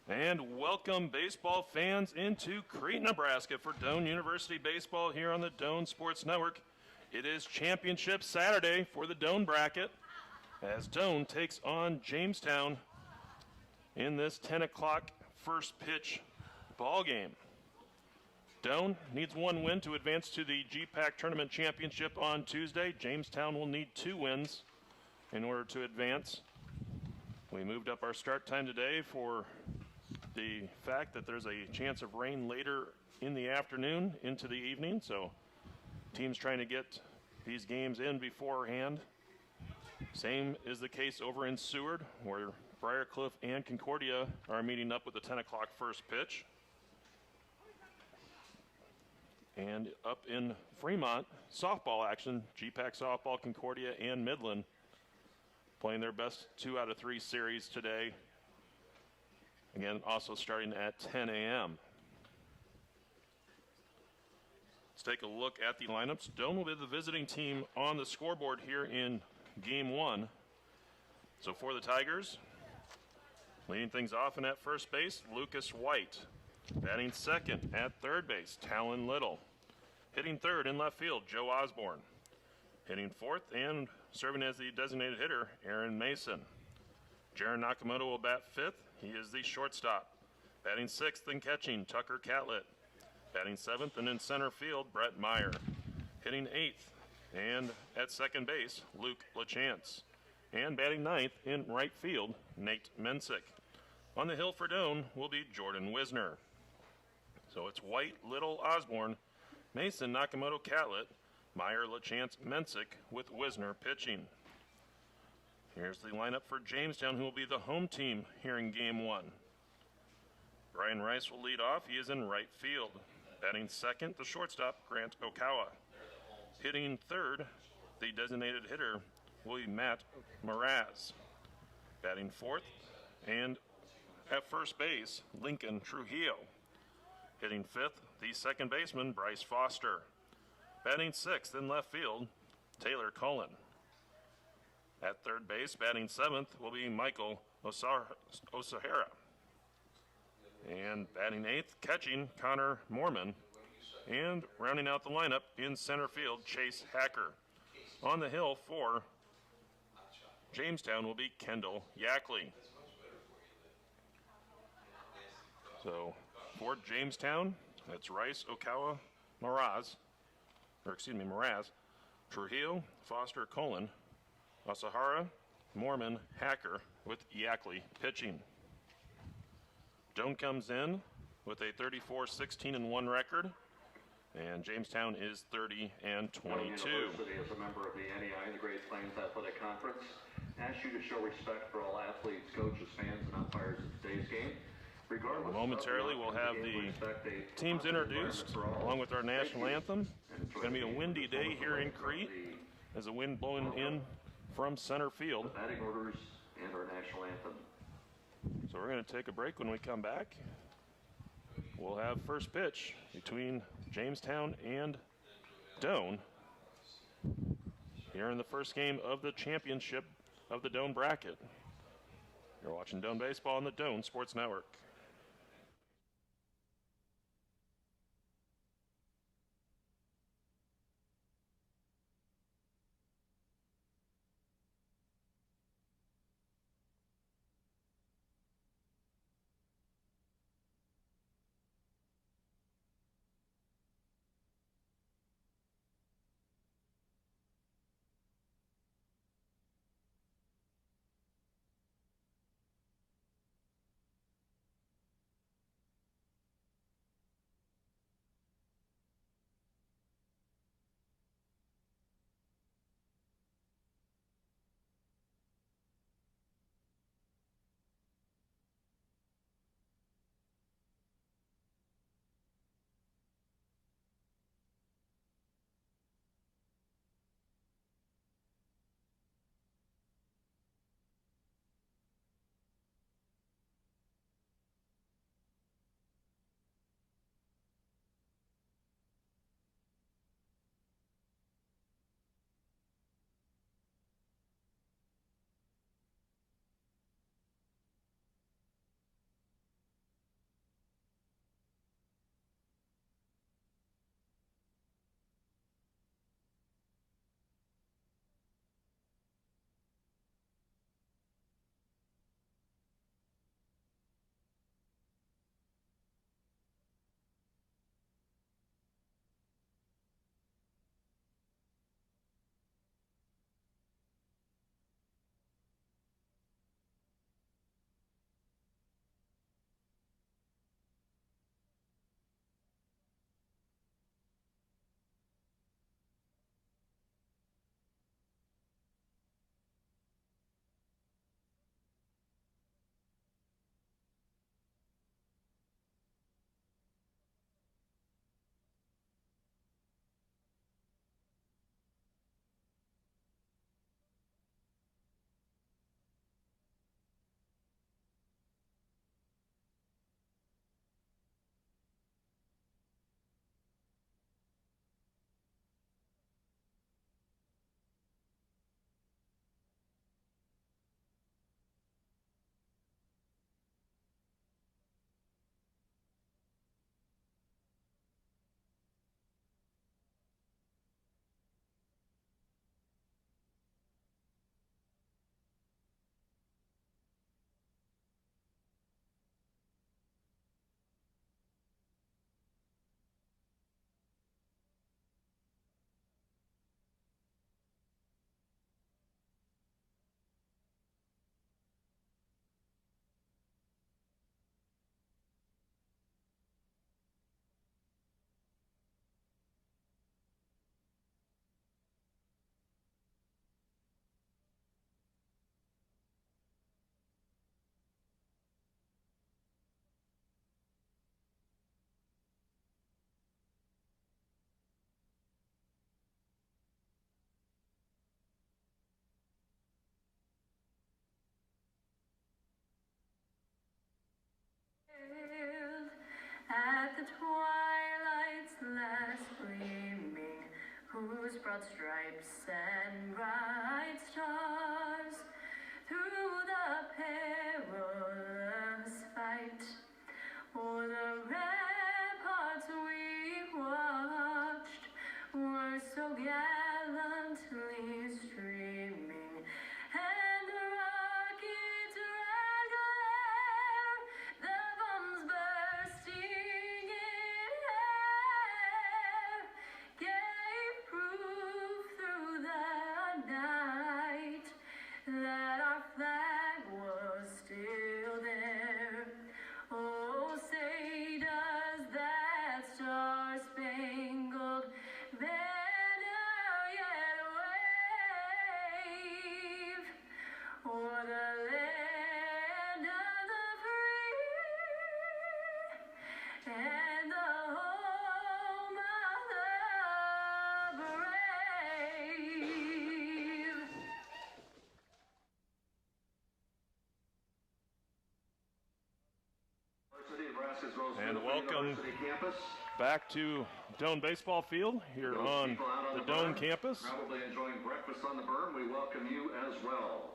And welcome baseball fans into Crete, Nebraska for Doane University Baseball here on the Doane Sports Network. It is Championship Saturday for the Doane bracket as Doane takes on Jamestown in this 10 o'clock first pitch ball game. Doane needs one win to advance to the GPAC Tournament Championship on Tuesday. Jamestown will need 2 wins in order to advance. We moved up our start time today for the fact that there's a chance of rain later in the afternoon into the evening, so teams trying to get these games in beforehand. Same is the case over in Seward, where Briarcliff and Concordia are meeting up with the 10 o'clock first pitch. And up in Fremont, softball action, GPAC softball, Concordia and Midland playing their best 2 out of 3 series today. Again, also starting at 10 a.m. Let's take a look at the lineups. Doane will be the visiting team on the scoreboard here in Game 1. So for the Tigers, leading things off and at first base, Lucas White. Batting second at third base, Talon Little. Hitting third in left field, Joe Osborne. Hitting fourth and serving as the designated hitter, Aaron Mason. Jaron Nakamoto will bat fifth. He is the shortstop. Batting sixth and catching, Tucker Catlett. Batting seventh and in center field, Brett Meyer. Hitting eighth and at second base, Luke LaChance. And batting ninth in right field, Nate Mensick. On the hill for Doane will be Jordan Wisner. So it's White, Little, Osborne, Mason, Nakamoto, Catlett, Meyer, LaChance, Mensick with Wisner pitching. Here's the lineup for Jamestown, who will be the home team here in Game 1. Brian Rice will lead off. He is in right field. Batting second, the shortstop, Grant Okawa. Hitting third, the designated hitter, will be Matt Mraz. Batting fourth, and at first base, Lincoln Trujillo. Hitting fifth, the second baseman, Bryce Foster. Batting sixth in left field, Taylor Cullen. At third base, batting seventh, will be Michael Osahara. And batting eighth, catching, Connor Mormon. And rounding out the lineup in center field, Chase Hacker. On the hill for Jamestown will be Kendall Yackley. So for Jamestown, that's Rice, Okawa, Mraz, Trujillo, Foster, Cullen, Asahara, Mormon, Hacker with Yackley pitching. Doane comes in with a 34-16-1 record, and Jamestown is 30-22. University, as a member of the NEI, the Great Plains Athletic Conference, asks you to show respect for all athletes, coaches, fans, and umpires at today's game. Momentarily, we'll have the teams introduced along with our national anthem. It's going to be a windy day here in Crete as the wind blowing in from center field. Batting orders and our national anthem. So we're going to take a break. When we come back, we'll have first pitch between Jamestown and Doane here in the first game of the championship of the Doane bracket. You're watching Doane Baseball on the Doane Sports Network. at the twilight's last gleaming, whose broad stripes and bright stars through the perilous fight o'er the ramparts we watched were so gallantly streaming, and the rocket's red glare, the bombs bursting in air, gave proof through the night that our flag was still there. Oh, say does that star-spangled banner yet wave o'er the land of the free and the home of the brave? And welcome back to Doane Baseball Field here on the Doane campus. Probably enjoying breakfast on the berm. We welcome you as well.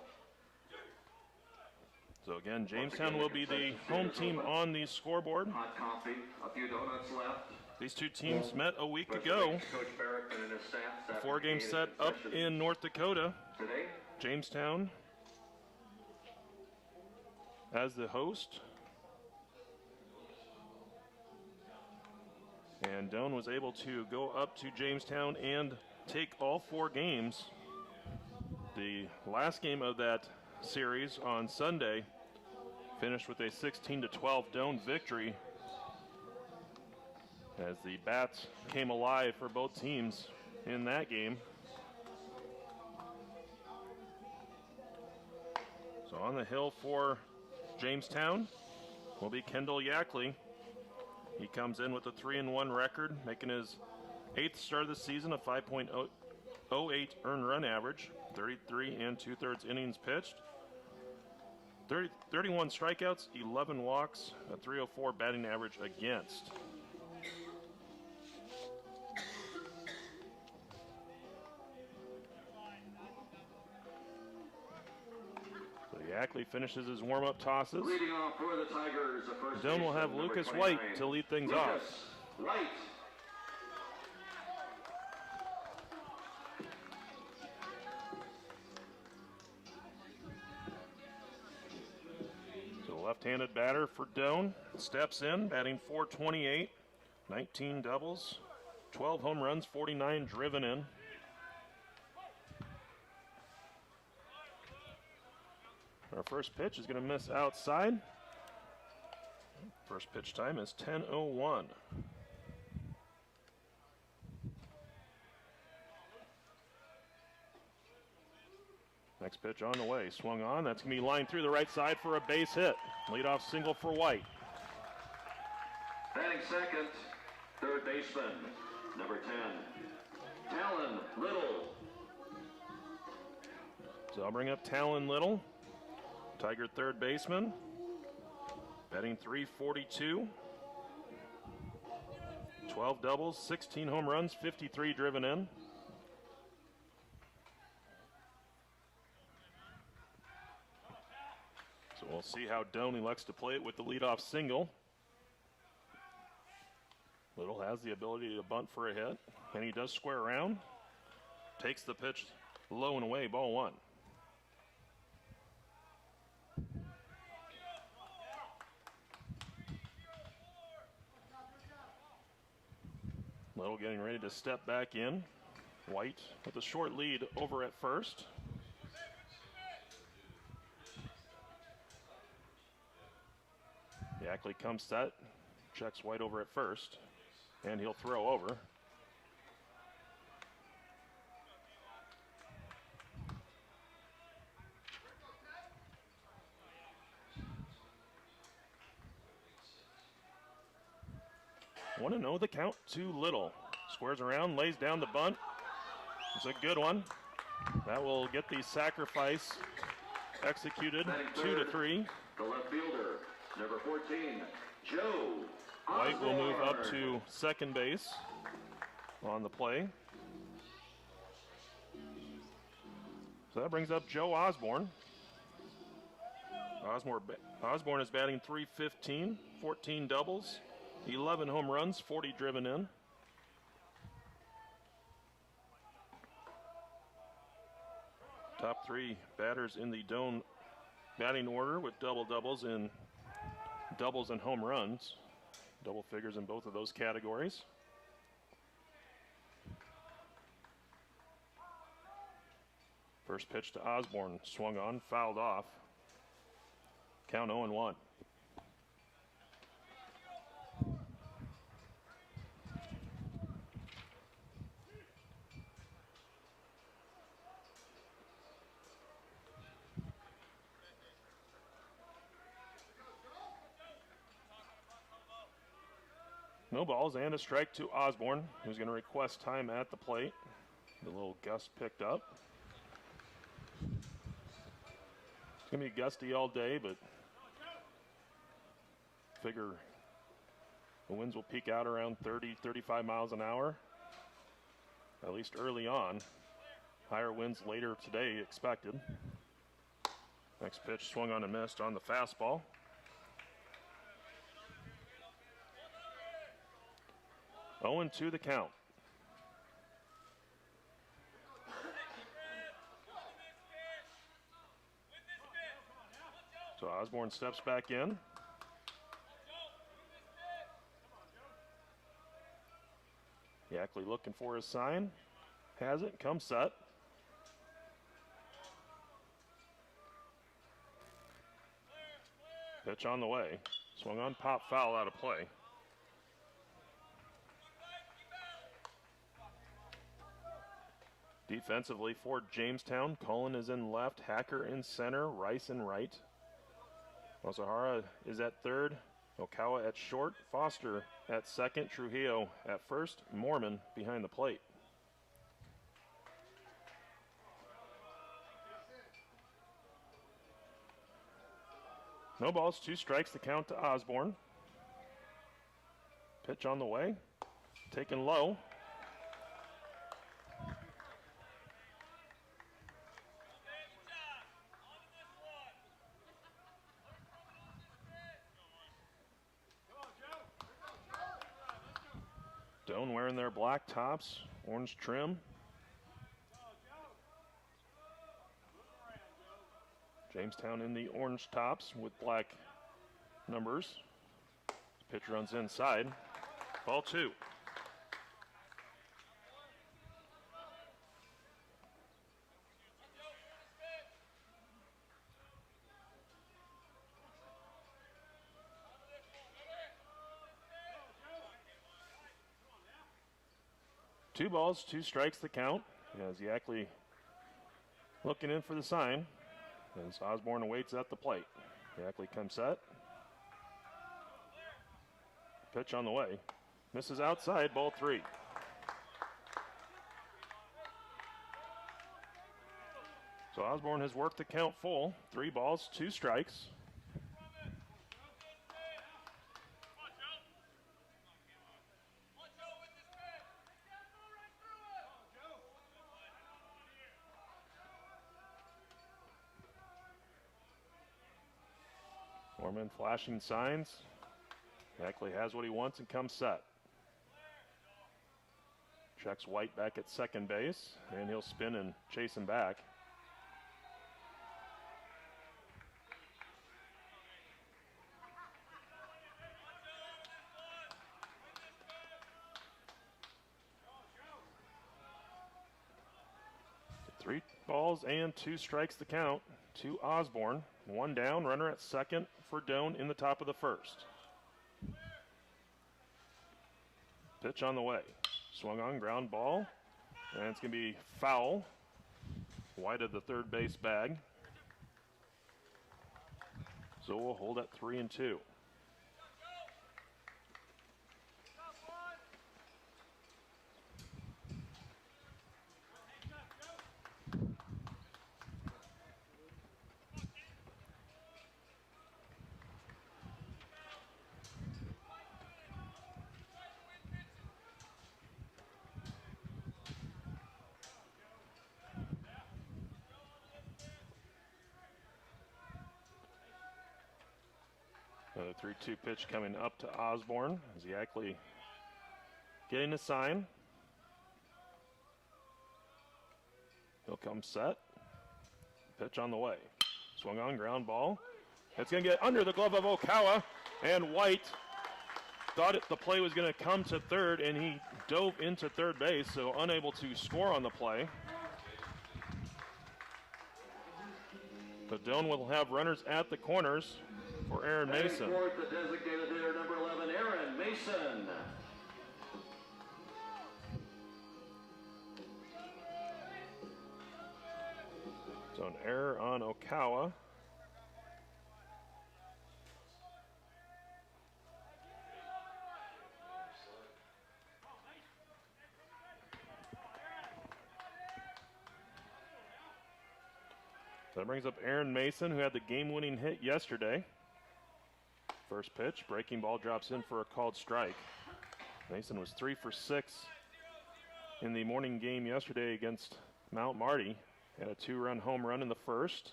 So again, Jamestown will be the home team on the scoreboard. Hot coffee, a few donuts left. These two teams met a week ago. Coach Barrett and his staff. Four-game set up in North Dakota. Today, Jamestown as the host. And Doane was able to go up to Jamestown and take all four games. The last game of that series on Sunday finished with a 16-12 Doane victory as the bats came alive for both teams in that game. So on the hill for Jamestown will be Kendall Yackley. He comes in with a 3-1 record, making his 8th start of the season, a 5.08 earned run average, 33 2/3 innings pitched, 31 strikeouts, 11 walks, a 304 batting average against. Yackley finishes his warm-up tosses. leading off for the Tigers, the first Doane will have baseman, number Lucas 29, White to lead things Lucas off. White. So left-handed batter for Doane steps in, batting .428, 19 doubles, 12 home runs, 49 driven in. Our first pitch is going to miss outside. First pitch time is 10:01. Next pitch on the way, swung on. That's going to be lined through the right side for a base hit. Leadoff single for White. Batting second, third baseman, number 10, Talon Little. So I'll bring up Talon Little, Tiger third baseman, batting .342, 12 doubles, 16 home runs, 53 driven in. So we'll see how Doane elects to play it with the leadoff single. Little has the ability to bunt for a hit, and he does square around. Takes the pitch low and away, ball one. Little getting ready to step back in. White with a short lead over at first. Yackley comes set, checks White over at first, and he'll throw over. Want to know the count to Little. Squares around, lays down the bunt. It's a good one. That will get the sacrifice executed, 2-3. The left fielder, number 14, Joe White will move up to second base on the play. So that brings up Joe Osborne. Osborne is batting .315, 14 doubles, 11 home runs, 40 driven in. Top three batters in the Doane batting order with doubles and home runs. Double figures in both of those categories. First pitch to Osborne, swung on, fouled off. Count 0-1. No balls and a strike to Osborne, who's going to request time at the plate. The little gust picked up. It's going to be gusty all day, but figure the winds will peak out around 30, 35 miles an hour, at least early on. Higher winds later today expected. Next pitch swung on and missed on the fastball. 0-2 the count. So Osborne steps back in. Yackley looking for his sign. Has it, comes set. Pitch on the way. Swung on, pop, foul, out of play. Defensively for Jamestown, Cullen is in left, Hacker in center, Rice in right. Ozahara is at third, Okawa at short, Foster at second, Trujillo at first, Mormon behind the plate. No balls, 2 strikes, the count to Osborne. Pitch on the way, taken low. Doane wearing their black tops, orange trim. Jamestown in the orange tops with black numbers. Pitch runs inside. Ball 2. Two balls, 2 strikes the count. As Yackley looking in for the sign as Osborne awaits at the plate. Yackley comes set. Pitch on the way. Misses outside, ball 3. So Osborne has worked the count full. 3 balls, 2 strikes. Mormon flashing signs. Yackley has what he wants and comes set. Checks White back at second base, and he'll spin and chase him back. Three balls and 2 strikes the count to Osborne. 1 down, runner at second for Doane in the top of the first. Pitch on the way. Swung on, ground ball, and it's going to be foul. Wide of the third base bag. So we'll hold at 3-2. Another 3-2 pitch coming up to Osborne. Is he actually getting a sign? He'll come set. Pitch on the way. Swung on, ground ball. It's going to get under the glove of Okawa, and White thought the play was going to come to third, and he dove into third base, so unable to score on the play. But Doane will have runners at the corners for Aaron Mason. Forward, the designated hitter, number 11, Aaron Mason. So an error on Okawa. That brings up Aaron Mason, who had the game-winning hit yesterday. First pitch, breaking ball drops in for a called strike. Mason was 3 for 6 in the morning game yesterday against Mount Marty. Had a 2-run home run in the first,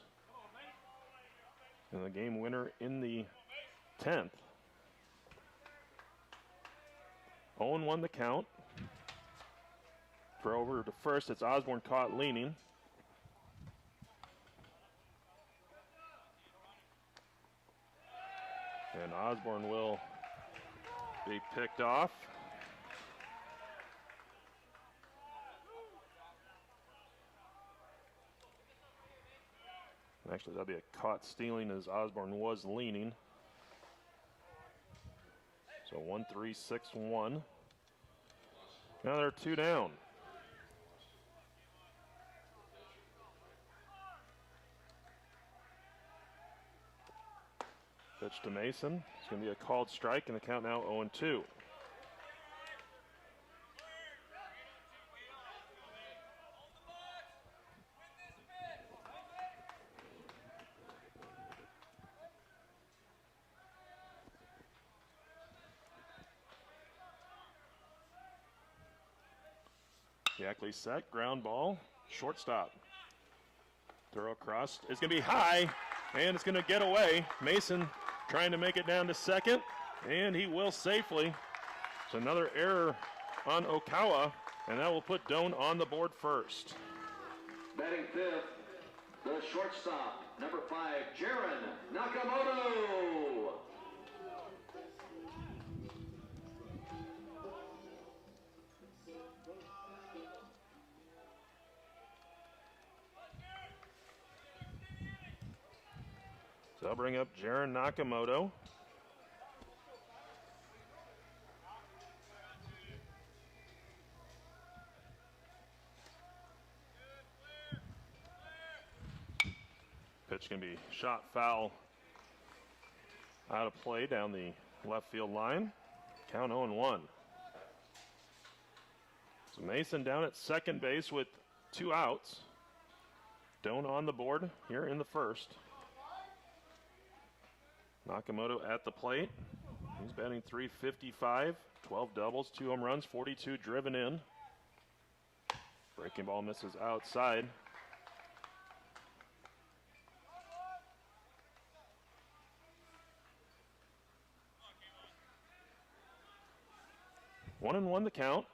and the game winner in the 10th. 0-1 the count. Throw over to first. It's Osborne caught leaning. And Osborne will be picked off. Actually, that'll be a caught stealing as Osborne was leaning. So 1-3-6-1. Now they're 2 down. Pitch to Mason. It's going to be a called strike, and the count now 0-2. Yackley set, ground ball, shortstop. Throw across, it's going to be high, and it's going to get away. Mason trying to make it down to second, and he will safely. So another error on Okawa, and that will put Doane on the board first. Batting fifth, the shortstop, number 5, Jaron Nakamoto. So I'll bring up Jaron Nakamoto. Pitch can be shot foul out of play down the left field line. Count 0-1. So Mason down at second base with 2 outs. Doane on the board here in the first. Nakamoto at the plate. He's batting .355, 12 doubles, 2 home runs, 42 driven in. Breaking ball misses outside. One and one the count.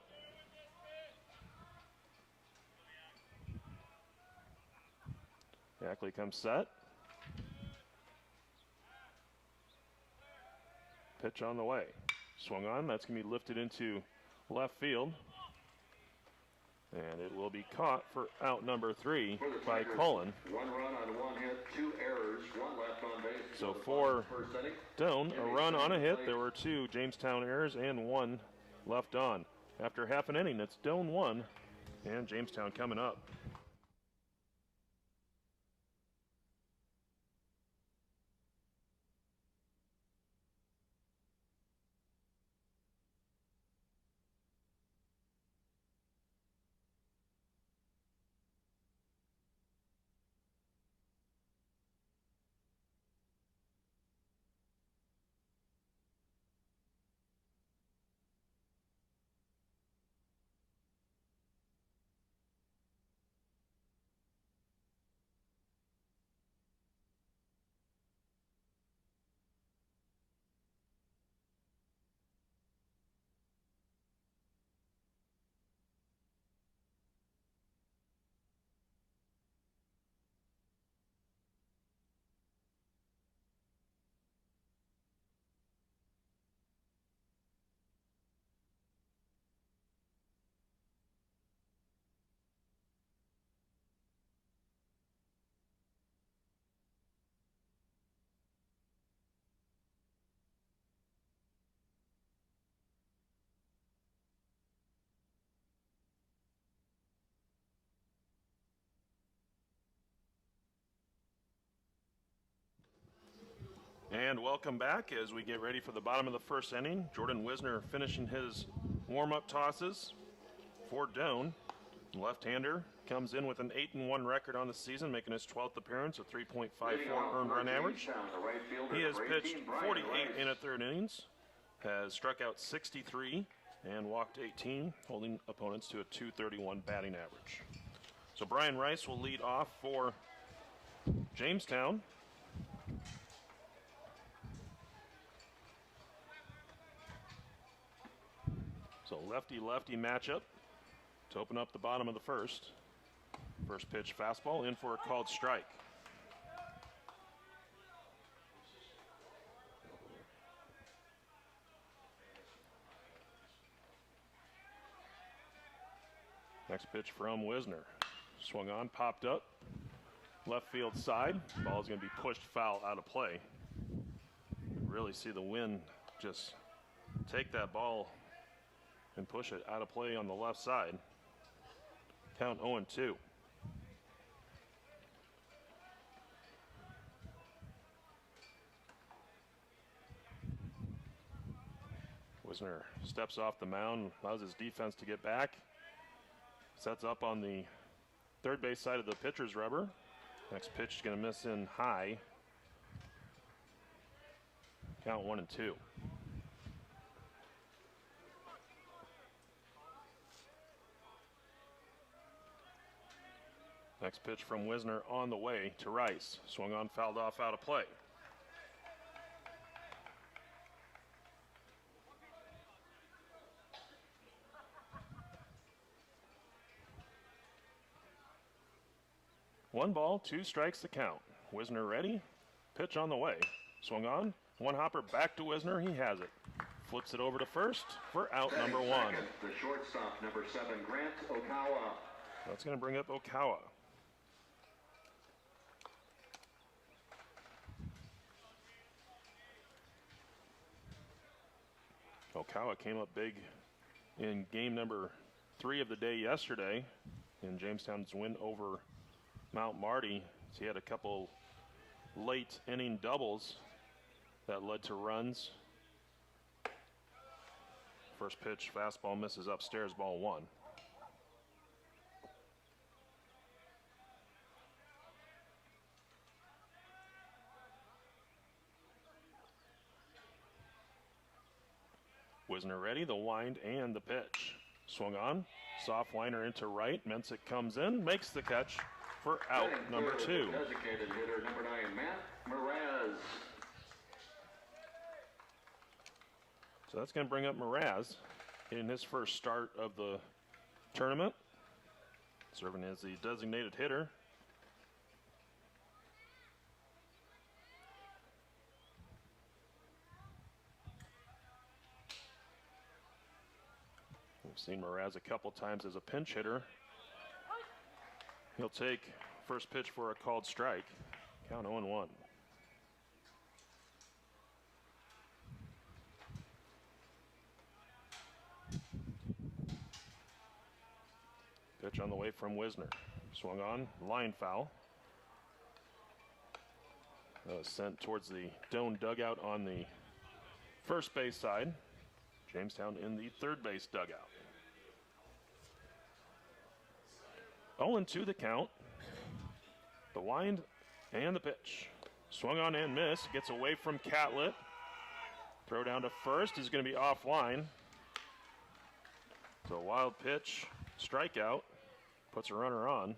Yackley comes set. Pitch on the way. Swung on. That's going to be lifted into left field. And it will be caught for out number 3 by Cullen. 1 run on 1 hit, 2 errors, 1 left on base. So for Doane, a run on a hit. There were 2 Jamestown errors and 1 left on. After half an inning, it's Doane 1 and Jamestown coming up. And welcome back as we get ready for the bottom of the first inning. Jordan Wisner finishing his warm-up tosses for Doane. Left-hander comes in with an 8-1 record on the season, making his 12th appearance, a 3.54 earned run average. He has pitched 48 in a third innings, has struck out 63 and walked 18, holding opponents to a 231 batting average. So Brian Rice will lead off for Jamestown. So lefty-lefty matchup to open up the bottom of the first. First pitch fastball in for a called strike. Next pitch from Wisner. Swung on, popped up. Left field side. Ball is going to be pushed foul out of play. Really see the wind just take that ball and push it out of play on the left side. Count 0-2. Wisner steps off the mound, allows his defense to get back. Sets up on the third base side of the pitcher's rubber. Next pitch is going to miss in high. Count 1-2. Next pitch from Wisner on the way to Rice. Swung on, fouled off, out of play. One ball, 2 strikes to count. Wisner ready. Pitch on the way. Swung on. One hopper back to Wisner. He has it. Flips it over to first for out number 1. The shortstop, number 7, Grant Okawa. That's going to bring up Okawa. Okawa came up big in game number 3 of the day yesterday in Jamestown's win over Mount Marty. He had a couple late inning doubles that led to runs. First pitch, fastball misses upstairs, ball 1. Wisner ready, the wind and the pitch. Swung on, soft liner into right. Mensick comes in, makes the catch for out number 2. Designated hitter, number 9, Matt Mraz. So that's going to bring up Mraz in his first start of the tournament, serving as the designated hitter. We've seen Mraz a couple times as a pinch hitter. He'll take first pitch for a called strike. Count 0-1. Pitch on the way from Wisner. Swung on, line foul. That was sent towards the Doane dugout on the first base side. Jamestown in the third base dugout. 0-2 the count. The wind and the pitch. Swung on and missed. Gets away from Catlett. Throw down to first is going to be offline. So a wild pitch, strikeout, puts a runner on.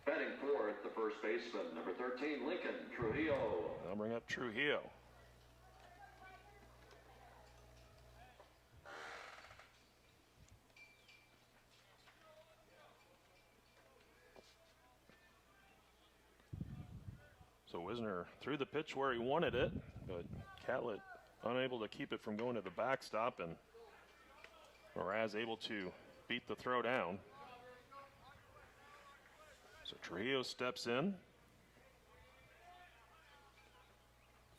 Batting fourth, the first baseman, number 13, Lincoln Trujillo. I'll bring up Trujillo. So Wisner threw the pitch where he wanted it, but Catlett unable to keep it from going to the backstop, and Mraz able to beat the throw down. So Trujillo steps in.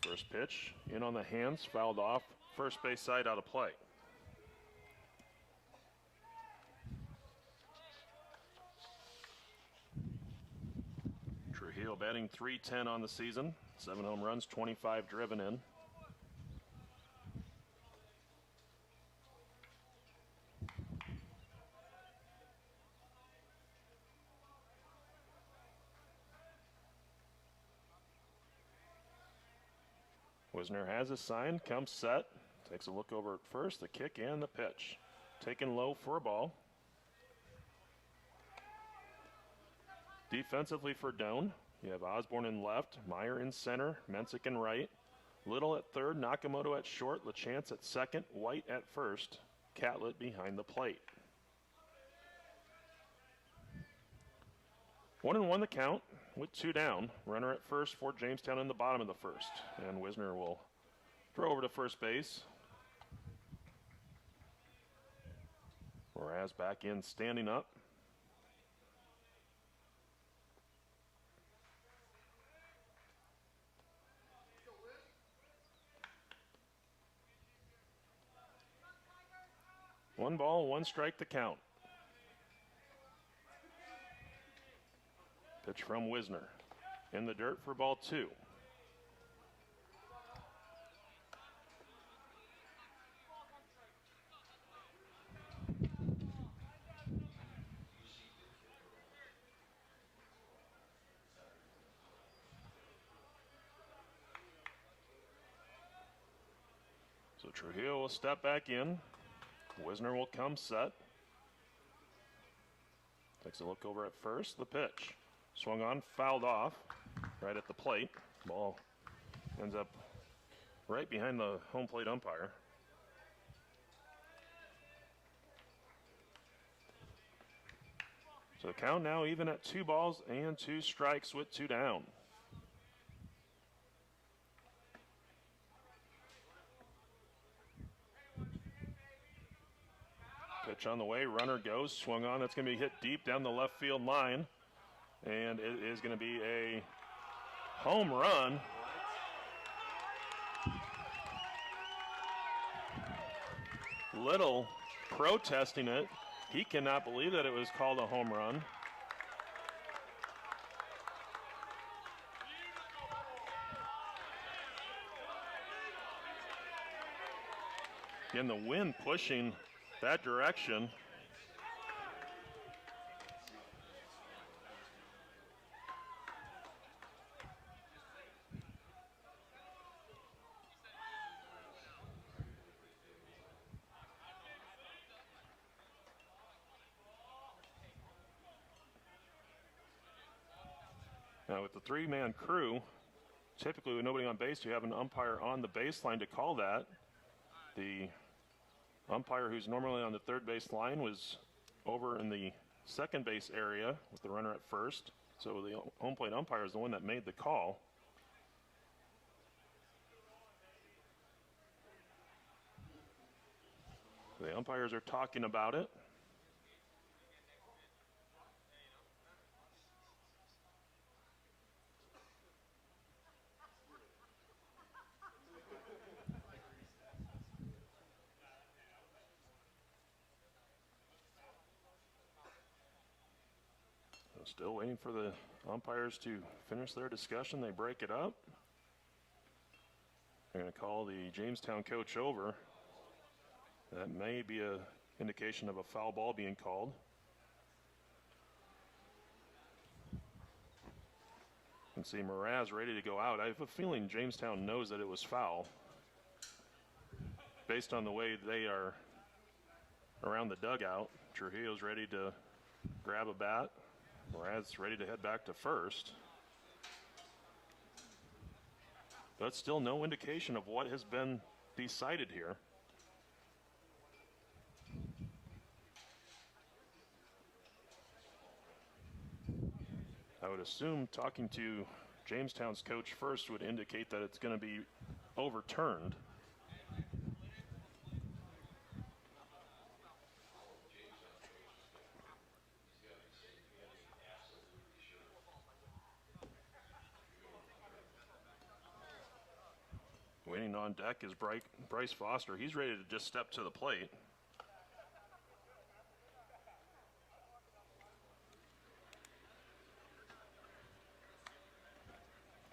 First pitch in on the hands, fouled off, first base side out of play. Trujillo batting .310 on the season, 7 home runs, 25 driven in. Wisner has his sign, comes set, takes a look over at first, the kick and the pitch. Taken low for a ball. Defensively for Doane, you have Osborne in left, Meyer in center, Mensick in right, Little at third, Nakamoto at short, LaChance at second, White at first, Catlett behind the plate. 1-1 the count with 2 down. Runner at first for Jamestown in the bottom of the first. And Wisner will throw over to first base. Whereas back in standing up. One ball, 1 strike to count. Pitch from Wisner. In the dirt for ball 2. So Trujillo will step back in. Wisner will come set. Takes a look over at first. The pitch. Swung on, fouled off, right at the plate. Ball ends up right behind the home plate umpire. So the count now even at 2 balls and 2 strikes with 2 down. Pitch on the way, runner goes, swung on. That's going to be hit deep down the left field line. And it is going to be a home run. Little protesting it. He cannot believe that it was called a home run. Again, the wind pushing that direction. Now with the 3-man crew, typically with nobody on base, you have an umpire on the baseline to call that. The umpire who's normally on the third base line was over in the second base area with the runner at first. So the home plate umpire is the one that made the call. The umpires are talking about it. Still waiting for the umpires to finish their discussion. They break it up. They're going to call the Jamestown coach over. That may be an indication of a foul ball being called. You can see Mraz ready to go out. I have a feeling Jamestown knows that it was foul based on the way they are around the dugout. Trujillo's ready to grab a bat. Mraz ready to head back to first. But still no indication of what has been decided here. I would assume talking to Jamestown's coach first would indicate that it's going to be overturned. Waiting on deck is Bryce Foster. He's ready to just step to the plate.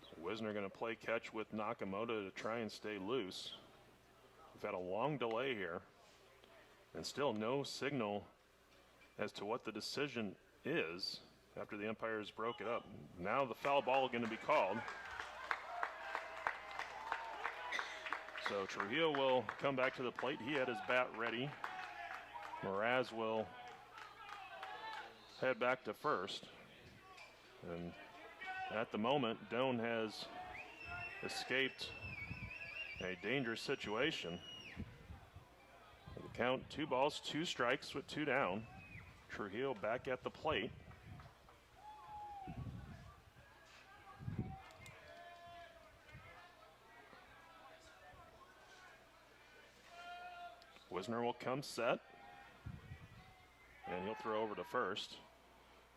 So Wisner going to play catch with Nakamoto to try and stay loose. We've had a long delay here, and still no signal as to what the decision is after the umpires broke it up. Now the foul ball going to be called. So Trujillo will come back to the plate. He had his bat ready. Mraz will head back to first. And at the moment, Doane has escaped a dangerous situation. The count, 2 balls, 2 strikes with 2 down. Trujillo back at the plate. Wisner will come set, and he'll throw over to first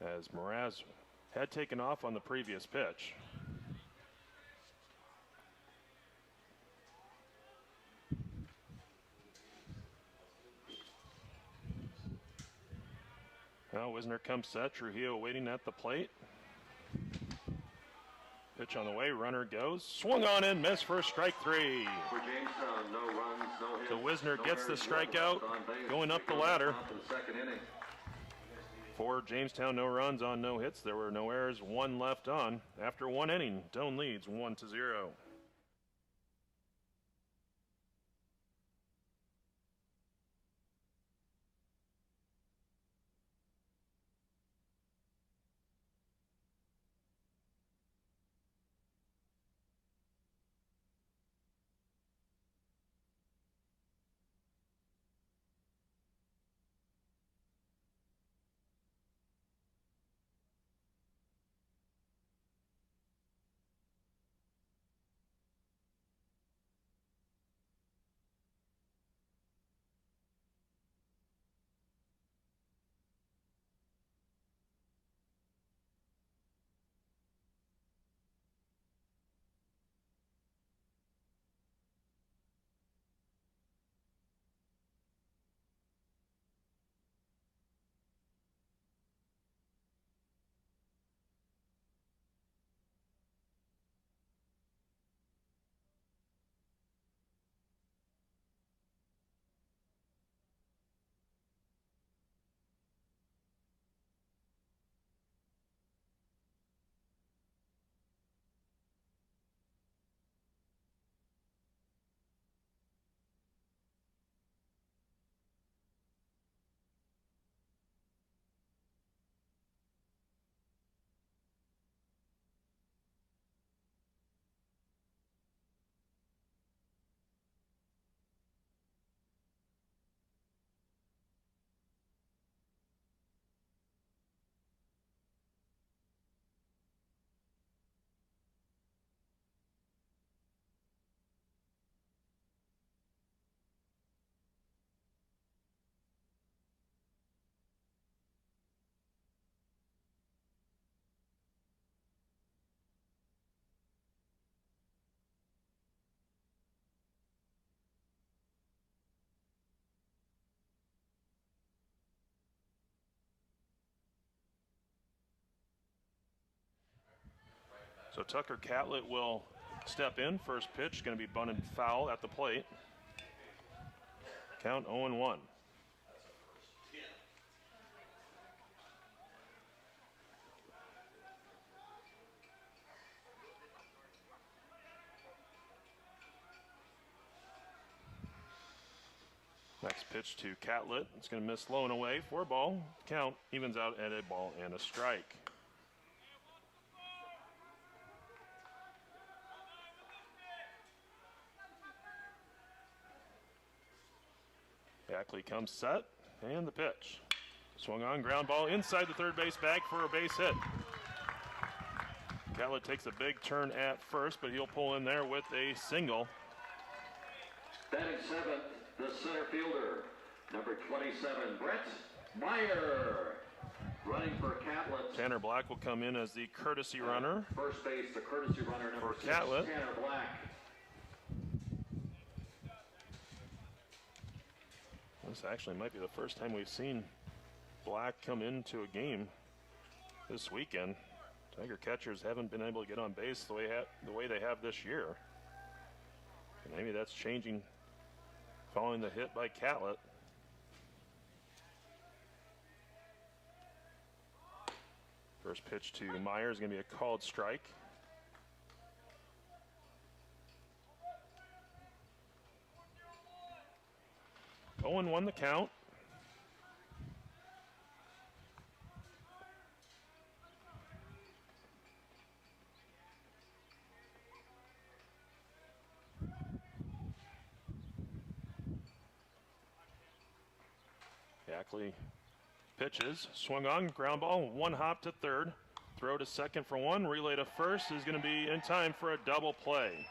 as Mraz had taken off on the previous pitch. Now Wisner comes set, Trujillo waiting at the plate. Pitch on the way, runner goes, swung on and missed for strike 3. For Jamestown, no runs, no hits. So Wisner no gets the errors, strikeout, on base. going up the ladder. Top of the second inning. For Jamestown, no runs on no hits. There were no errors, 1 left on. After 1 inning, Doane leads 1-0. So Tucker Catlett will step in. First pitch going to be bunted foul at the plate. Count 0-1. Next pitch to Catlett. It's going to miss low and away for a ball. Count evens out at a ball and a strike. Ackley comes set, and the pitch. Swung on, ground ball inside the third base bag for a base hit. Catlett takes a big turn at first, but he'll pull in there with a single. Batting 7th, the center fielder, number 27, Brett Meyer. Running for Catlett. Tanner Black will come in as the courtesy runner. First base, the courtesy runner, number For 6, Catlett. Tanner Black. This actually might be the first time we've seen Black come into a game this weekend. Tiger catchers haven't been able to get on base the way they have this year. And maybe that's changing following the hit by Catlett. First pitch to Meyer is going to be a called strike. Doane won the count. Ackley pitches, swung on, ground ball, one hop to third. Throw to second for one, relay to first is going to be in time for a double play.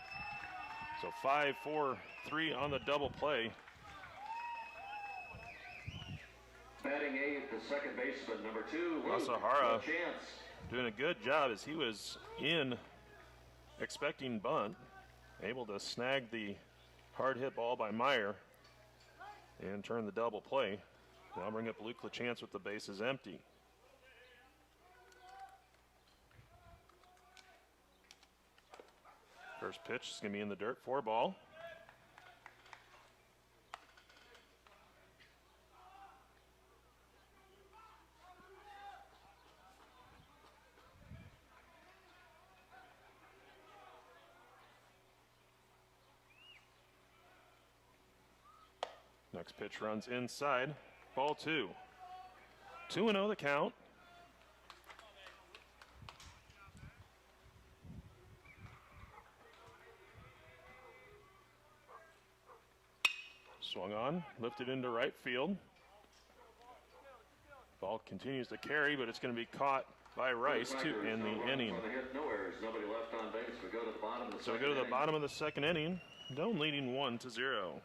So 5, 4, 3 on the double play. Batting eighth, the second baseman, number 2, Asahara Chance. doing a good job as he was in expecting bunt, able to snag the hard hit ball by Meyer and turn the double play. Now bring up Luke LaChance with the bases empty. First pitch is going to be in the dirt, 4 ball. Next pitch runs inside, ball 2. 2-0 the count. Swung on, lifted into right field. Ball continues to carry, but it's going to be caught by Rice to end the inning. No errors, nobody left on base. We go to the bottom of the So we go to the bottom of the second inning. Doane leading 1-0.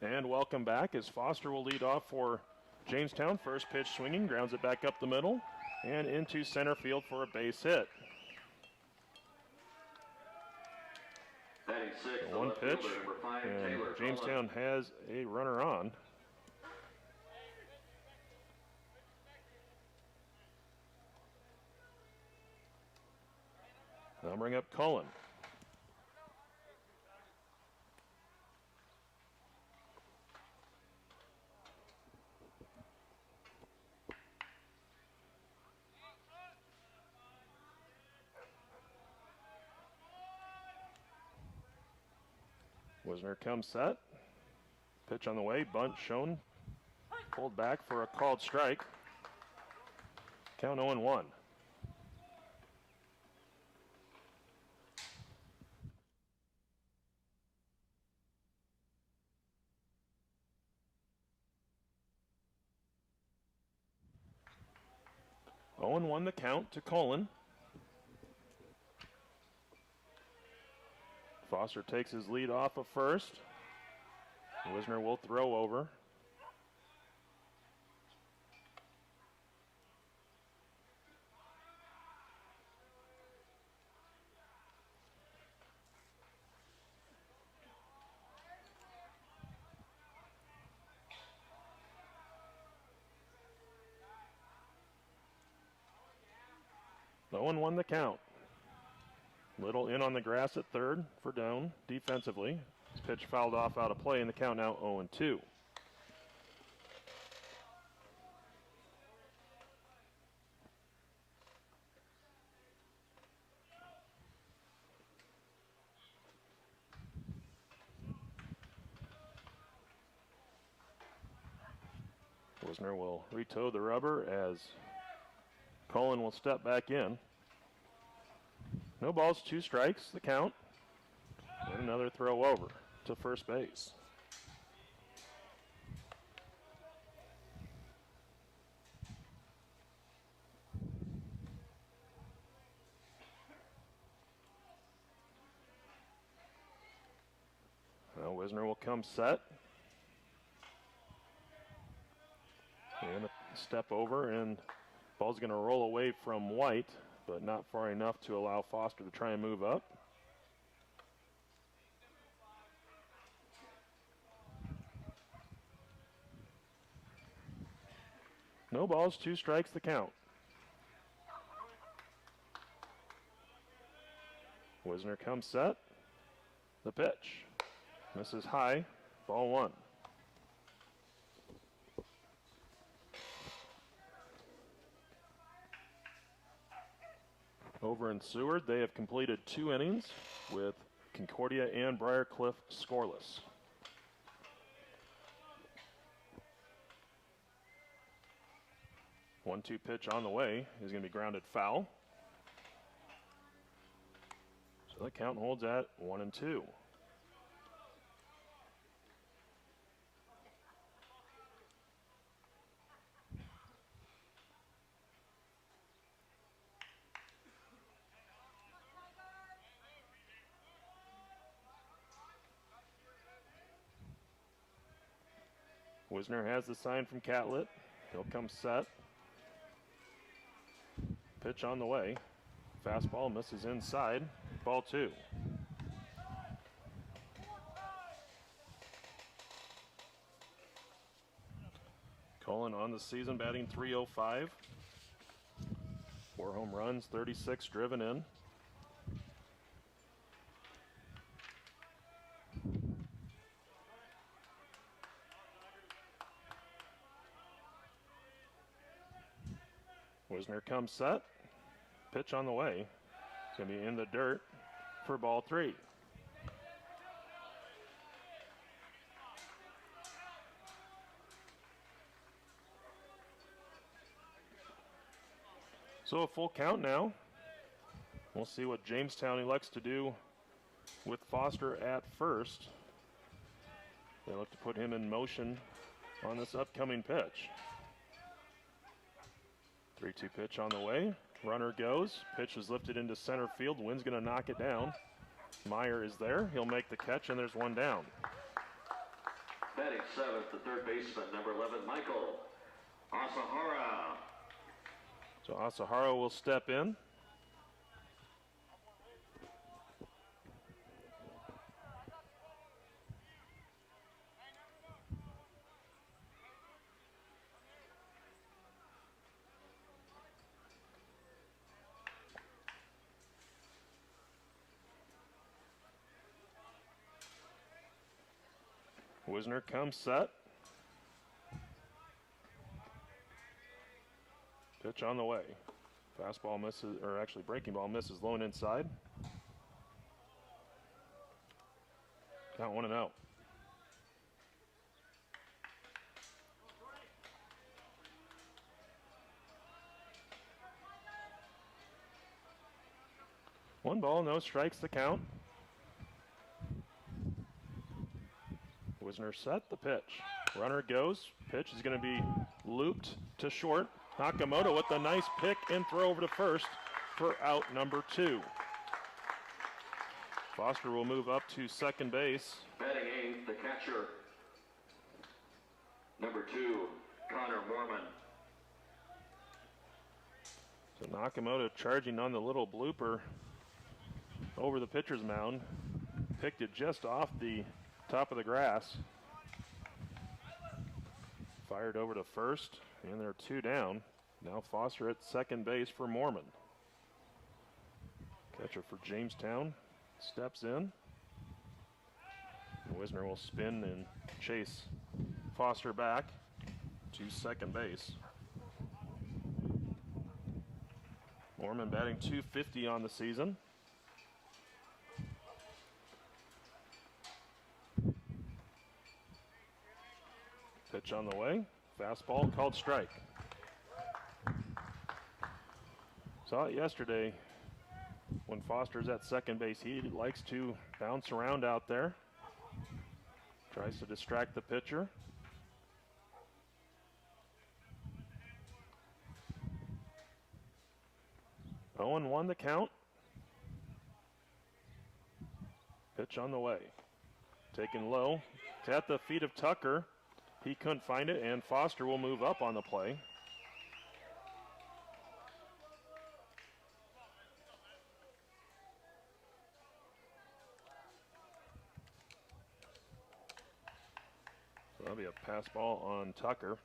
And welcome back as Foster will lead off for Jamestown. First pitch swinging, grounds it back up the middle and into center field for a base hit. Batting sixth, the One left pitch, fielder, number 5, and Taylor Jamestown has a runner on. Now bring up Cullen. Wisner comes set. Pitch on the way, bunt shown. Pulled back for a called strike. Count 0-1. 0-1 the count to Colin. Foster takes his lead off of first. Wisner will throw over. Doane won the count. Little in on the grass at third for Doane defensively. His pitch fouled off out of play, and the count now 0-2. Wisner will re-toe the rubber as Colin will step back in. No balls, 2 strikes, the count. And another throw over to first base. Now Wisner will come set. And a step over, and ball's going to roll away from White, but not far enough to allow Foster to try and move up. No balls, 2 strikes, the count. Wisner comes set. The pitch. Misses high. Ball 1. Over in Seward, they have completed 2 innings with Concordia and Briarcliff scoreless. One-two pitch on the way is going to be grounded foul. So the count holds at 1-2. Wisner has the sign from Catlett. He'll come set. Pitch on the way. Fastball misses inside. Ball 2. Colin on the season batting .305. 4 home runs, 36 driven in. Wisner comes set. Pitch on the way. It's going to be in the dirt for ball 3. So a full count now. We'll see what Jamestown elects to do with Foster at first. They look to put him in motion on this upcoming pitch. 3-2 pitch on the way. Runner goes. Pitch is lifted into center field. Wind's going to knock it down. Meyer is there. He'll make the catch, and there's one down. Batting 7th, the third baseman, number 11, Michael Asahara. So Asahara will step in. Wisner comes set. Pitch on the way. Fastball misses, or actually breaking ball misses low and inside. Count 1-0. One ball, no strikes, the count. Wisner set the pitch. Runner goes. Pitch is going to be looped to short. Nakamoto with a nice pick and throw over to first for out number 2. Foster will move up to second base. Batting eighth, the catcher, number 2, Connor Mormon. So Nakamoto charging on the little blooper over the pitcher's mound. Picked it just off the top of the grass. Fired over to first, and there are 2 down. Now Foster at second base for Mormon. Catcher for Jamestown steps in. Wisner will spin and chase Foster back to second base. Mormon batting .250 on the season. Pitch on the way. Fastball called strike. Saw it yesterday when Foster's at second base. He likes to bounce around out there. Tries to distract the pitcher. Owen won the count. Pitch on the way. Taken low. It's at the feet of Tucker. He couldn't find it, and Foster will move up on the play. So that'll be a pass ball on Tucker.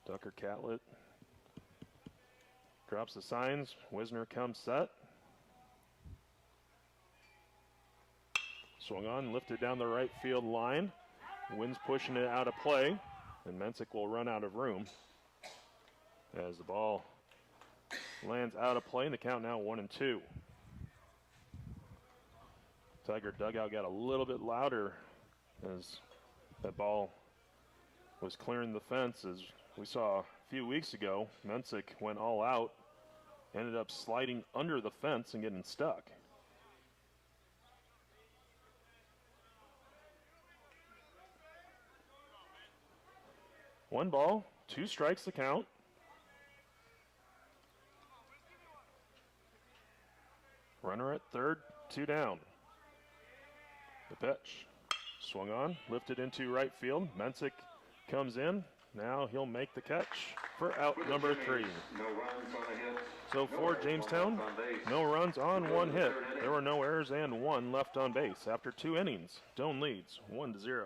Tucker Catlett drops the signs. Wisner comes set. Swung on, lifted down the right field line. Wind's pushing it out of play, and Mensick will run out of room as the ball lands out of play, and the count now 1-2. Tiger dugout got a little bit louder as that ball was clearing the fence. As we saw a few weeks ago, Mensick went all out, ended up sliding under the fence and getting stuck. One ball, 2 strikes the count. Runner at third, 2 down. The pitch. Swung on, lifted into right field. Mensick comes in. Now he'll make the catch for out number 3. No runs on the hit. So for Jamestown, no runs on 1 hit. There were no errors and 1 left on base. After 2 innings, Doane leads 1-0.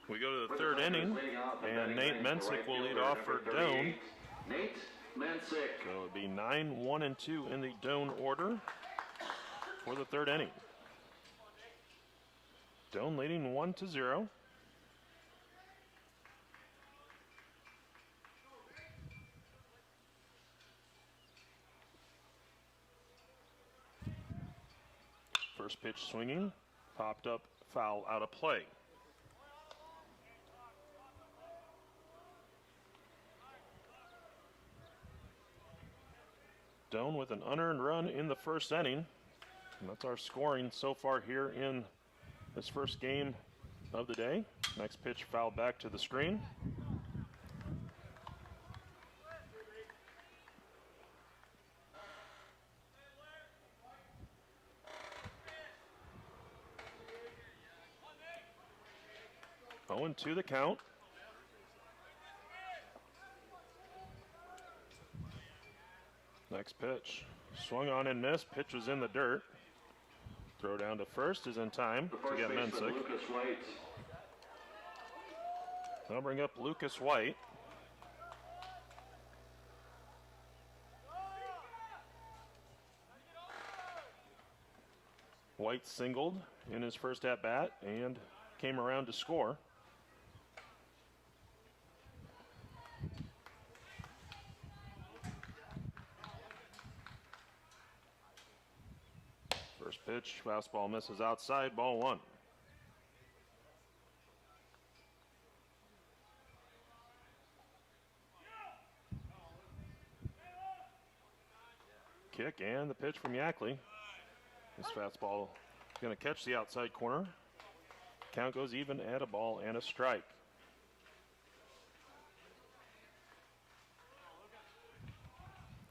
We go to the third inning, and Nate Mensick will lead off for Doane. Nate Mensick. So it would be 9, 1, and 2 in the Doane order for the third inning. Doane leading 1-0. First pitch swinging, popped up, foul out of play. Doane with an unearned run in the first inning. And that's our scoring so far here in this first game of the day. Next pitch fouled back to the screen. Owen to the count. Next pitch. Swung on and missed. Pitch was in the dirt. Throw down to first is in time to get Mensick. I'll bring up Lucas White. White singled in his first at-bat and came around to score. First pitch, fastball misses outside, ball one. Kick and the pitch from Yackley. This fastball is going to catch the outside corner. Count goes even at a ball and a strike.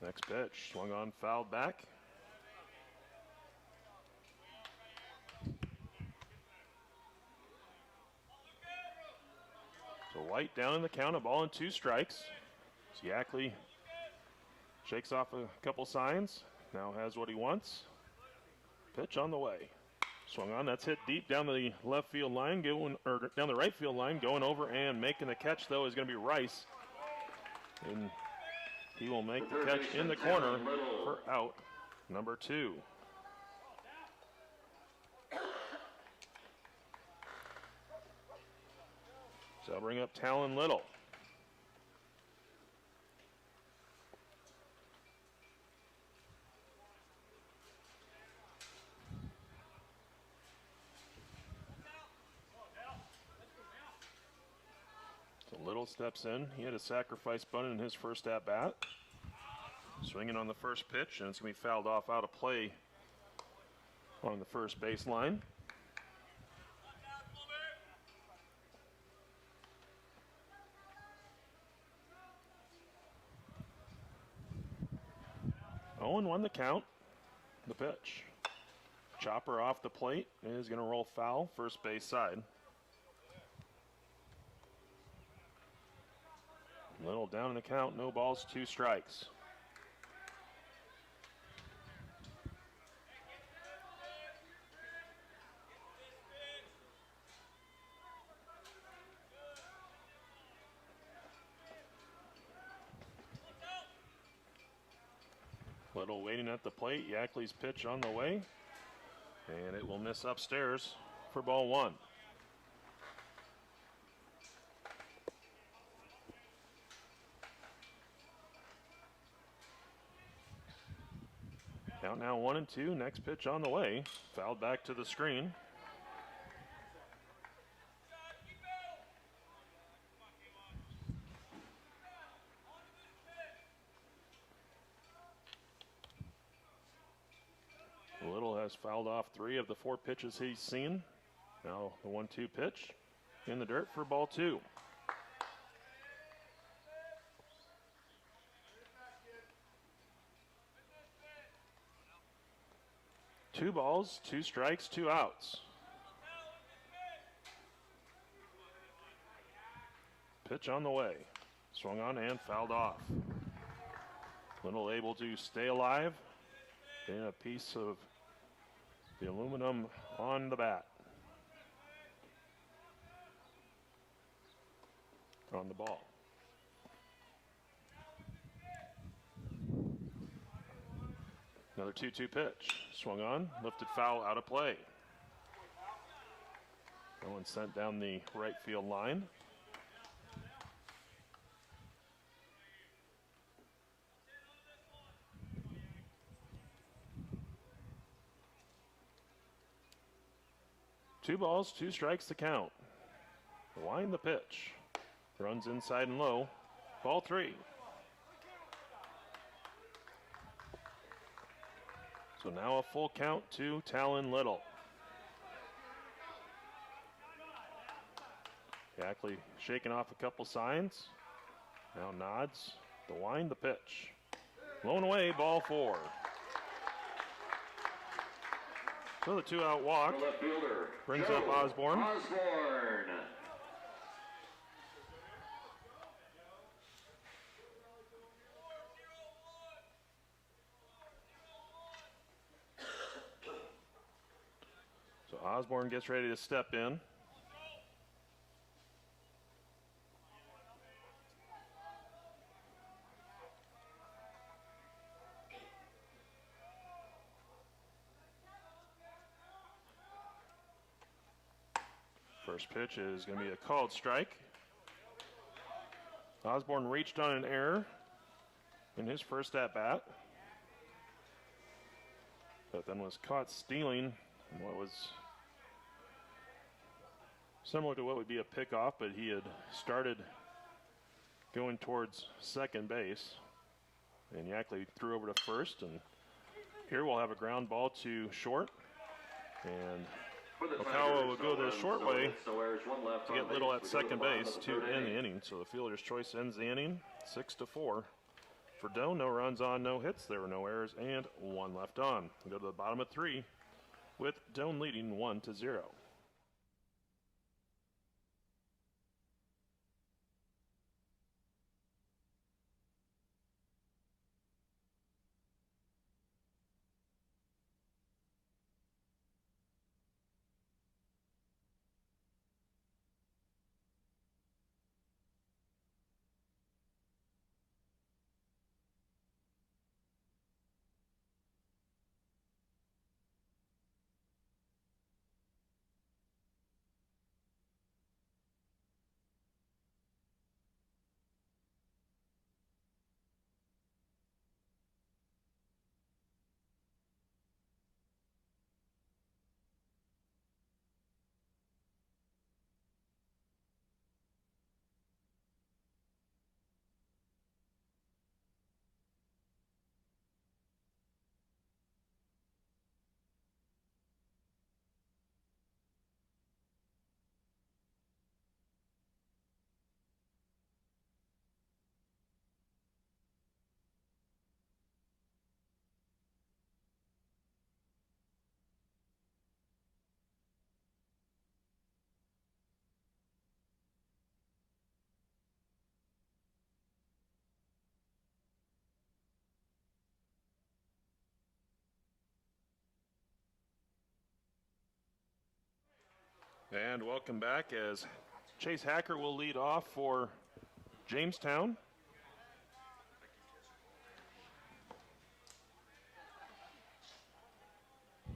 Next pitch, swung on, fouled back. So White down in the count, a ball and two strikes. So Yackley shakes off a couple signs, now has what he wants. Pitch on the way. Swung on, that's hit deep down the left field line, down the right field line, going over and making the catch though is going to be Rice. And he will make the catch in the corner for out number 2. So I'll bring up Talon Little. Little steps in. He had a sacrifice bunt in his first at-bat. Swinging on the first pitch, and it's going to be fouled off out of play on the first baseline. Owen won the count. The pitch. Chopper off the plate is going to roll foul, first base side. Little down in the count, no balls, 2 strikes. Little waiting at the plate, Yackley's pitch on the way, and it will miss upstairs for ball 1. Count now 1 and 2. Next pitch on the way. Fouled back to the screen. Little has fouled off 3 of the 4 pitches he's seen. Now the 1-2 pitch in the dirt for ball 2. Two balls, 2 strikes, 2 outs. Pitch on the way. Swung on and fouled off. Little able to stay alive. Getting a piece of the aluminum on the bat. On the ball. Another 2-2 pitch. Swung on, lifted foul, out of play. No one sent down the right field line. Two balls, 2 strikes to count. Wind the pitch. Runs inside and low. Ball 3. So now a full count to Talon Little. Ackley shaking off a couple signs. Now nods. The line, the pitch. Blown away, ball 4. So the 2-out walk The left fielder, brings Joe up Osborne. Osborne. So Osborne gets ready to step in. First pitch is going to be a called strike. Osborne reached on an error in his first at-bat, but then was caught stealing what was similar to what would be a pickoff, but he had started going towards second base, and Yackley threw over to first, and here we'll have a ground ball to short, and Okawa will go the short way to get Little at second base to end the inning. So the fielder's choice ends the inning, 6-4. For Doane, no runs on, no hits. There were no errors, and 1 left on. We go to the bottom of 3 with Doane leading 1-0. And welcome back as Chase Hacker will lead off for Jamestown.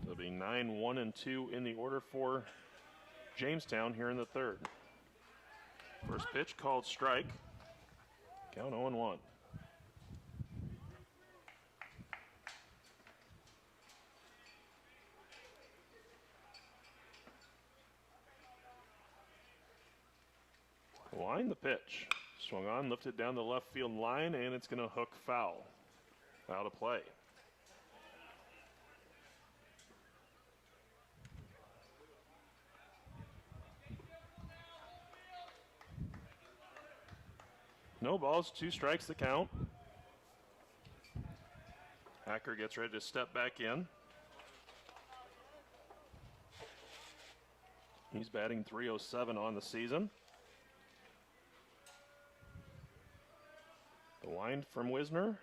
There'll be 9-1-2 in the order for Jamestown here in the 3rd. First pitch called strike. Count 0-1. Line, the pitch. Swung on, lifted down the left field line, and it's going to hook foul. Out of play. No balls, 2 strikes the count. Hacker gets ready to step back in. He's batting .307 on the season. The line from Wisner,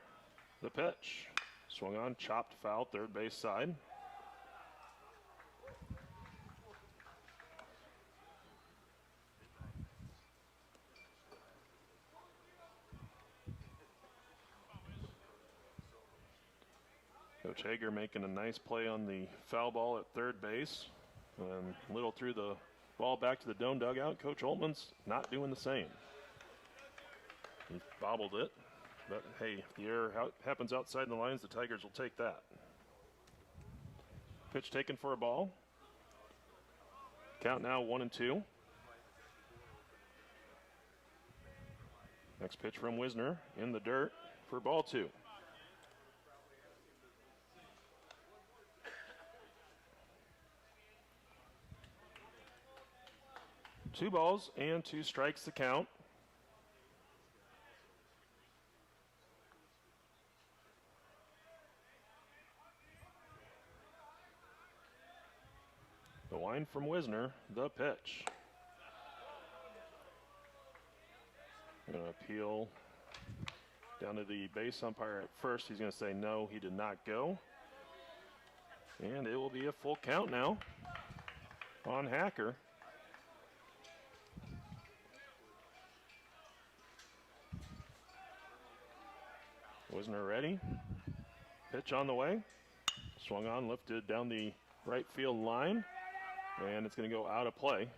the pitch. Swung on, chopped foul, third base side. Coach Hager making a nice play on the foul ball at third base. And Little threw the ball back to the Doane dugout. Coach Oltman's not doing the same. He bobbled it. But hey, if the error happens outside the lines, the Tigers will take that. Pitch taken for a ball. Count now 1-2. Next pitch from Wisner in the dirt for ball 2. 2 balls and 2 strikes to count. Doane from Wisner, the pitch. Going to appeal down to the base umpire at first. He's going to say no, he did not go. And it will be a full count now on Hacker. Wisner ready. Pitch on the way. Swung on, lifted down the right field line. And it's going to go out of play.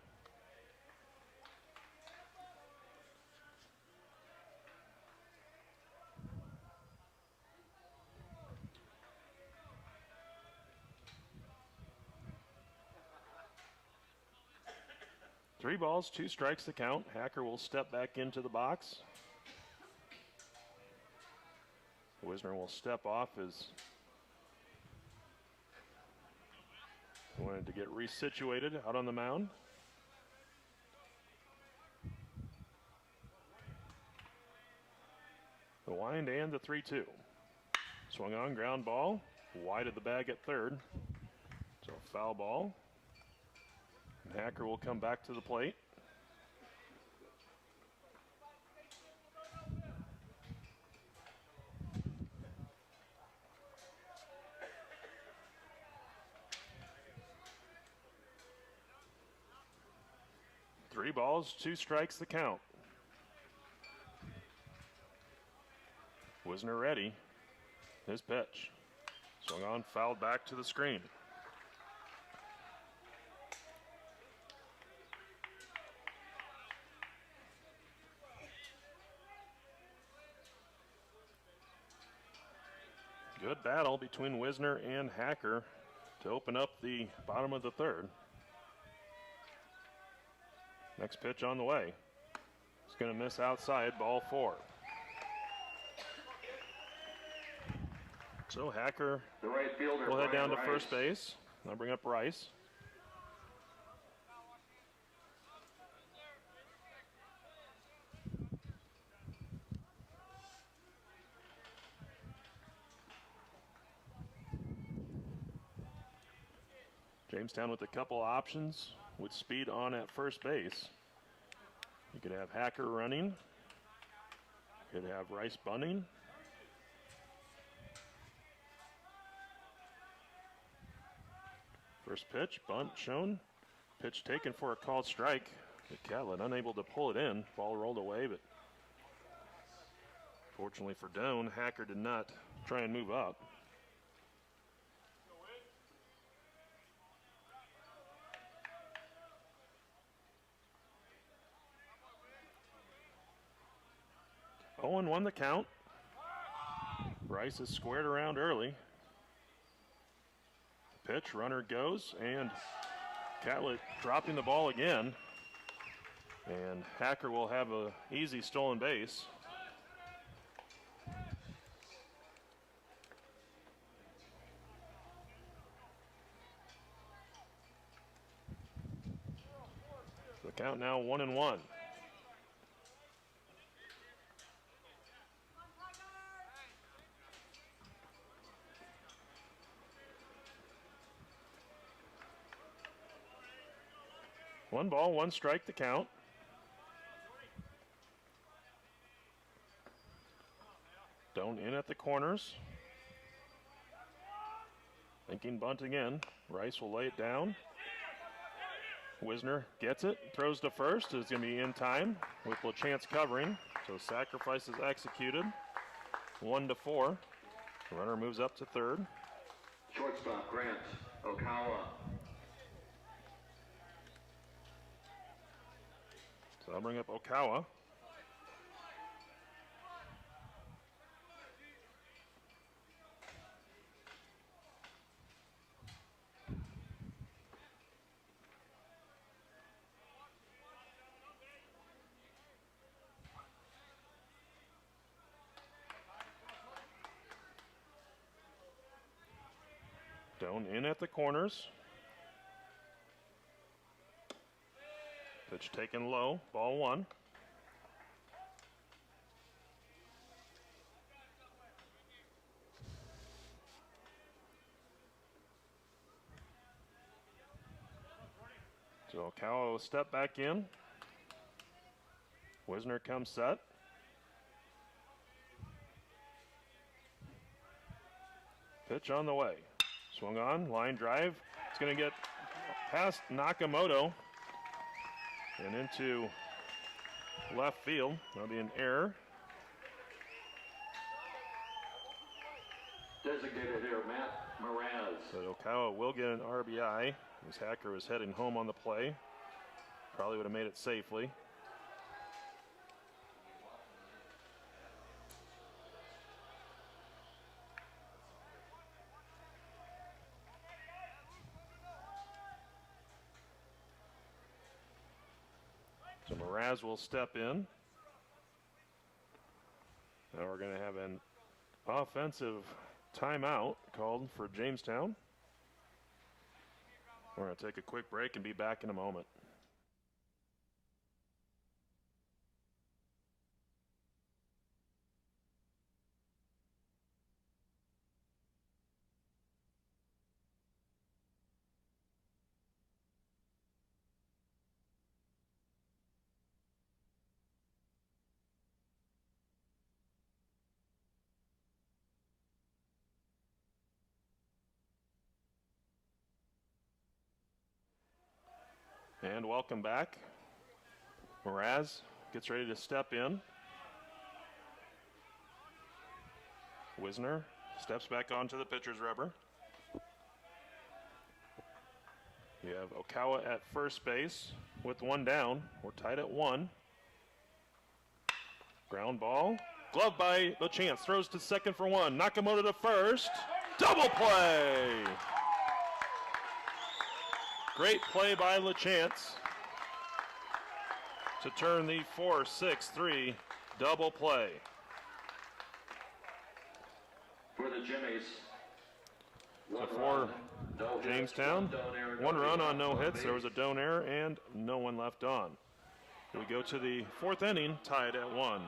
Three balls, 2 strikes to count. Hacker will step back into the box. Wisner will step off as he wanted to get resituated out on the mound. The wind and the 3-2. Swung on, ground ball, wide of the bag at third. So foul ball. And Hacker will come back to the plate. Three balls, 2 strikes the count. Wisner ready. His pitch. Swung on, fouled back to the screen. Good battle between Wisner and Hacker to open up the bottom of the third. Next pitch on the way. It's going to miss outside, ball 4. So Hacker The right fielder, will head down to Brian first Rice. base. I'll bring up Rice. Jamestown with a couple options with speed on at first base. You could have Hacker running. You could have Rice bunting. First pitch, bunt shown. Pitch taken for a called strike. Catlett unable to pull it in. Ball rolled away, but fortunately for Doane, Hacker did not try and move up. Owen won the count. Rice is squared around early. Pitch, runner goes, and Catlett dropping the ball again. And Hacker will have a easy stolen base. The count now 1-1. One ball, 1 strike to count. Doane in at the corners. Thinking bunt again. Rice will lay it down. Wisner gets it, throws to first. Is going to be in time with LaChance covering. So sacrifice is executed. 1-4. The runner moves up to third. Shortstop, Grant Okawa. So I'll bring up Okawa. Doane in at the corners. Pitch taken low, ball one. So Okawa will step back in. Wisner comes set. Pitch on the way. Swung on, line drive. It's going to get past Nakamoto and into left field. That'll be an error. Designated hitter Matt Mraz. So Okawa will get an RBI. As Hacker was heading home on the play. Probably would have made it safely. So Mraz will step in. Now we're going to have an offensive timeout called for Jamestown. We're going to take a quick break and be back in a moment. And welcome back. Mraz gets ready to step in. Wisner steps back onto the pitcher's rubber. You have Okawa at first base with one down. We're tied at 1. Ground ball. Glove by LaChance. Throws to second for 1. Nakamoto to first. Double play! Great play by LaChance to turn the 4-6-3 double play. For the Jimmies. So for Jamestown, 1 run on no hits. There was a Doane error and no one left on. We go to the 4th inning, tied at 1.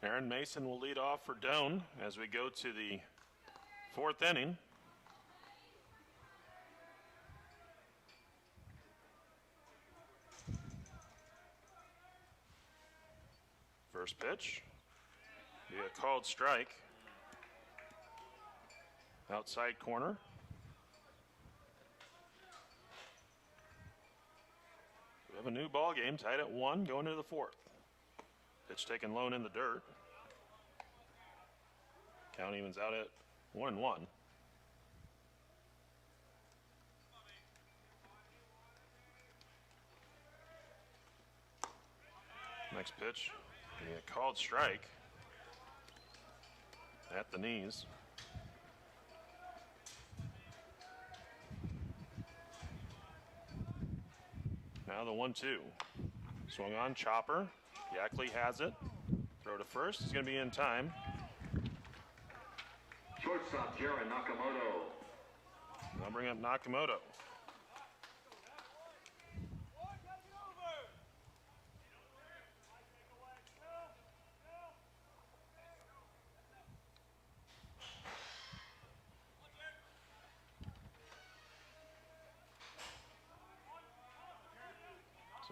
Aaron Mason will lead off for Doane as we go to the 4th inning. First pitch, be a called strike. Outside corner. We have a new ball game, tied at 1, going to the 4th. Pitch taken low and in the dirt. Count evens out at 1-1. Next pitch, a called strike at the knees. Now the 1-2. Swung on, chopper. Yackley has it. Throw to first. It's going to be in time. Shortstop Jaron Nakamoto. I'll bring up Nakamoto.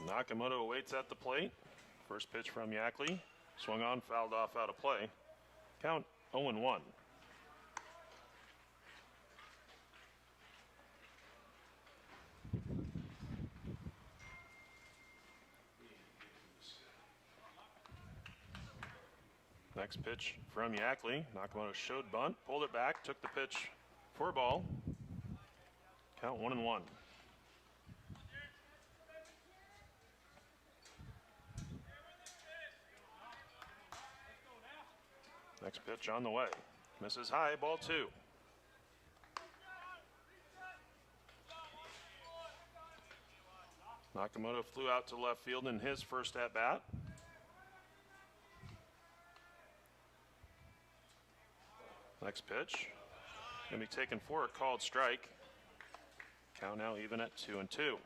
Nakamoto waits at the plate. First pitch from Yackley. Swung on, fouled off out of play. Count 0-1. Next pitch from Yackley. Nakamoto showed bunt, pulled it back, took the pitch for a ball. Count 1-1. Next pitch on the way. Misses high, ball 2. Nakamoto flew out to left field in his first at-bat. Next pitch. Going to be taken for a called strike. Count now even at 2-2.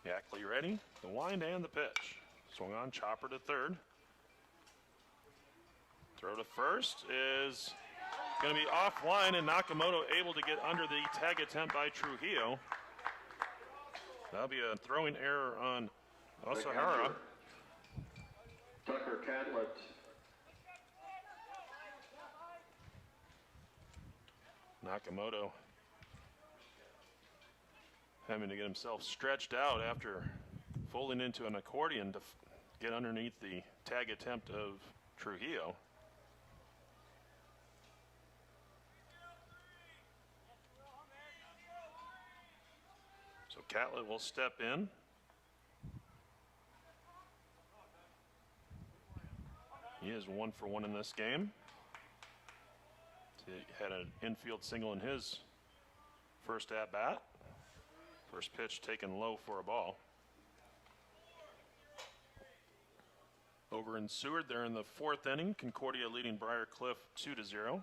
Yackley ready, the wind and the pitch. Swung on, chopper to third. Throw to first is going to be offline, and Nakamoto able to get under the tag attempt by Trujillo. That'll be a throwing error on Osahara. Tucker Catlett. Nakamoto having to get himself stretched out after folding into an accordion to get underneath the tag attempt of Trujillo. So Catlett will step in. He is 1 for 1 in this game. He had an infield single in his first at-bat. First pitch taken low for a ball. Over in Seward, they're in the 4th inning. Concordia leading Briar Cliff 2-0.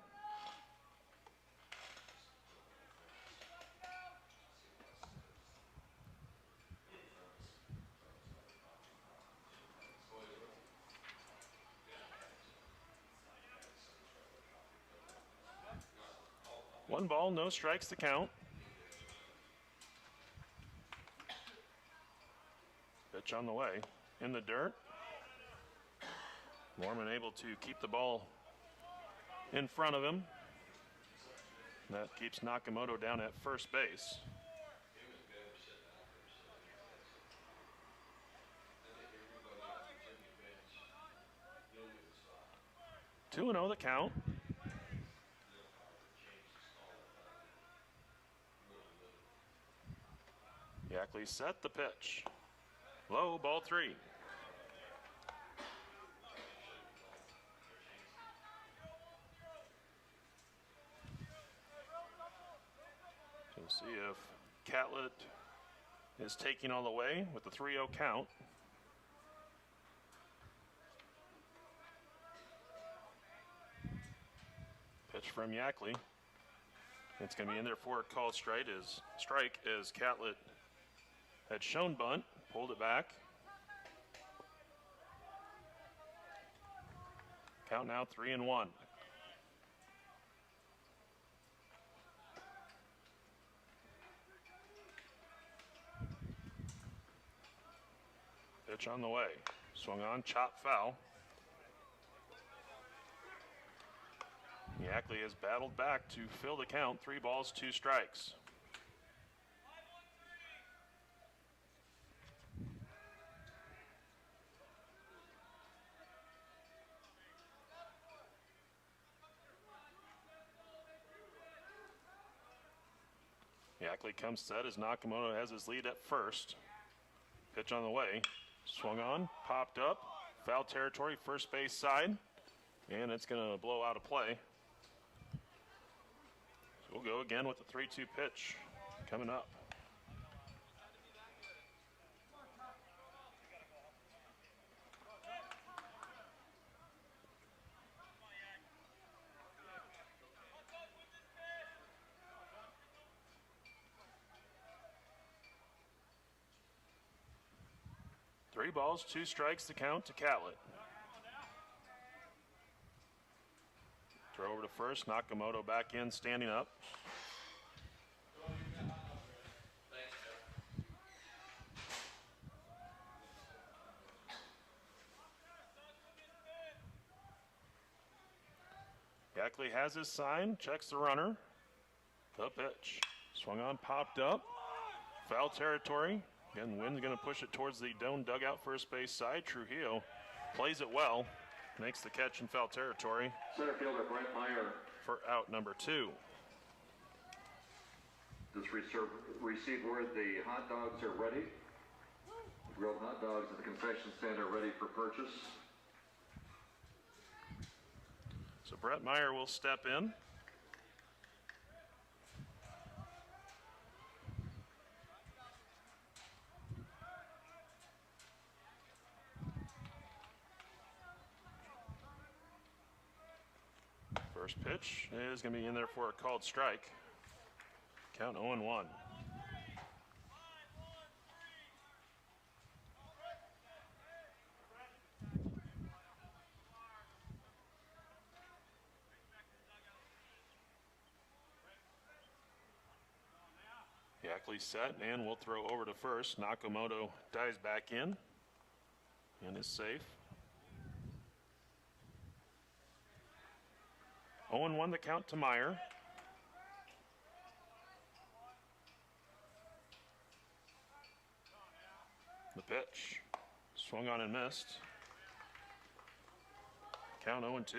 One ball, no strikes to count. Pitch on the way, in the dirt. Norman able to keep the ball in front of him. That keeps Nakamoto down at first base. Two and 0 the count. Yackley set the pitch. Low, ball 3. So we'll see if Catlett is taking all the way with the 3-0 count. Pitch from Yackley. It's going to be in there for a called strike as Catlett had shown bunt, pulled it back. Count now 3-1. Pitch on the way. Swung on, chop foul. Yackley has battled back to fill the count. 3 balls, 2 strikes. Yackley comes set as Nakamoto has his lead at first. Pitch on the way. Swung on, popped up, foul territory, first base side, and it's going to blow out of play. So we'll go again with the 3-2 pitch coming up. Three balls, 2 strikes to count to Catlett. over to first. Nakamoto back in, standing up. Yackley has his sign, checks the runner. The pitch. Swung on, popped up. Foul territory. Again, wind's going to push it towards the Doane dugout first base side. Trujillo plays it well. Makes the catch in foul territory. Center fielder Brent Meyer for out number 2. just received word the hot dogs are ready. The grilled hot dogs at the concession stand are ready for purchase. So Brett Meyer will step in. First pitch is going to be in there for a called strike. Count 0-1. Yackley set and will throw over to first. Nakamoto dives back in and is safe. 0-1 the count to Meyer. The pitch. Swung on and missed. Count 0-2.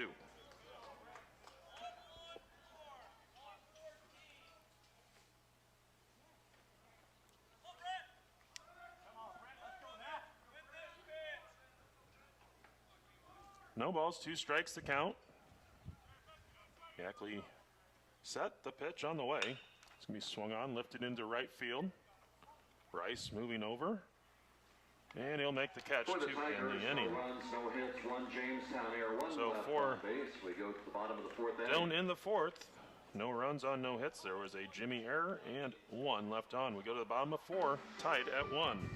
No balls, 2 strikes the count. Yackley set the pitch on the way. It's going to be swung on, lifted into right field. Bryce moving over. And he'll make the catch to end the inning. No runs, no hits, 1 Jamestown error, 1 So left for on base. We go to the bottom of the 4th inning. Doane in the 4th. No runs on no hits. There was a Jimmy error and 1 left on. We go to the bottom of 4, tied at 1.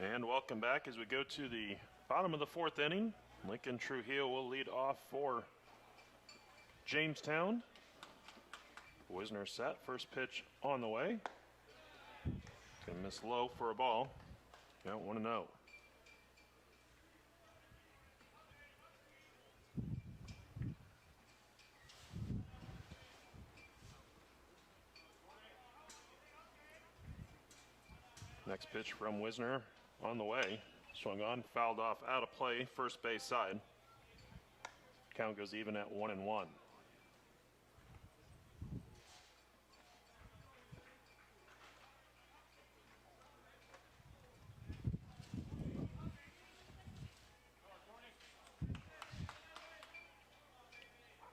And welcome back as we go to the bottom of the 4th inning. Lincoln Trujillo will lead off for Jamestown. Wisner set, first pitch on the way. Gonna miss low for a ball. You don't want to know. Next pitch from Wisner on the way. Swung on, fouled off, out of play, first base side. Count goes even at 1-1.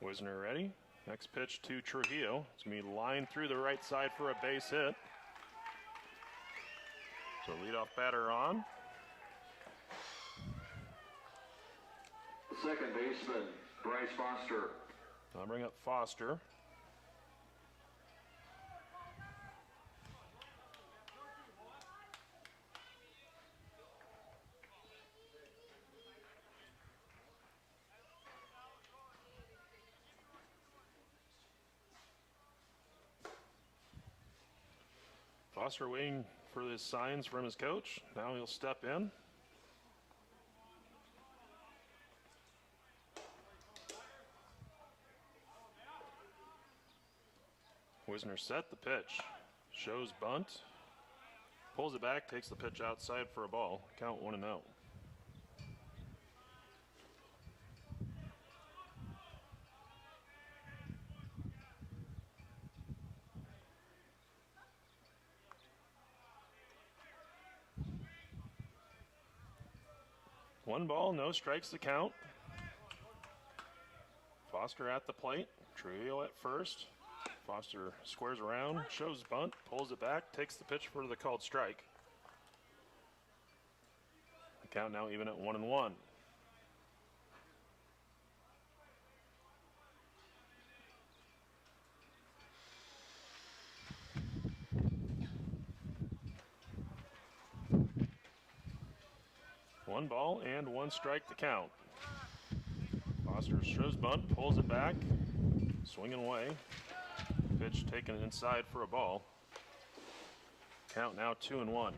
Wisner ready. Next pitch to Trujillo. It's going to be lined through the right side for a base hit. So leadoff batter on. Second baseman Bryce Foster. I'll bring up Foster. Foster waiting for his signs from his coach. Now he'll step in. Wisner set the pitch. Shows bunt. Pulls it back, takes the pitch outside for a ball. Count 1-0. One ball, no strikes to count. Foster at the plate. Trujillo at first. Foster squares around, shows bunt, pulls it back, takes the pitch for the called strike. The count now even at 1-1. One ball and one strike to count. Foster shows bunt, pulls it back, swinging away. Pitch taken inside for a ball. Count now 2-1.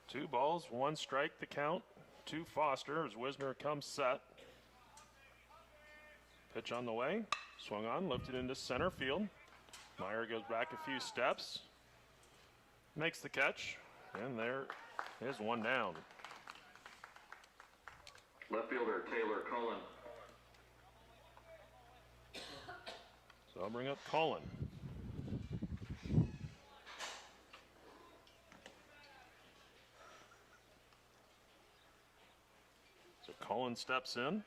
Two balls, one strike to count to Foster as Wisner comes set. Pitch on the way, swung on, lifted into center field. Meyer goes back a few steps, makes the catch, and there is one down. Left fielder Taylor Cullen. So I'll bring up Cullen. So Cullen steps in.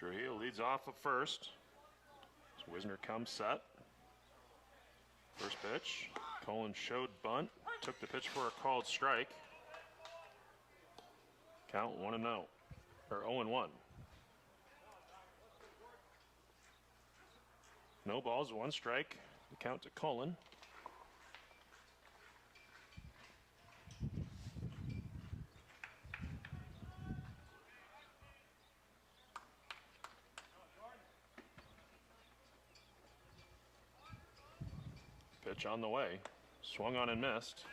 Trujillo leads off at first. So Wisner comes set. First pitch. Cullen showed bunt. Took the pitch for a called strike. Count 1-0. Or 0-1. No balls, one strike. The count to Cullen. Pitch on the way. Swung on and missed.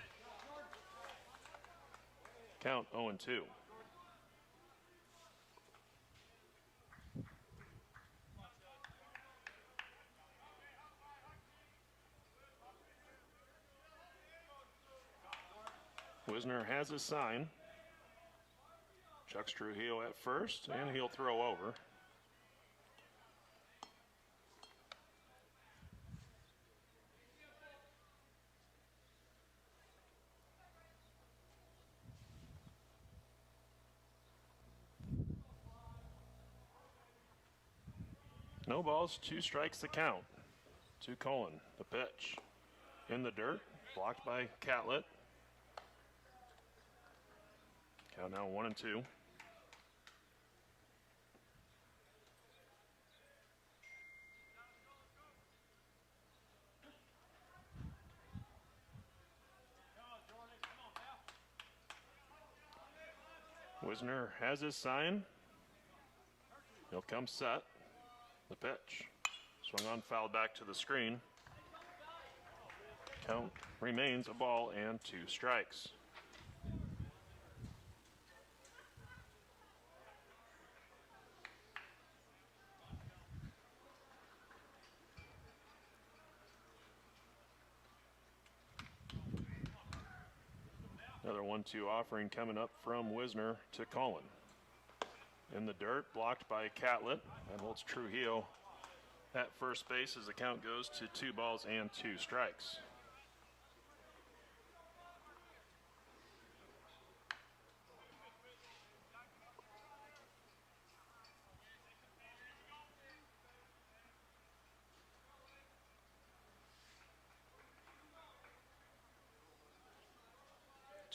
Count 0-2. Wisner has his sign. Chucks Trujillo at first, and he'll throw over. No balls, two strikes to count. To Cullen, the pitch. In the dirt, blocked by Catlett. Count now 1-2. Wisner has his sign. He'll come set. The pitch. Swung on, fouled back to the screen. Count remains a ball and two strikes. Another 1-2 offering coming up from Wisner to Cullen. In the dirt, blocked by Catlett. That holds Trujillo at first base as the count goes to 2 balls and 2 strikes.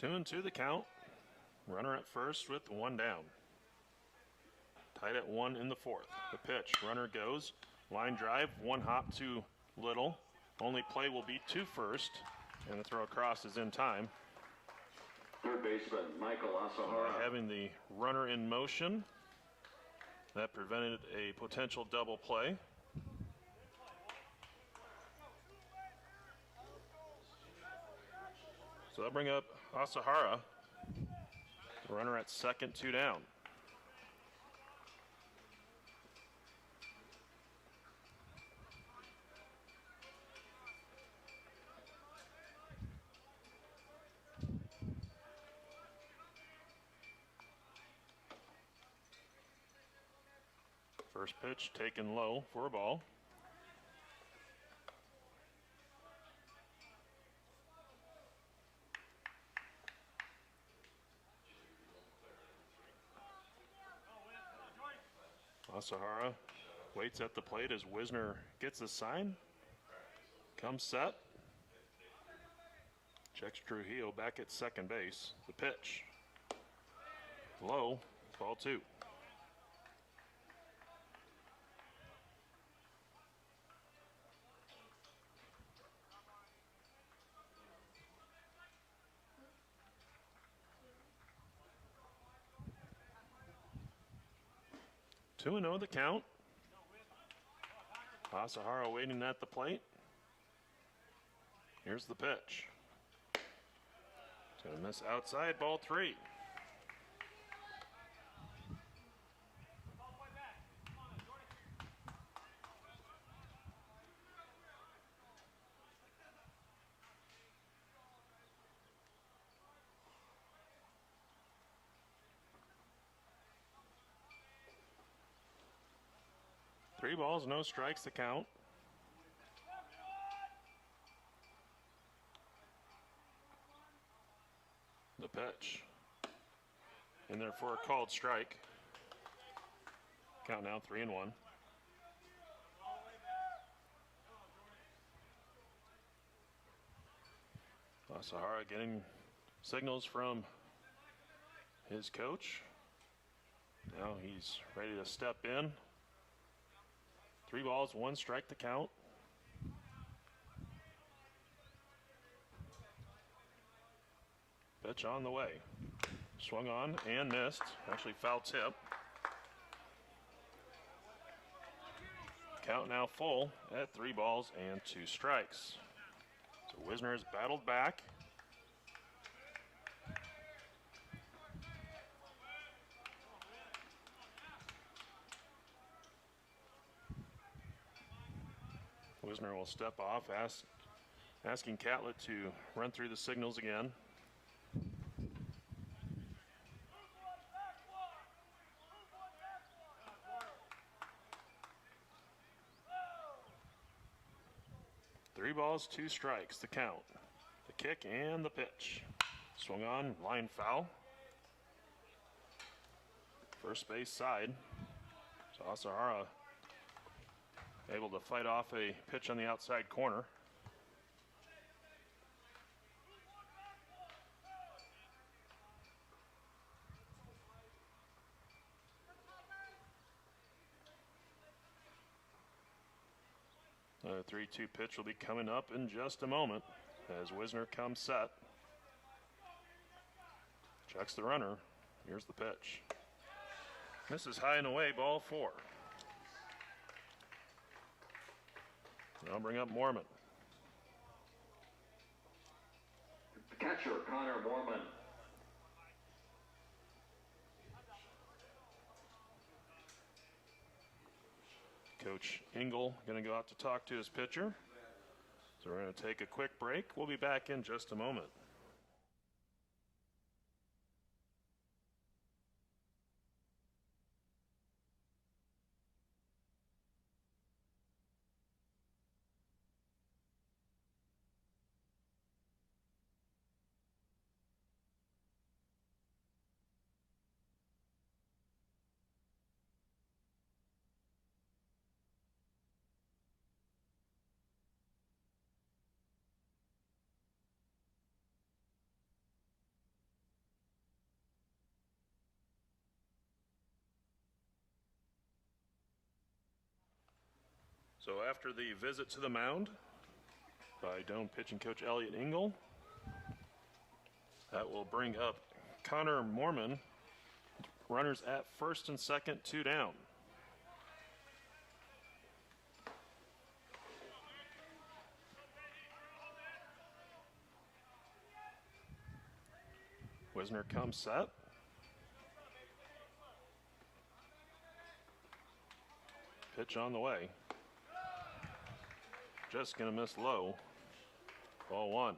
Two and two the count. Runner at first with 1 down. Tied at 1 in the 4th. The pitch. Runner goes. Line drive. 1 hop too little. Only play will be to first. And the throw across is in time. Third baseman Michael Asahara. Having the runner in motion, that prevented a potential double play. So that'll bring up Asahara. The runner at second, 2 down. First pitch taken low for a ball. Asahara waits at the plate as Wisner gets a sign. Comes set. Checks Trujillo back at second base. The pitch. Low, ball 2. Two and 0 the count. Asahara waiting at the plate. Here's the pitch. It's going to miss outside, ball 3. Three balls, no strikes to count. The pitch. In there for a called strike. Count now 3-1. Asahara getting signals from his coach. Now he's ready to step in. 3 balls, 1 strike to count. Pitch on the way. Swung on and missed. Actually foul tip. Count now full at 3 balls and 2 strikes. So Wisner has battled back. Wisner will step off, asking Catlett to run through the signals again. Three balls, 2 strikes, the count. The kick and the pitch. Swung on, line foul. First base side. So Asahara able to fight off a pitch on the outside corner. The 3-2 pitch will be coming up in just a moment as Wisner comes set. Checks the runner. Here's the pitch. This is high and away, ball 4. I'll bring up Mormon. The catcher, Connor Mormon. Coach Engel going to go out to talk to his pitcher. So we're going to take a quick break. We'll be back in just a moment. So after the visit to the mound by Doane pitching coach Elliot Engel, that will bring up Connor Mormon. Runners at first and second, 2 down. Wisner comes set. Pitch on the way. Just gonna miss low. Ball 1.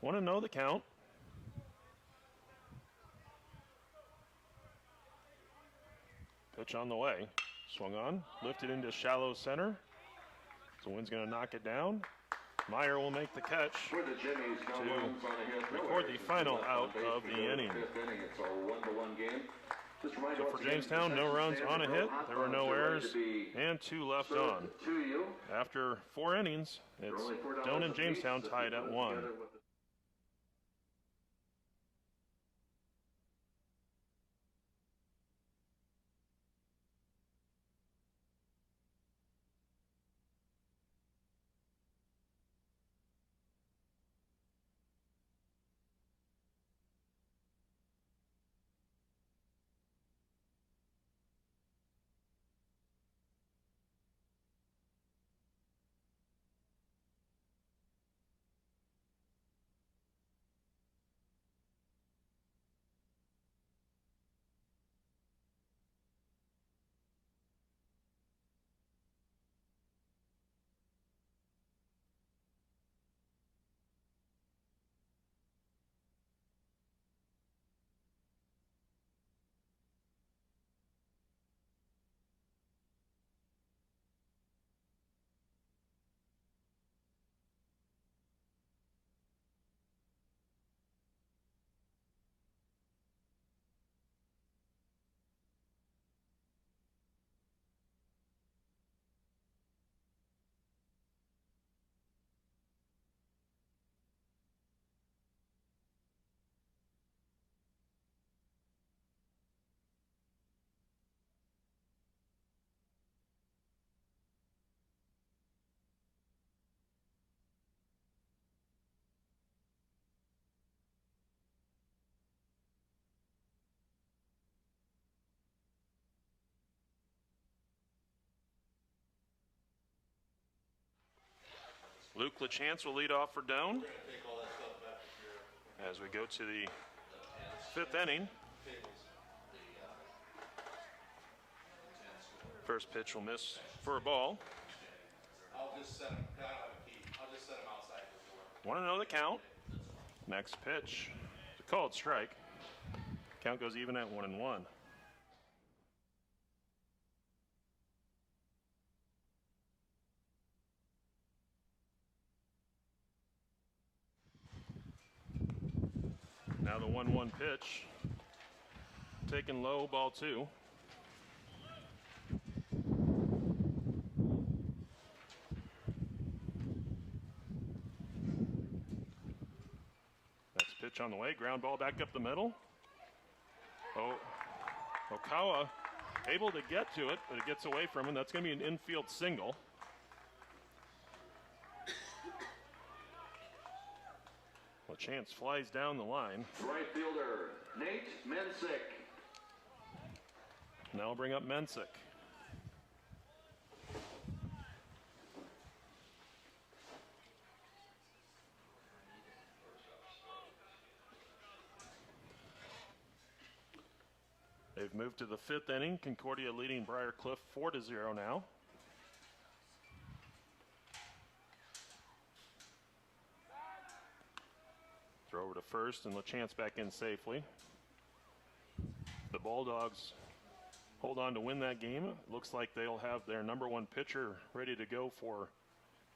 Want to know the count? Pitch on the way. Swung on, lifted into shallow center. So wind's going to knock it down. Meyer will make the catch to record the final out of the inning. So for Jamestown, no runs on a hit. There were no errors and 2 left on. After 4 innings, it's Doane and Jamestown tied at 1. Luke LaChance will lead off for Doane as we go to the 5th inning. First pitch will miss for a ball. I'll just set him outside before. Want to know the count? Next pitch, a called strike. Count goes even at 1-1. Now the 1-1 pitch, taken low, ball 2. Next pitch on the way, ground ball back up the middle. Oh, Okawa able to get to it, but it gets away from him. That's going to be an infield single. Chance flies down the line. Right fielder, Nate Mensick. Now we'll bring up Mensick. They've moved to the 5th inning. Concordia leading Briarcliff 4-0 now. Throw over to first and LaChance back in safely. The Bulldogs hold on to win that game. It looks like they'll have their #1 pitcher ready to go for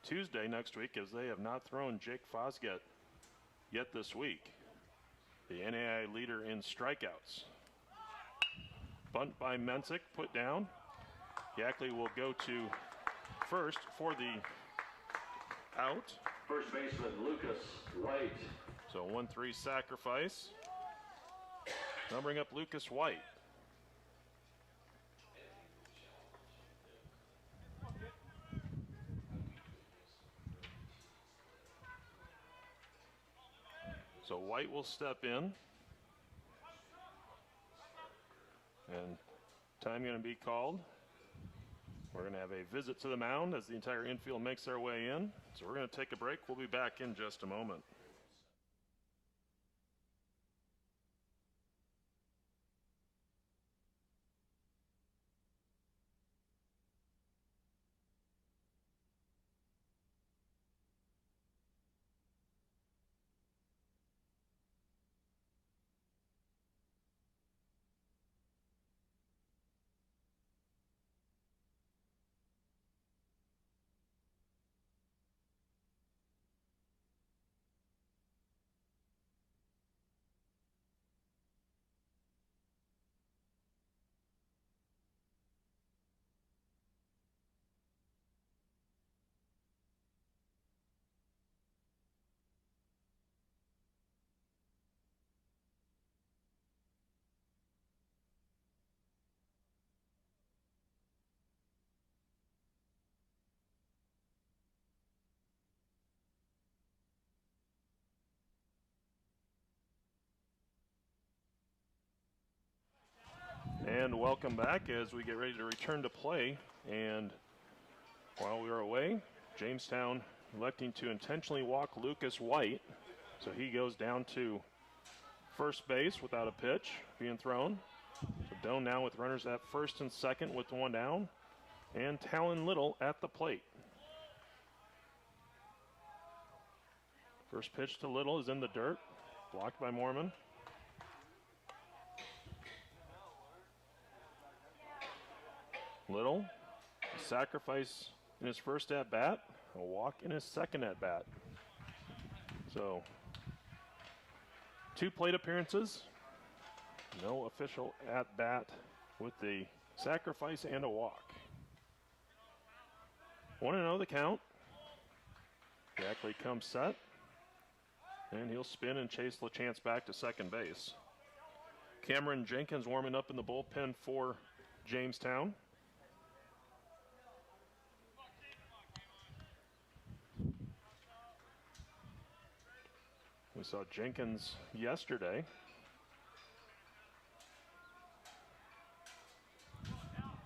Tuesday next week, as they have not thrown Jake Fosgett yet this week, the NAIA leader in strikeouts. Bunt by Mensick, put down. Yackley will go to first for the out. First baseman Lucas White. So 1-3 sacrifice. Now bring up Lucas White. So White will step in. And time going to be called. We're going to have a visit to the mound as the entire infield makes their way in. So we're going to take a break. We'll be back in just a moment. And welcome back as we get ready to return to play. And while we were away, Jamestown electing to intentionally walk Lucas White. So he goes down to first base without a pitch being thrown. So Doane now with runners at first and second with one down. And Talon Little at the plate. First pitch to Little is in the dirt, blocked by Mormon. Little, a sacrifice in his first at-bat, a walk in his second at-bat. So, 2 plate appearances, no official at-bat with the sacrifice and a walk. 1-0 the count. Yackley comes set, and he'll spin and chase LaChance back to second base. Cameron Jenkins warming up in the bullpen for Jamestown. We saw Jenkins yesterday.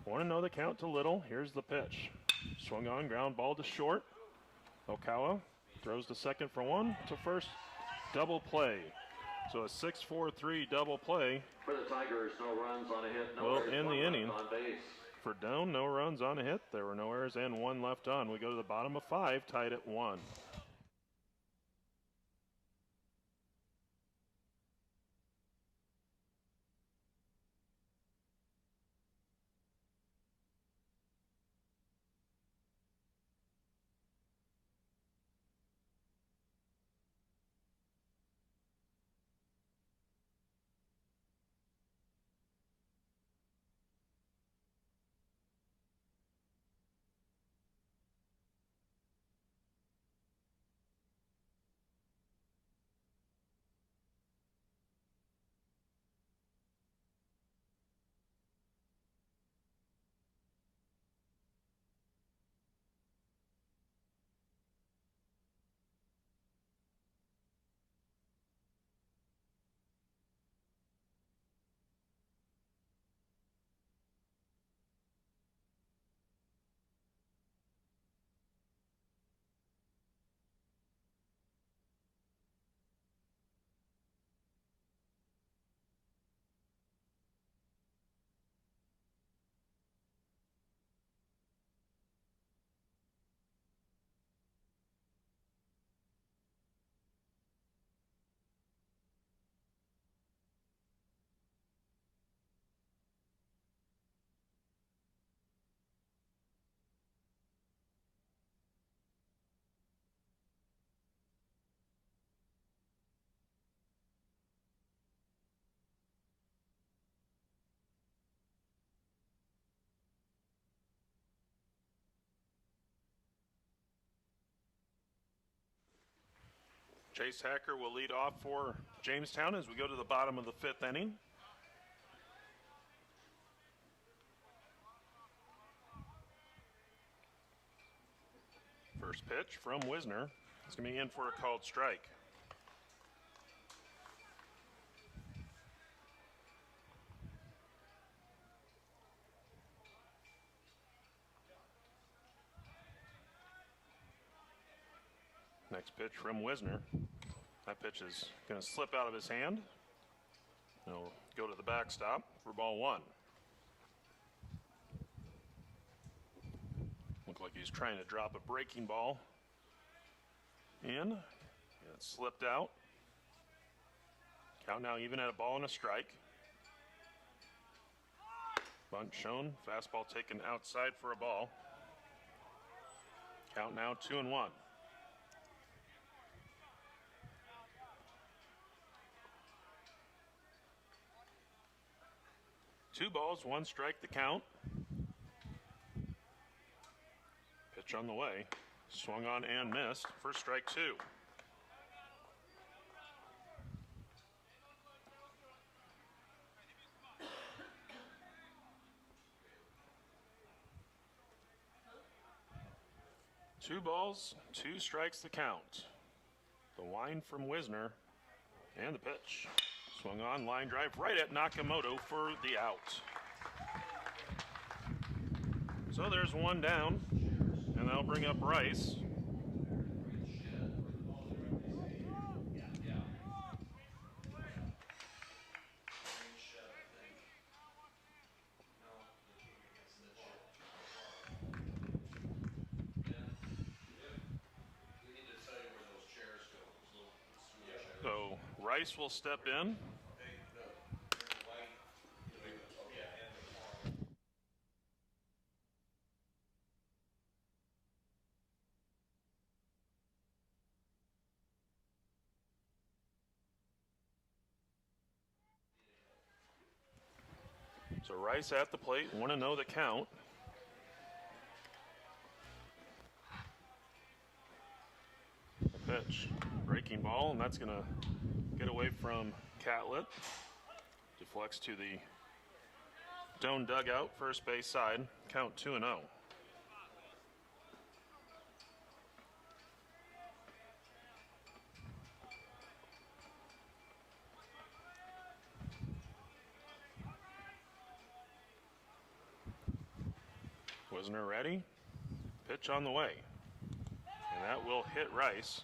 Want to know the count to Little. Here's the pitch. Swung on, ground ball to short. Okawa throws to second for one, to first, double play. So a 6-4-3 double play. For the Tigers, no runs on a hit, no Well, errors, in one the left inning. on base. For Doane, no runs on a hit. There were no errors and 1 left on. We go to the bottom of 5, tied at 1. Chase Hacker will lead off for Jamestown as we go to the bottom of the 5th inning. First pitch from Wisner. It's going to be in for a called strike. Next pitch from Wisner. That pitch is going to slip out of his hand. It'll go to the backstop for ball 1. Looked like he's trying to drop a breaking ball in. It slipped out. Count now even at a ball and a strike. Bunt shown. Fastball taken outside for a ball. Count now 2-1. 2 balls, 1 strike the count. Pitch on the way. Swung on and missed. First strike 2. Two balls, 2 strikes the count. The wind from Wisner and the pitch. Swung on, line drive right at Nakamoto for the out. So there's 1 down, and that'll bring up Rice. So Rice will step in. So Rice at the plate, 1-0 the count. The pitch, breaking ball, and that's going to get away from Catlett. Deflects to the Doane dugout, first base side, count 2-0. Wisner ready. Pitch on the way. And that will hit Rice.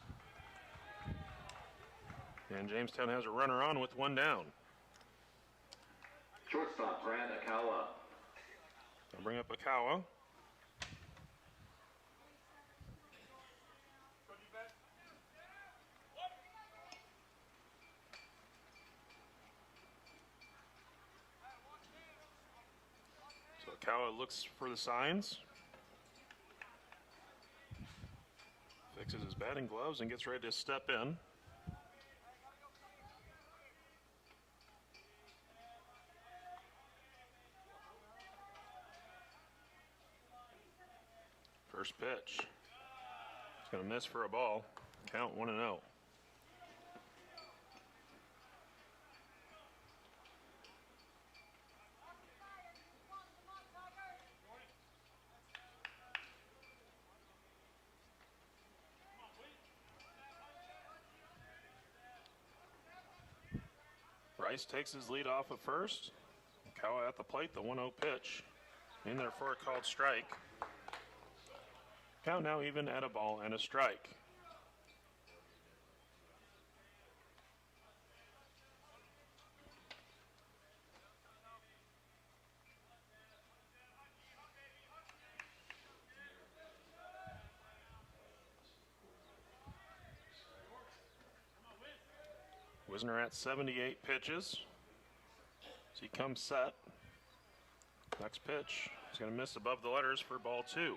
And Jamestown has a runner on with 1 down. Shortstop, Brad Akawa. I'll bring up Akawa. So Akawa looks for the signs. Fixes his batting gloves and gets ready to step in. First pitch. It's going to miss for a ball. Count 1-0. Rice takes his lead off at first. Kawa at the plate, the 1-0 pitch. In there for a called strike. Count now even at a ball and a strike. Wisner at 78 pitches. As he comes set. Next pitch is going to miss above the letters for ball 2.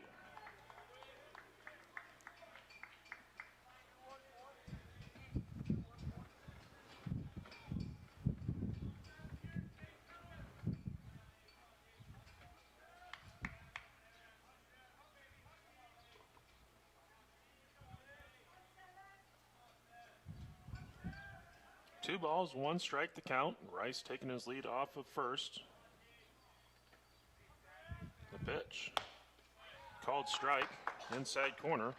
2 balls, 1 strike the count. Rice taking his lead off of first. The pitch. Called strike. Inside corner.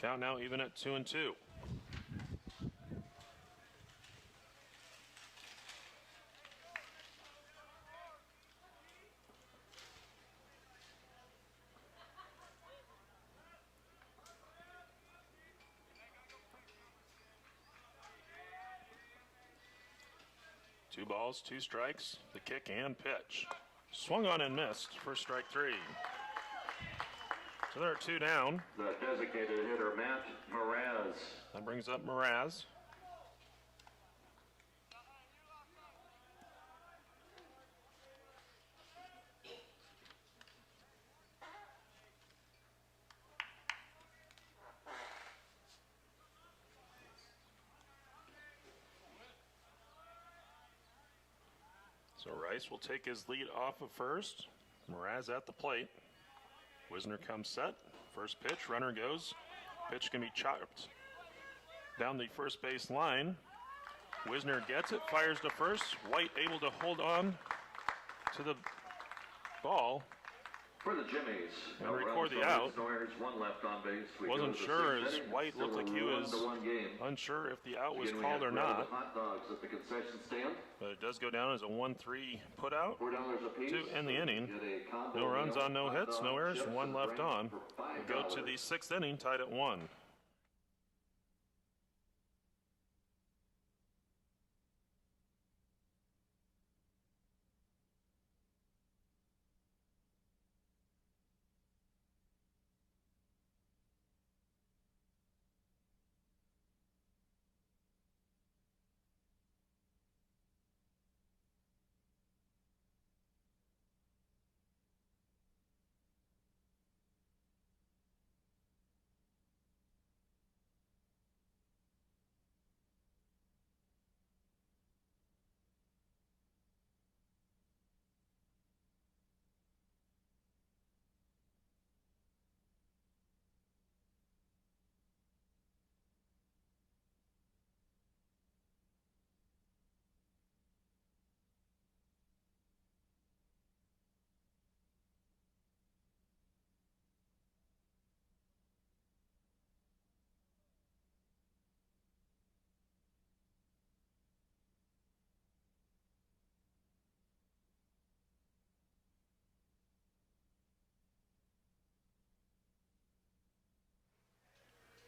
Count now even at 2-2. Two balls, 2 strikes, the kick and pitch. Swung on and missed for strike 3. So there are 2 down. The designated hitter, Matt Mraz. That brings up Mraz. So Rice will take his lead off of first. Mraz at the plate. Wisner comes set. First pitch, runner goes. Pitch can be chopped down the first base line. Wisner gets it, fires to first. White able to hold on to the ball. For the Jimmies, And record the out. No errors, 1 left on base. We Wasn't go to the sure 6th as inning. White looked Still like he a was 1-1 game. unsure if the out was Again, we called have or bread not. with hot dogs at the concession stand. But it does go down as a 1-3 put out. $4 apiece. To end the inning. Get a combo No runs meal, on no hot hits, no dog, errors, chips, 1 and left drink on. for We go to $5. the 6th inning, tied at 1.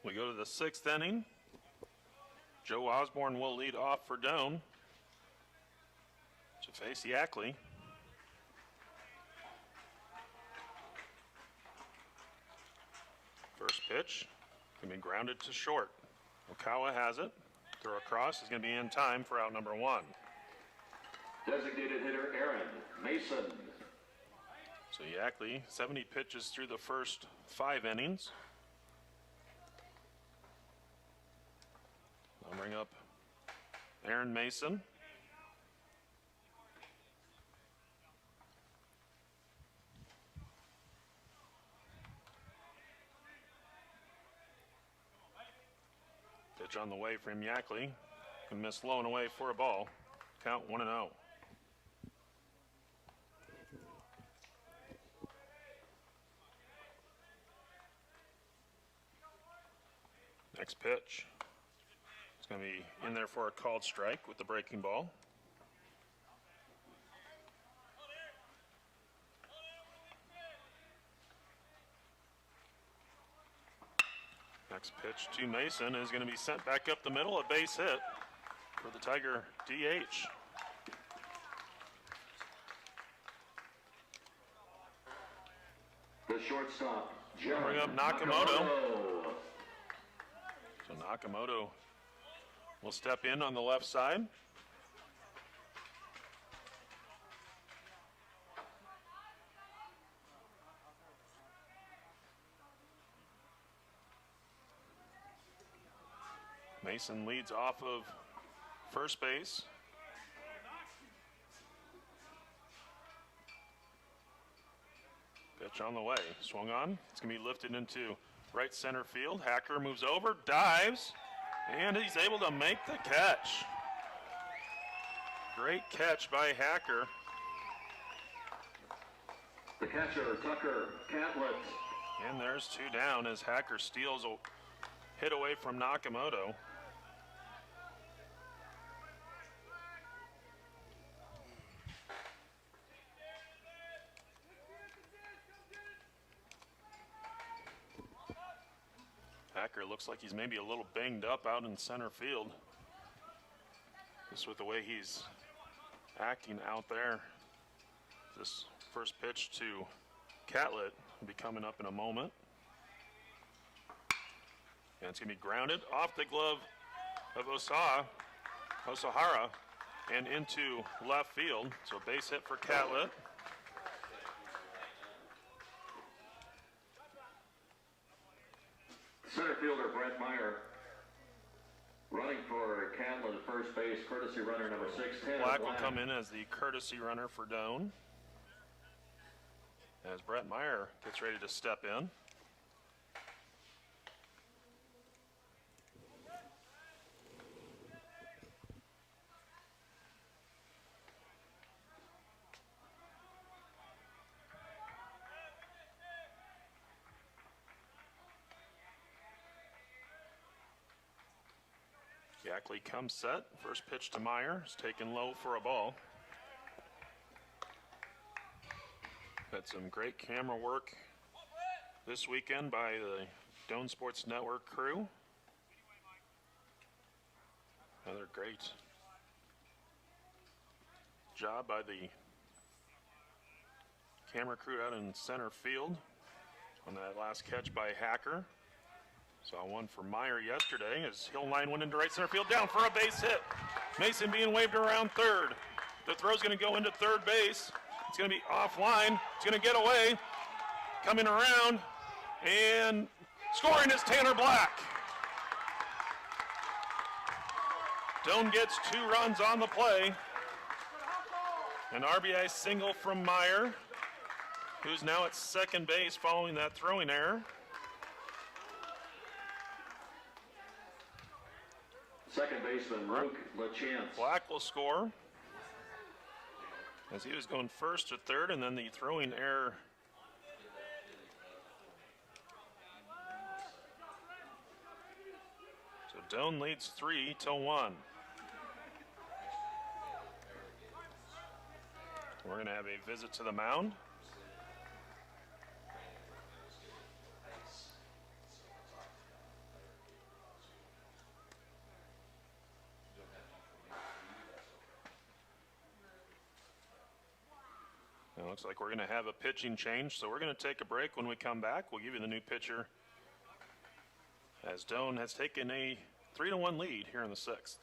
We go to the 6th inning. Joe Osborne will lead off for Doane to face Yackley. First pitch can be grounded to short. Okawa has it. Throw across is going to be in time for out number 1. Designated hitter, Aaron Mason. So Yackley, 70 pitches through the first 5 innings. I'll bring up Aaron Mason. Pitch on the way from Yackley. Can miss low and away for a ball. Count 1-0. Next pitch. It's going to be in there for a called strike with the breaking ball. Next pitch to Mason is going to be sent back up the middle, a base hit for the Tiger DH. The shortstop, Bring up Nakamoto. So Nakamoto will step in on the left side. Mason leads off of first base. Pitch on the way. Swung on. It's going to be lifted into right center field. Hacker moves over, dives, And he's able to make the catch. Great catch by Hacker. The catcher, Tucker Catlett. And there's 2 down as Hacker steals a hit away from Nakamoto. Hacker looks like he's maybe a little banged up out in center field. Just with the way he's acting out there. This first pitch to Catlett will be coming up in a moment. And it's going to be grounded off the glove of Osahara and into left field. So base hit for Catlett. Center fielder Brett Meyer running for Catlett at first base, courtesy runner number 610. Black will come in as the courtesy runner for Doane. As Brett Meyer gets ready to step in. Yackley comes set. First pitch to Meyer is taken low for a ball. Had some great camera work this weekend by the Doane Sports Network crew. Another great job by the camera crew out in center field on that last catch by Hacker. Saw one for Meyer yesterday as Hill line went into right center field, down for a base hit. Mason being waved around third. The throw's going to go into third base. It's going to be offline. It's going to get away. Coming around and scoring is Tanner Black. Doane gets 2 runs on the play. An RBI single from Meyer, who's now at second base following that throwing error. Second baseman Luke LaChance. Black will score as he was going first to third, and then the throwing error so Doane leads 3-1. We're going to have a visit to the mound. It looks like we're going to have a pitching change, so we're going to take a break. When we come back, we'll give you the new pitcher as Doane has taken a 3-1 lead here in the 6th.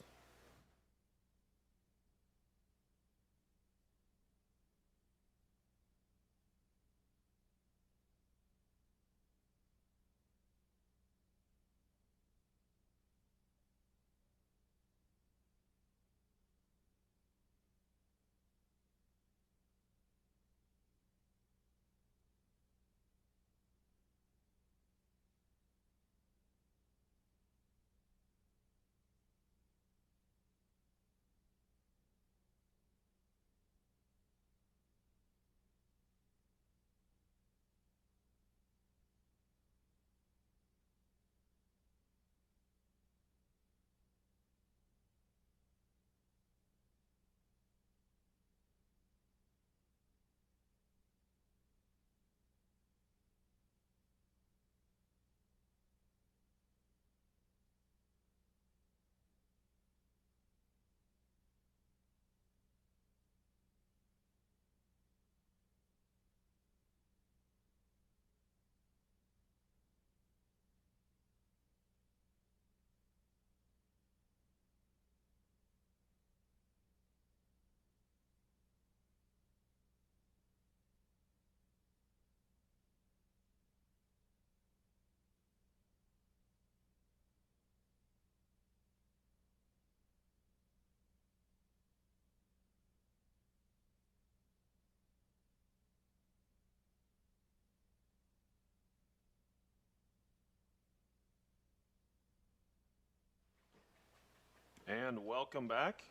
And welcome back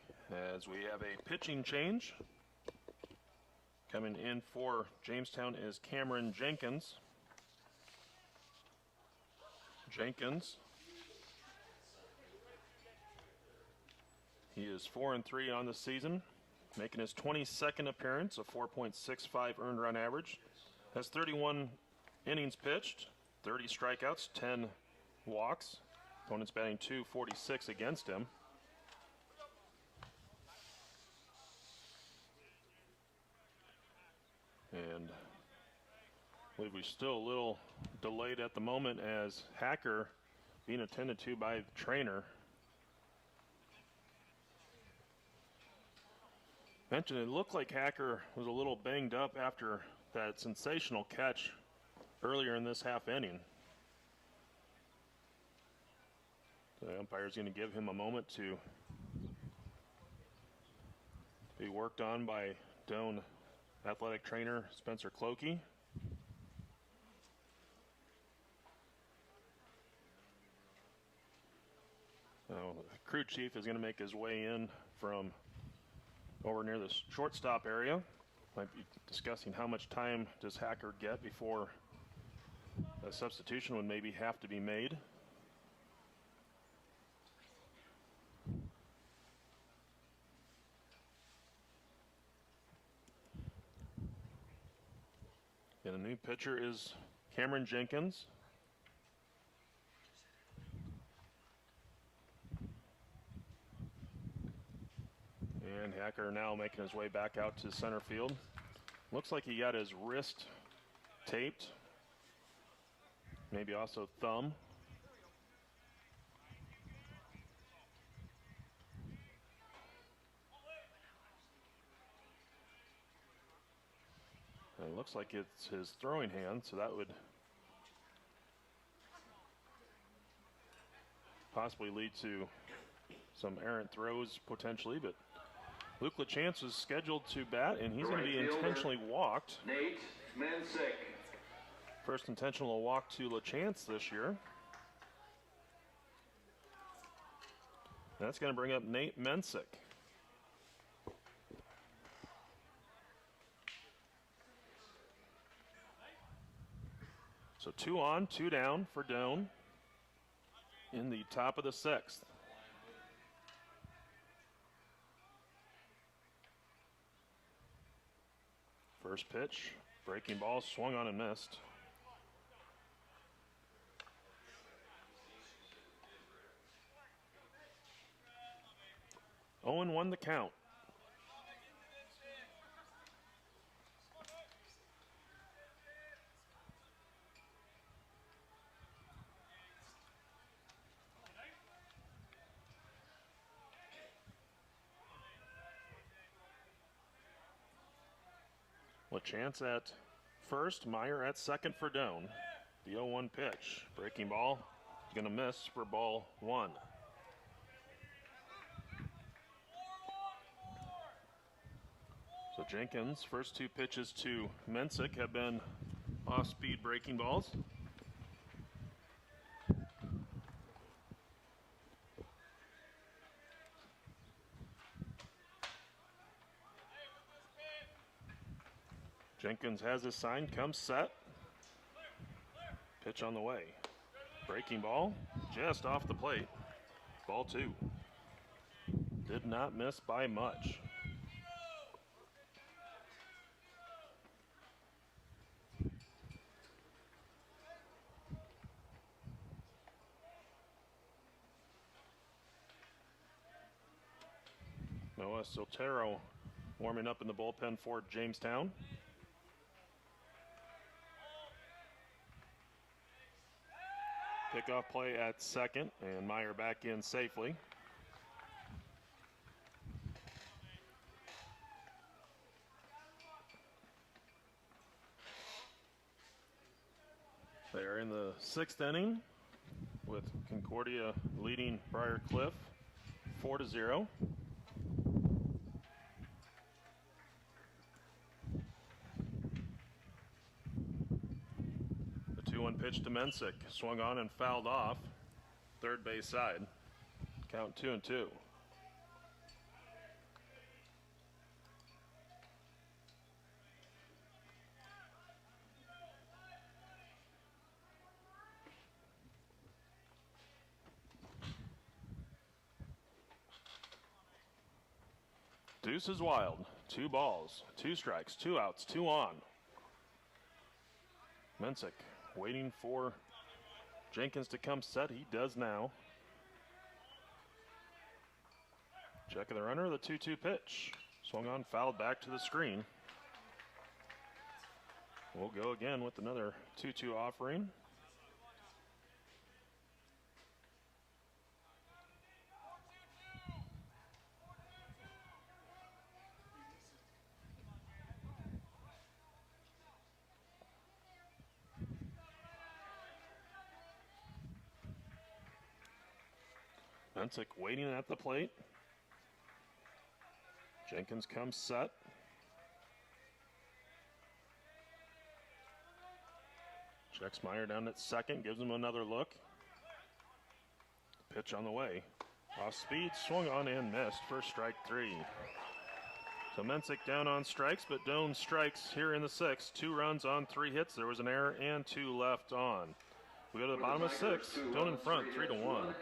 as we have a pitching change. Coming in for Jamestown is Cameron Jenkins. He is 4-3 on the season, making his 22nd appearance, a 4.65 earned run average. Has 31 innings pitched, 30 strikeouts, 10 walks. Opponent's batting .246 against him. And I believe we're still a little delayed at the moment as Hacker being attended to by the trainer. Mentioned it looked like Hacker was a little banged up after that sensational catch earlier in this half inning. The umpire's going to give him a moment to be worked on by Doane athletic trainer Spencer Clokey. The crew chief is going to make his way in from over near the shortstop area. Might be discussing how much time does Hacker get before a substitution would maybe have to be made. And the new pitcher is Cameron Jenkins. And Hacker now making his way back out to center field. Looks like he got his wrist taped. Maybe also thumb. And it looks like it's his throwing hand, so that would possibly lead to some errant throws potentially, but Luke LaChance is scheduled to bat, and he's going to be intentionally walked. Nate Mensick. First intentional walk to LaChance this year. That's going to bring up Nate Mensick. So 2 on, 2 down for Doane in the top of the 6th. First pitch, breaking ball, swung on and missed. Owen won the count. LaChance at first, Meyer at second for Doane. The 0-1 pitch. Breaking ball, going to miss for ball 1. So Jenkins' first 2 pitches to Mensick have been off-speed breaking balls. Jenkins has his sign, comes set. Pitch on the way. Breaking ball, just off the plate. Ball 2. Did not miss by much. Noah Soltero warming up in the bullpen for Jamestown. Pickoff play at second, and Meyer back in safely. They are in the 6th inning with Concordia leading Briar Cliff 4-0. The 2-1 pitch to Mensick, swung on and fouled off, third base side. Count 2-2. Deuce is wild. 2 balls, 2 strikes, 2 outs, 2 on. Mensick waiting for Jenkins to come set. He does now. Check of the runner, the 2-2 pitch. Swung on, fouled back to the screen. We'll go again with another 2-2 offering. Mensick waiting at the plate. Jenkins comes set. Checks Meyer down at second, gives him another look. Pitch on the way. Off speed, swung on and missed for strike 3. So Mensick down on strikes, but Doane strikes here in the 6th. 2 runs on 3 hits. There was an error and 2 left on. We go to the bottom of 6. Doane in front, 3-1.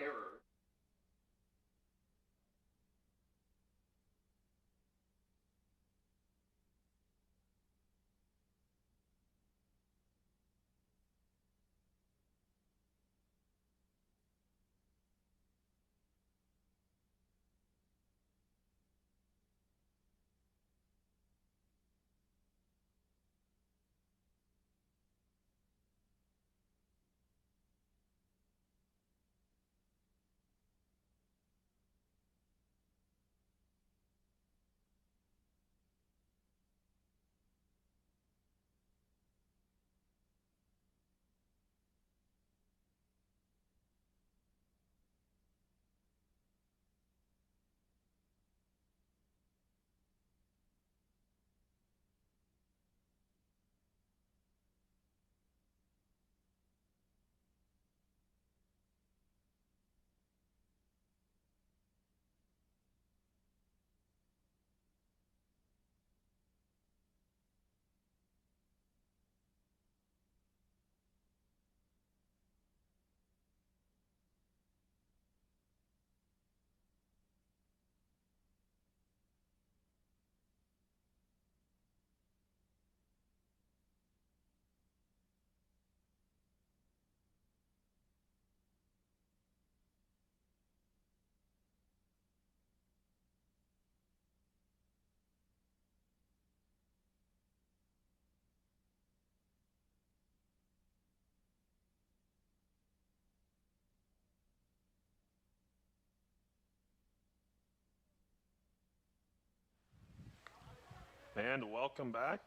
And welcome back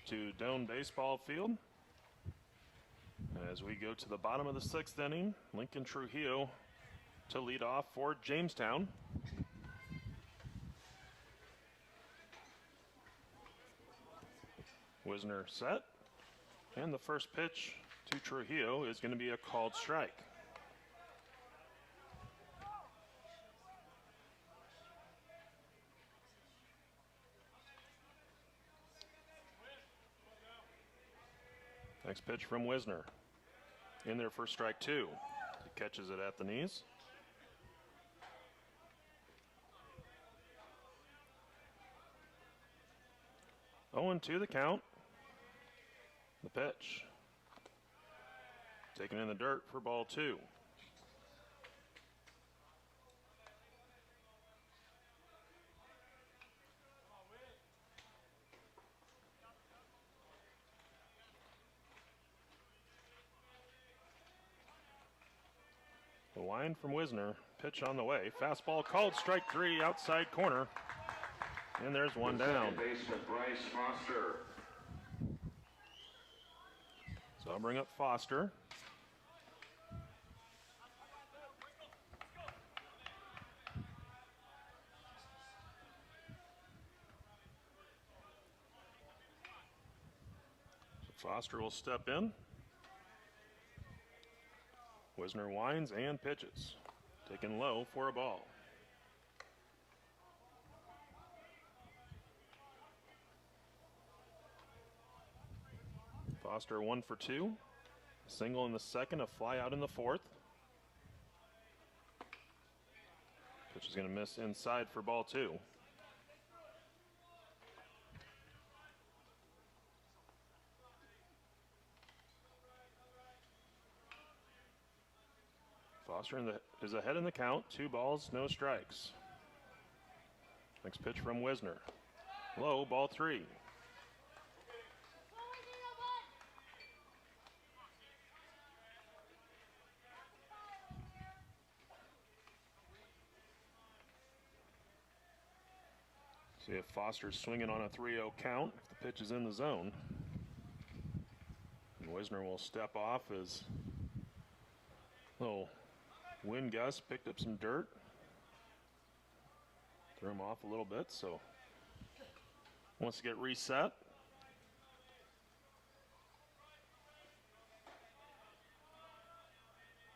to Doane Baseball Field. As we go to the bottom of the 6th inning, Lincoln Trujillo to lead off for Jamestown. Wisner set. And the first pitch to Trujillo is going to be a called strike. Next pitch from Wisner. In there for strike 2. He catches it at the knees. Oh, 0-2 the count. The pitch. Taken in the dirt for ball 2. The line from Wisner, pitch on the way. Fastball called, strike 3, outside corner. And there's one down. Baseman Bryce Foster. So I'll bring up Foster. So Foster will step in. Wisner winds and pitches. Taken low for a ball. Foster 1 for 2. A single in the 2nd, a fly out in the 4th. Pitch is going to miss inside for ball 2. Foster is ahead in the count. 2 balls, no strikes. Next pitch from Wisner. Low, ball 3. See if Foster's swinging on a 3-0 count if the pitch is in the zone. And Wisner will step off as little wind gust picked up some dirt. Threw him off a little bit, so wants to get reset.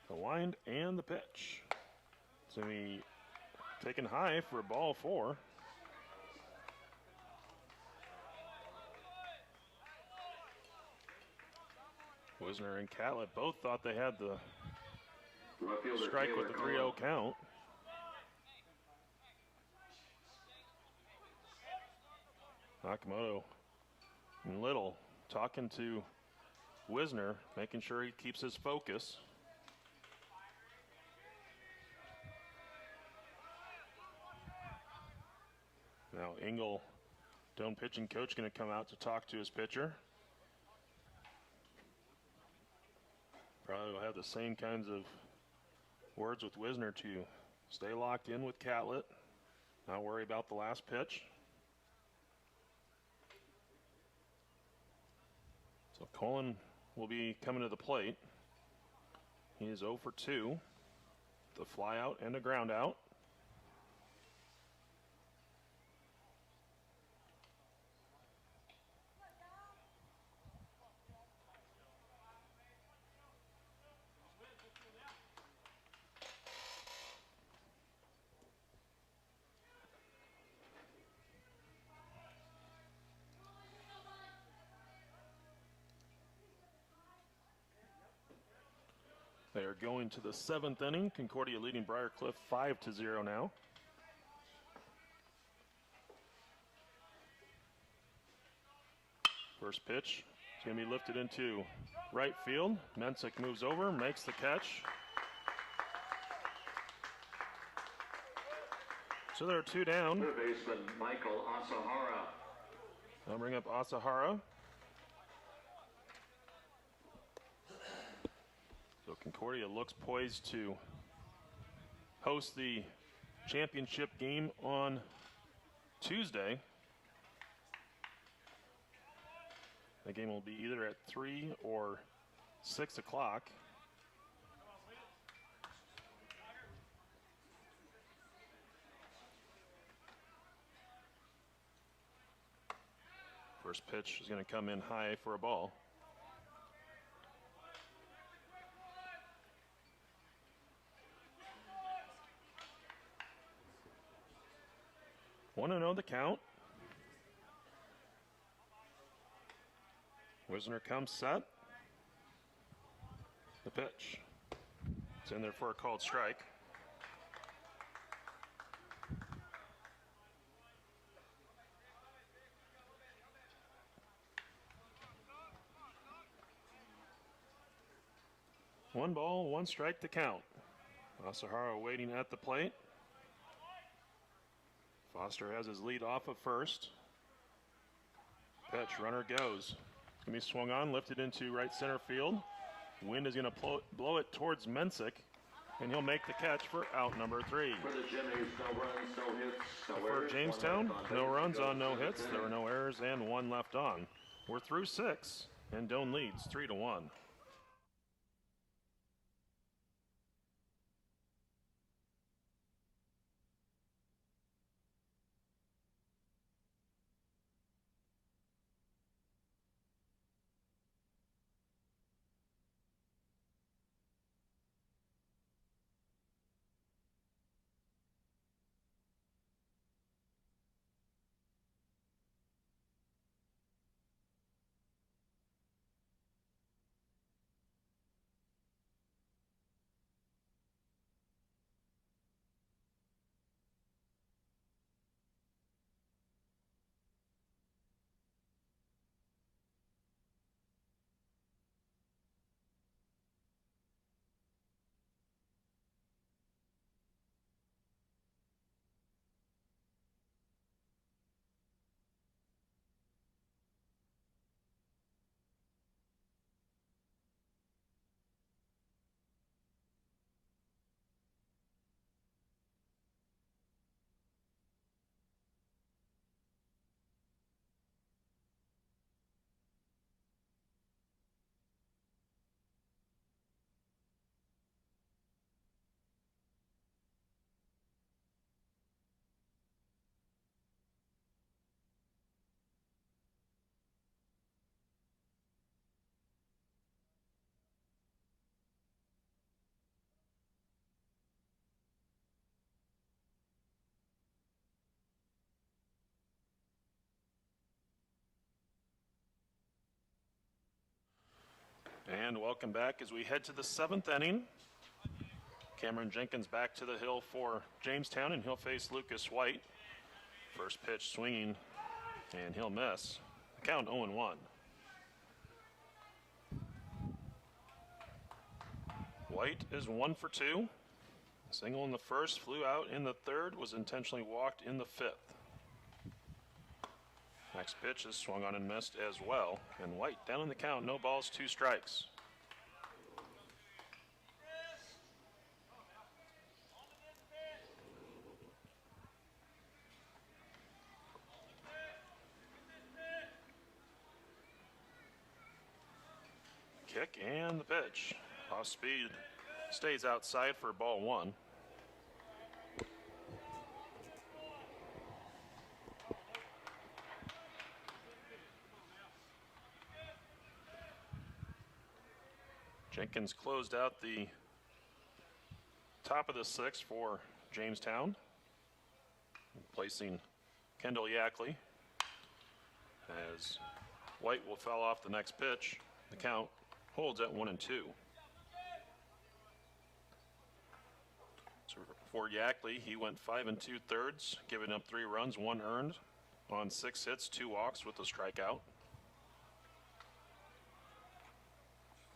The wind and the pitch. So he taken high for ball 4. Wisner and Catlett both thought they had the strike with the 3-0 count. Nakamoto and Little talking to Wisner, making sure he keeps his focus. Now Engel, Doane pitching coach, going to come out to talk to his pitcher. Probably will have the same kinds of words with Wisner to stay locked in with Catlett, not worry about the last pitch. So Colin will be coming to the plate. He is 0 for 2. The fly out and a ground out. They are going to the 7th inning. Concordia leading Briarcliff 5-0 now. First pitch is going to be lifted into right field. Mensick moves over, makes the catch. So there are 2 down. Third baseman Michael Asahara. I'll bring up Asahara. So Concordia looks poised to host the championship game on Tuesday. The game will be either at 3 or 6 o'clock. First pitch is going to come in high for a ball. Want to know the count. Wisner comes set. The pitch. It's in there for a called strike. One ball, 1 strike to count. Asahara waiting at the plate. Foster has his lead off of first. Pitch, runner goes. It's going to be swung on, lifted into right center field. Wind is going to blow it towards Mensick, and he'll make the catch for out number 3. For the Jimmies, no runs, no hits, no For errors, Jamestown, 1 no runs goes on, no to the hits. There were no errors and 1 left on. We're through 6, and Doane leads 3-1. And welcome back as we head to the 7th inning. Cameron Jenkins back to the hill for Jamestown, and he'll face Lucas White. First pitch swinging, and he'll miss. The count 0-1. White is 1 for 2. Single in the first, flew out in the third, was intentionally walked in the 5th. Next pitch is swung on and missed as well. And White down in the count, no balls, 2 strikes. Kick and the pitch. Off speed, stays outside for ball 1. Jenkins closed out the top of the 6th for Jamestown, placing Kendall Yackley as White will foul off the next pitch. The count holds at 1-2. So for Yackley, he went 5 2/3, giving up 3 runs, 1 earned on 6 hits, 2 walks with a strikeout.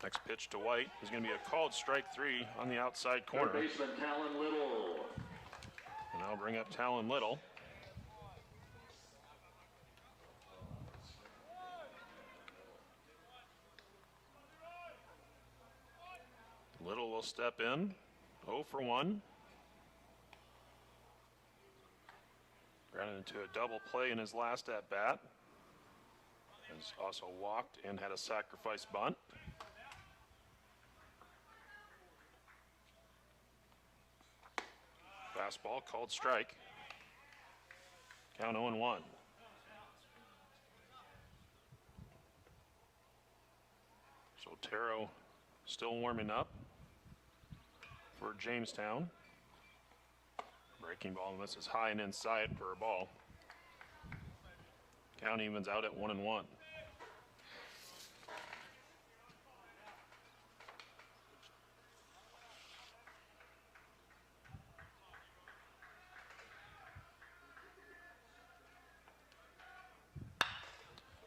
Next pitch to White is going to be a called strike 3 on the outside corner. Third baseman Talon Little. And I'll bring up Talon Little. Little will step in, 0 for 1. Ran into a double play in his last at bat. Has also walked and had a sacrifice bunt. Fastball called strike. Count 0-1. So Taro still warming up for Jamestown. Breaking ball, and this is high and inside for a ball. Count evens out at 1-1.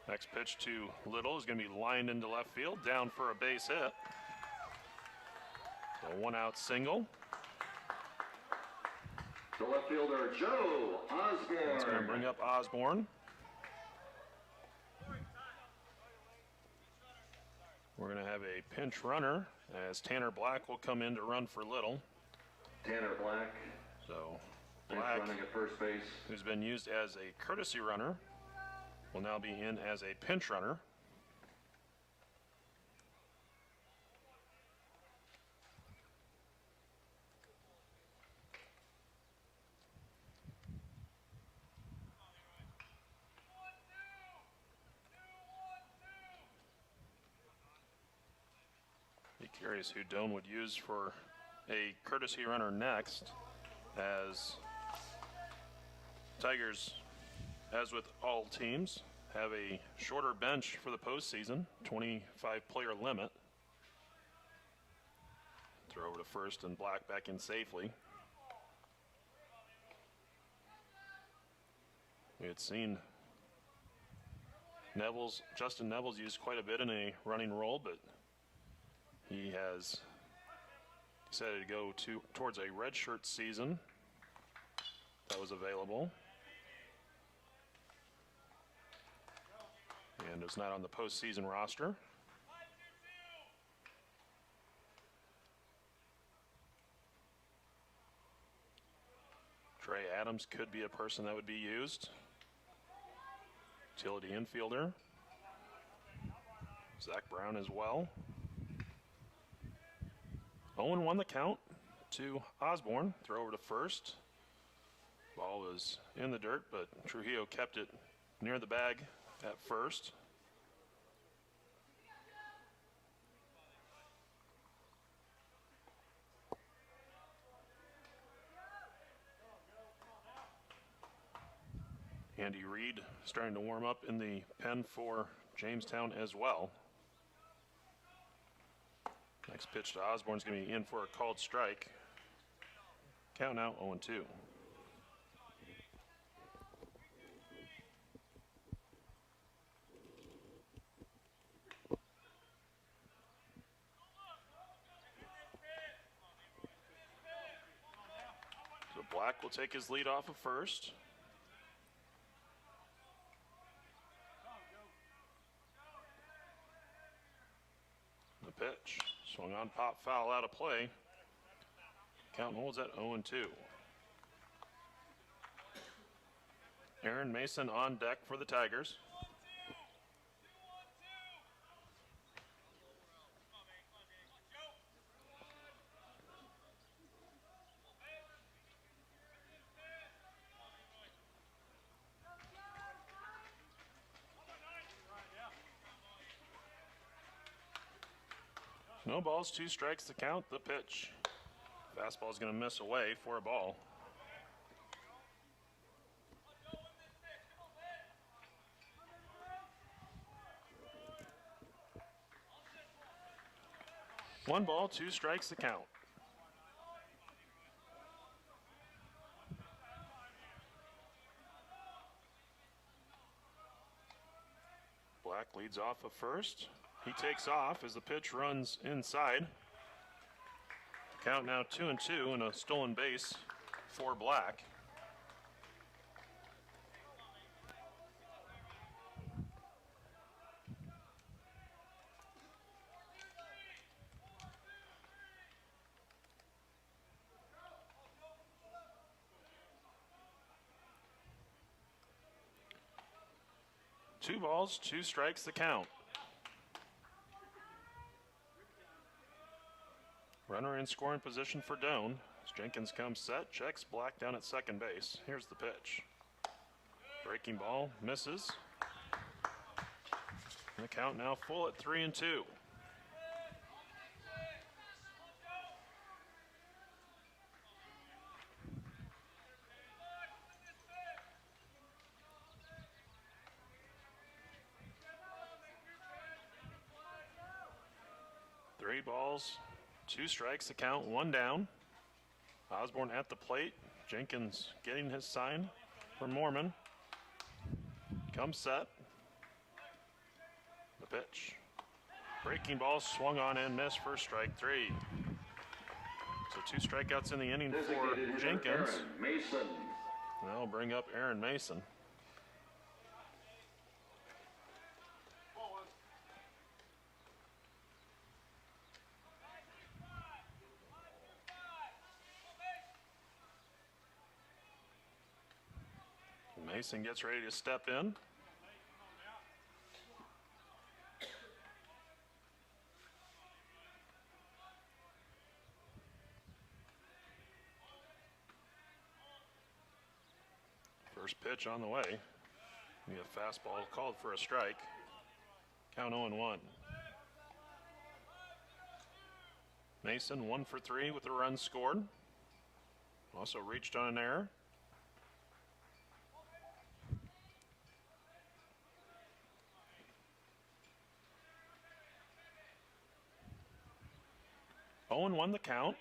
Next pitch to Little is going to be lined into left field, down for a base hit. A 1-out single. The left fielder, Joe Osborne. That's going to bring up Osborne. We're going to have a pinch runner as Tanner Black will come in to run for Little. Tanner Black. So Black Black, running at first base. who's been used as a courtesy runner, will now be in as a pinch runner. Be curious who Doane would use for a courtesy runner next, as Tigers, as with all teams, have a shorter bench for the postseason, 25-player limit. Throw over to first and Black back in safely. We had seen Justin Nevels used quite a bit in a running role, but he has decided to go towards a redshirt season that was available. And is not on the postseason roster. Trey Adams could be a person that would be used. Utility infielder. Zach Brown as well. 0-1 the count to Osborne. Throw over to first. Ball was in the dirt, but Trujillo kept it near the bag at first. Andy Reid starting to warm up in the pen for Jamestown as well. Next pitch to Osborne's going to be in for a called strike. Count now 0-2. So Black will take his lead off of first. The pitch. Swung on, pop, foul, out of play. Count holds at 0-2. Aaron Mason on deck for the Tigers. No balls, 2 strikes to count. The pitch. Fastball is going to miss away for a ball. One ball, 2 strikes to count. Black leads off of first. He takes off as the pitch runs inside. Count now 2-2 and a stolen base for Black. Two balls, 2 strikes to count. Runner in scoring position for Doane. As Jenkins comes set, checks Black down at second base. Here's the pitch. Breaking ball, misses. And the count now full at 3-2. Three balls, 2 strikes to count, 1 down. Osborne at the plate. Jenkins getting his sign for Mormon. Comes set. The pitch. Breaking ball swung on and missed for strike 3. So 2 strikeouts in the inning for Jenkins. Aaron Mason. That'll bring up Aaron Mason. Mason gets ready to step in. First pitch on the way. We have fastball called for a strike. Count 0-1. Mason 1 for 3 with a run scored. Also reached on an error. Owen won the count.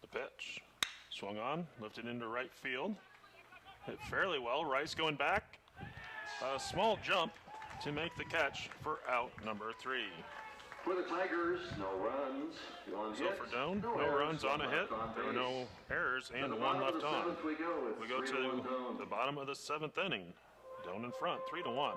The pitch. Swung on, lifted into right field. Hit fairly well. Rice going back. A small jump to make the catch for out number 3. For the Tigers, no runs. So for Doane, no runs on a hit. There were no errors and 1 left on. We go to the bottom of the 7th inning. Doane in front, 3-1.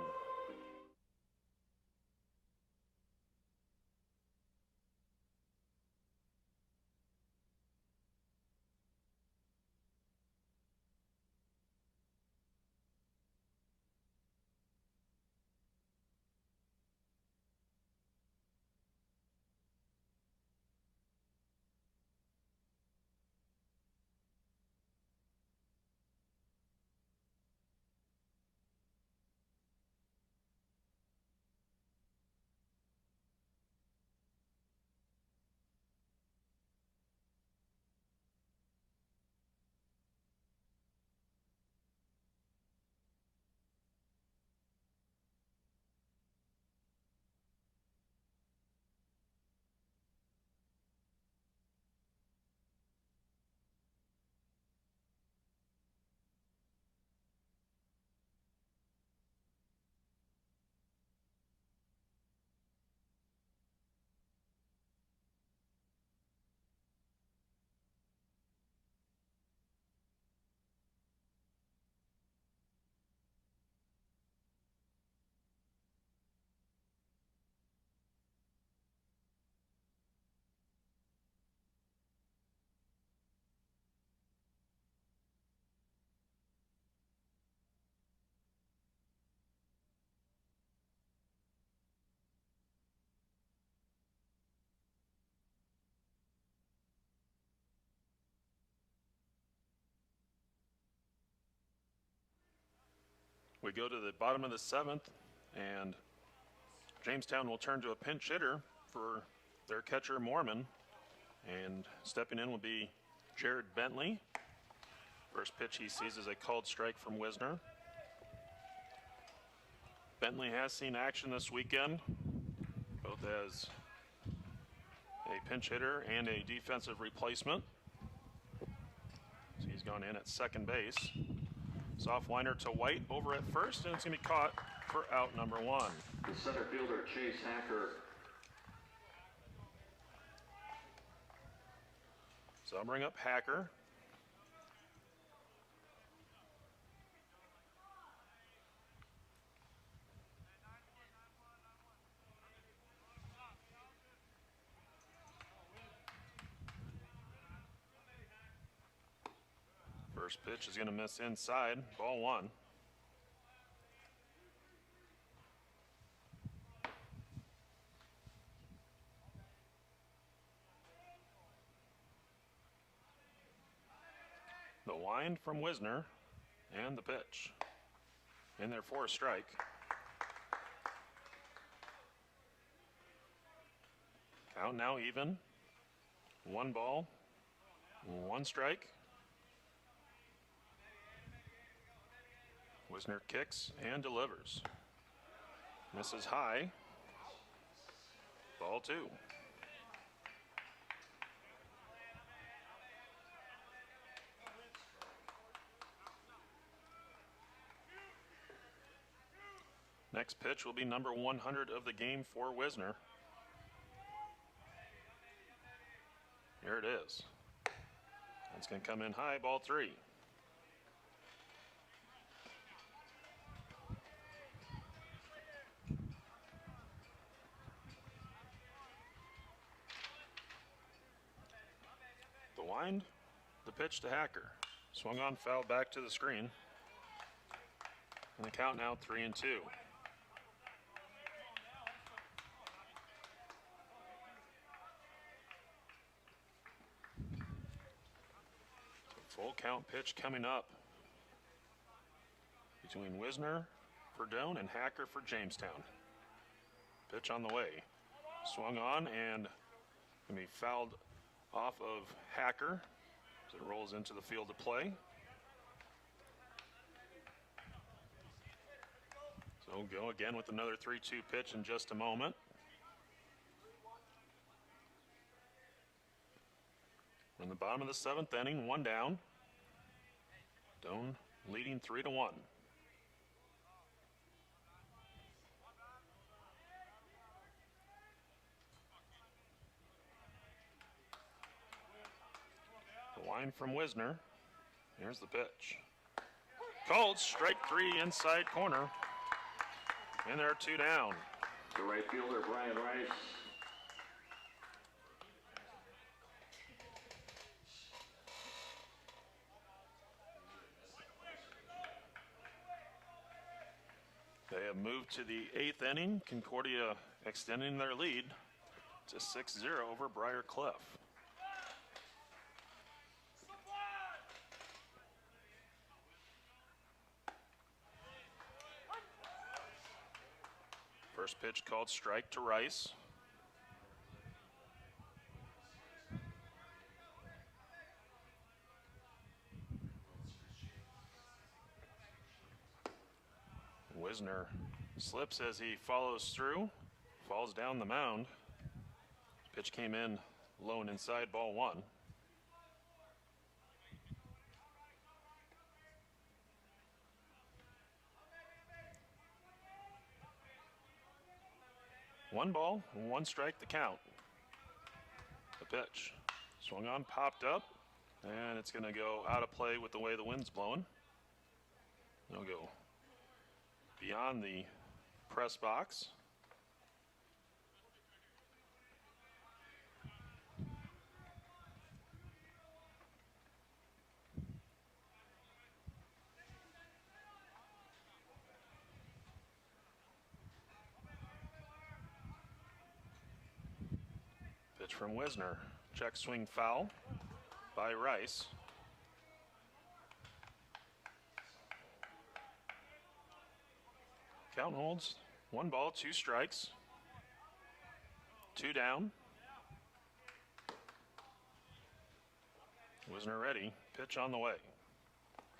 go to the bottom of the 7th, and Jamestown will turn to a pinch hitter for their catcher Mormon, and stepping in will be Jared Bentley. First pitch he sees is a called strike from Wisner. Bentley has seen action this weekend, both as a pinch hitter and a defensive replacement. So he's gone in at second base. Soft liner to White over at first, and it's going to be caught for out number 1. The center fielder, Chase Hacker. So I'll bring up Hacker. First pitch is going to miss inside, ball 1. The wind from Wisner, and the pitch. In there for a strike. Count now even. 1 ball, 1 strike. Wisner kicks and delivers. Misses high. Ball 2. Next pitch will be number 100 of the game for Wisner. Here it is. It's going to come in high, ball 3. The wind, the pitch to Hacker. Swung on, fouled back to the screen. And the count now 3-2. Full count pitch coming up between Wisner for Doane and Hacker for Jamestown. Pitch on the way. Swung on and going to be fouled off of Hacker as it rolls into the field of play. So we'll go again with another 3-2 pitch in just a moment. In the bottom of the 7th inning, 1 down. Doane leading 3-1. The line from Wisner. Here's the pitch. Called, strike 3 inside corner. And there are 2 down. The right fielder, Brian Rice. They have moved to the 8th inning. Concordia extending their lead to 6-0 over Briar Cliff. First pitch called strike to Rice. Wisner slips as he follows through, falls down the mound. Pitch came in low and inside, ball 1. One ball, 1 strike, the count. The pitch swung on, popped up, and it's going to go out of play with the way the wind's blowing. It'll go beyond the press box. Pitch from Wisner. Check swing foul by Rice. Count holds. 1 ball, 2 strikes. 2 down. Wisner ready. Pitch on the way.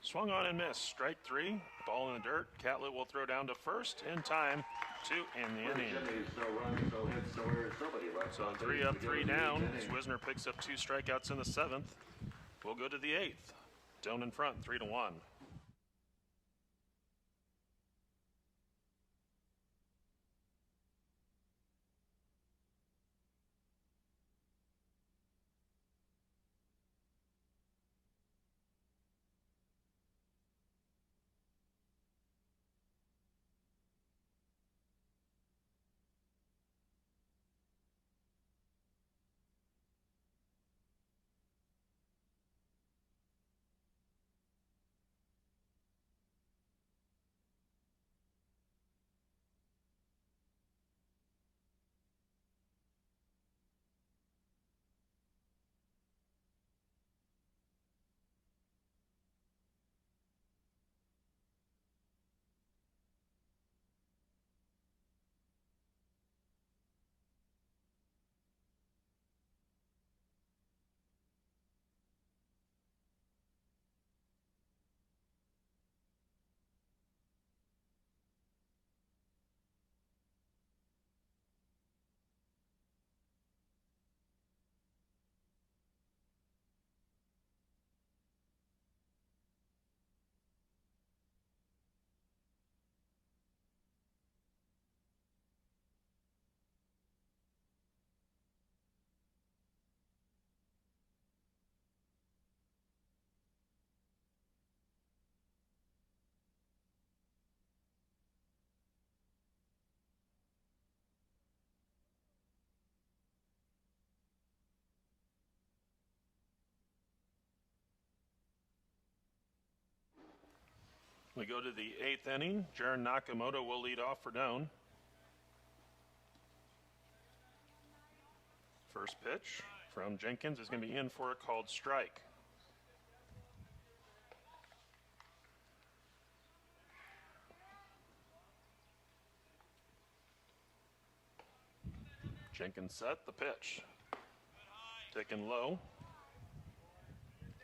Swung on and missed. Strike 3. Ball in the dirt. Catlett will throw down to first in time to end the inning. No runs, no hits, no errors, nobody left So on 3 base up, to go 3 to the down. eighth As inning. Wisner picks up 2 strikeouts in the 7th. We'll go to the 8th. Doane in front, 3-1. We go to the 8th inning. Jaron Nakamoto will lead off for Doane. First pitch from Jenkins is going to be in for a called strike. Jenkins set the pitch. Taken low.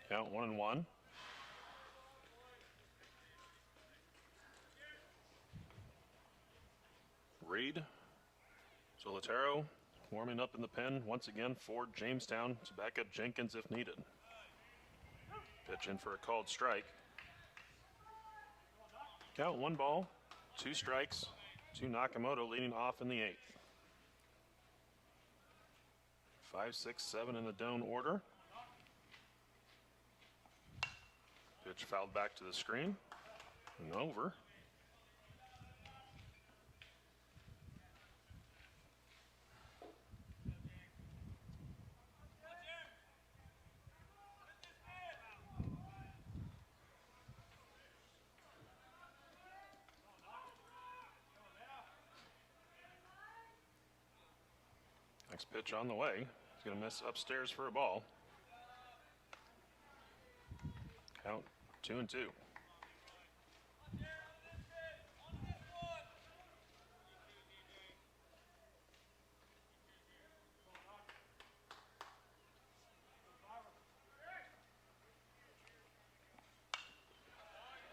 Count 1-1. Reed, Solitero warming up in the pen once again for Jamestown to back up Jenkins if needed. Pitch in for a called strike. Count 1 ball, 2 strikes to Nakamoto leading off in the 8th. 5, 6, 7 in the Doane order. Pitch fouled back to the screen and over. Next pitch on the way. He's going to miss upstairs for a ball. Count 2-2.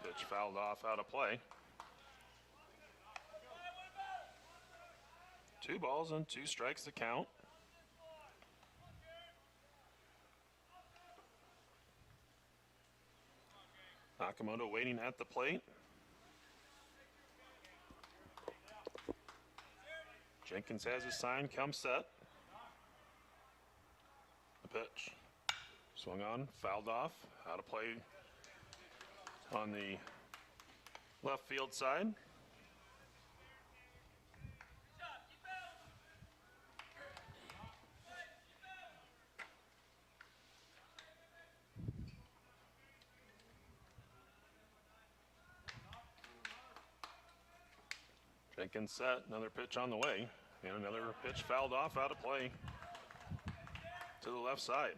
Pitch fouled off out of play. 2 balls and 2 strikes to count. Nakamoto waiting at the plate. Jenkins has his sign, come set. The pitch. Swung on, fouled off, out of play on the left field side. Jenkins set, another pitch on the way, and another pitch fouled off out of play to the left side.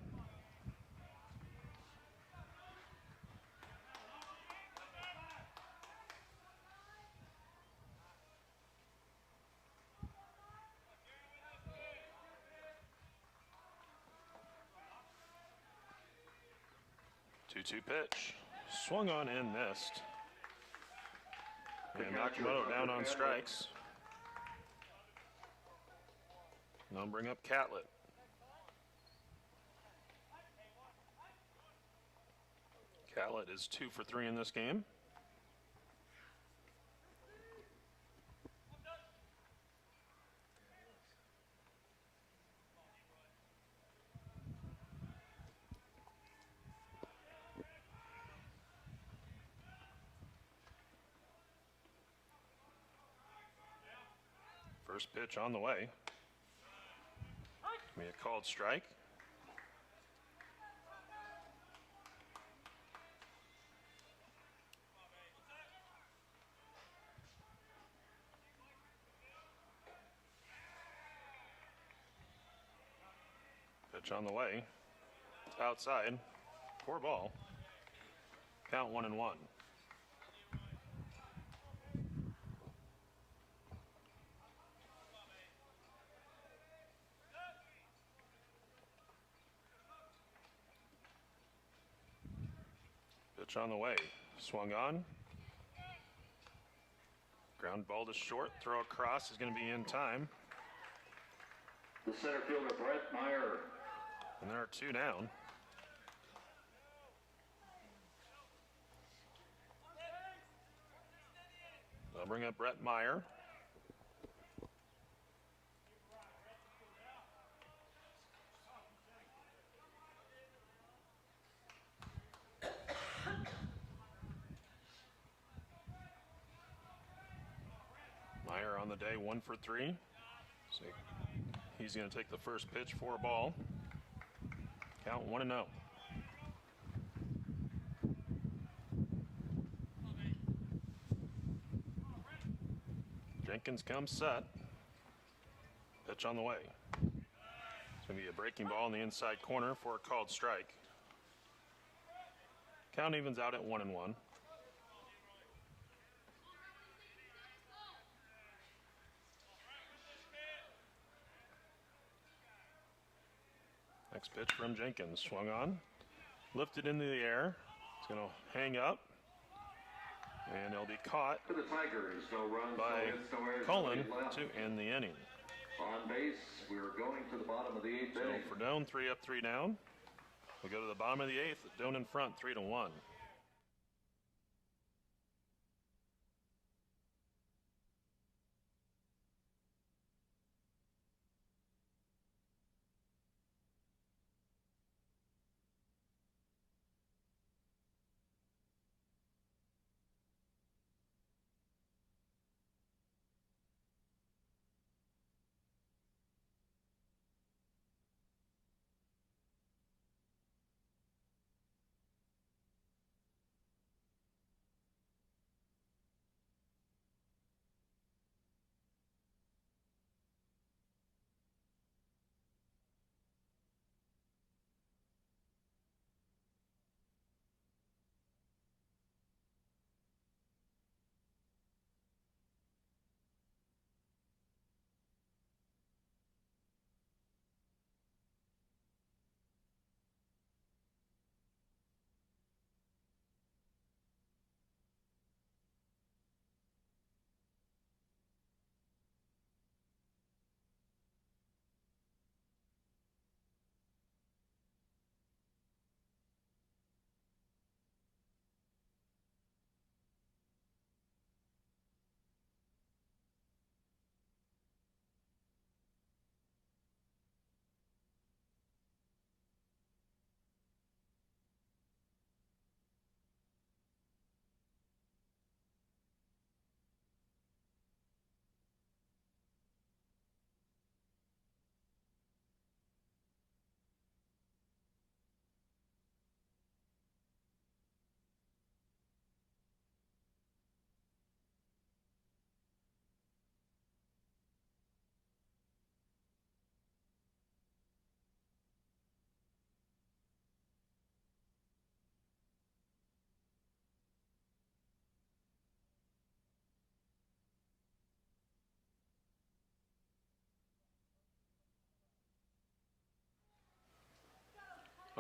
2-2 pitch. Swung on and missed. And Nakamoto down on strikes. Now bring up Catlett. Catlett is 2 for 3 in this game. First pitch on the way. Be a called strike. Pitch on the way. It's outside. Poor ball. Count 1-1. Pitch on the way. Swung on. Ground ball to short. Throw across is going to be in time. The center fielder, Brett Meyer. And there are 2 down. They'll bring up Brett Meyer. Meyer on the day 1 for 3. So he's going to take the first pitch for a ball. Count 1-0. Jenkins comes set. Pitch on the way. It's going to be a breaking ball in the inside corner for a called strike. Count evens out at 1-1. Next pitch from Jenkins. Swung on. Lifted into the air. It's going to hang up. And it'll be caught For the Tigers, no runs, by no hits, no errors, Cullen nobody left. to end the inning. On base, we're going to the bottom of the 8th So inning. for Doane, 3 up, 3 down. We go to the bottom of the 8th. Doane in front, 3-1.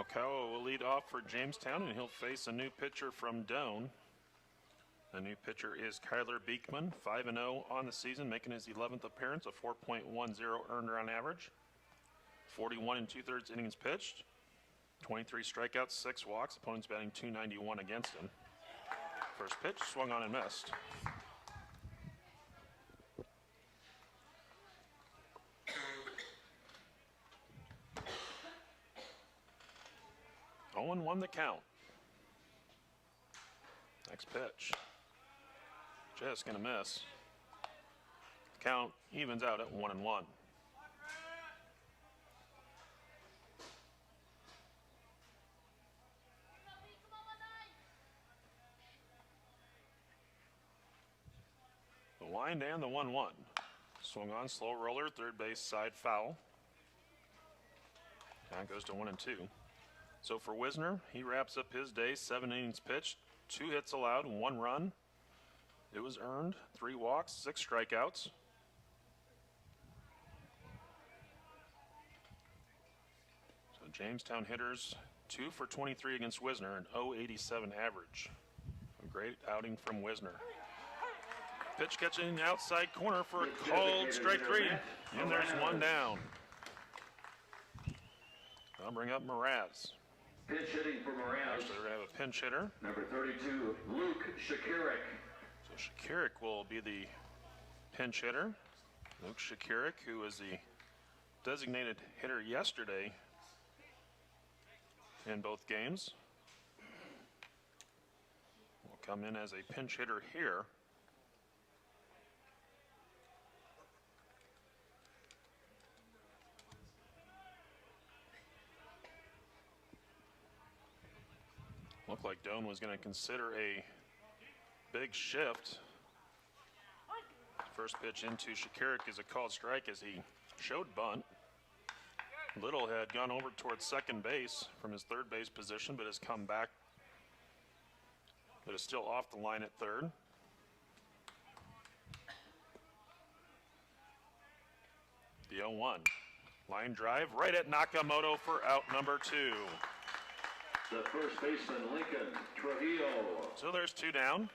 Okawa will lead off for Jamestown, and he'll face a new pitcher from Doane. The new pitcher is Kyler Beekman, 5-0 on the season, making his 11th appearance, a 4.10 earned run average. 41 and 2/3 innings pitched, 23 strikeouts, 6 walks. Opponents batting .291 against him. First pitch swung on and missed. Owen won the count. Next pitch. Just gonna miss. Count evens out at 1-1. The wind and the 1-1. Swung on, slow roller, third base side foul. That goes to 1-2. So for Wisner, he wraps up his day, 7 innings pitched, 2 hits allowed, 1 run. It was earned, 3 walks, 6 strikeouts. So Jamestown hitters 2 for 23 against Wisner, an .087 average. A great outing from Wisner. Pitch catching outside corner for a called strike 3, and there's 1 down. I'll bring up Mraz. Pinch hitting for Moraz. Actually, we're going to have a pinch hitter. Number 32, Luke Shakirik. So Shakirik will be the pinch hitter. Luke Shakirik, who was the designated hitter yesterday in both games, will come in as a pinch hitter here. Looked like Doane was going to consider a big shift. First pitch into Shakirik is a called strike as he showed bunt. Little had gone over towards second base from his third base position, but has come back, but is still off the line at third. The 0-1. Line drive right at Nakamoto for out number 2. The first baseman, Lincoln Trujillo. So there's 2 down.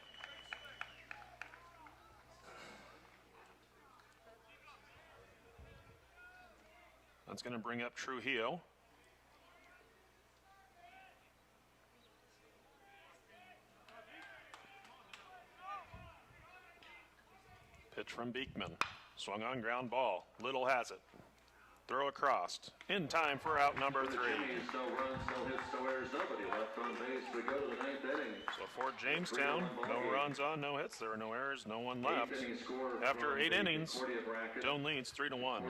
That's going to bring up Trujillo. Pitch from Beekman. Swung on, ground ball. Little has it. Throw across. In time for out number 3. No runs, no hits, no errors, nobody left on base to go to the 9th inning. So for Jamestown, no runs on, no hits. There were no errors, no one left. After 8 innings, Doane leads 3-1.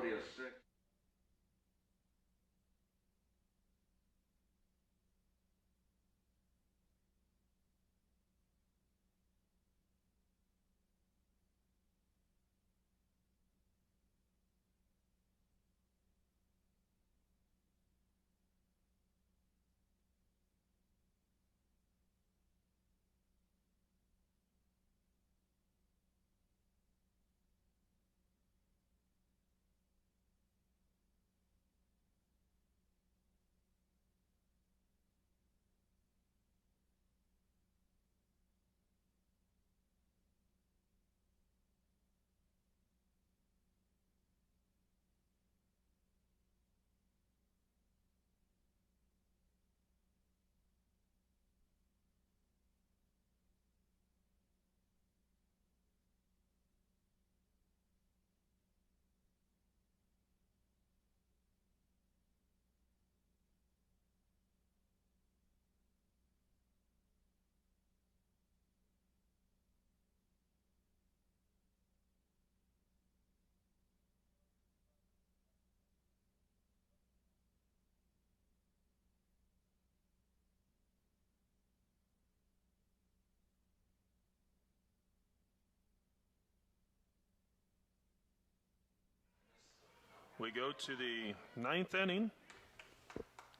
We go to the 9th inning.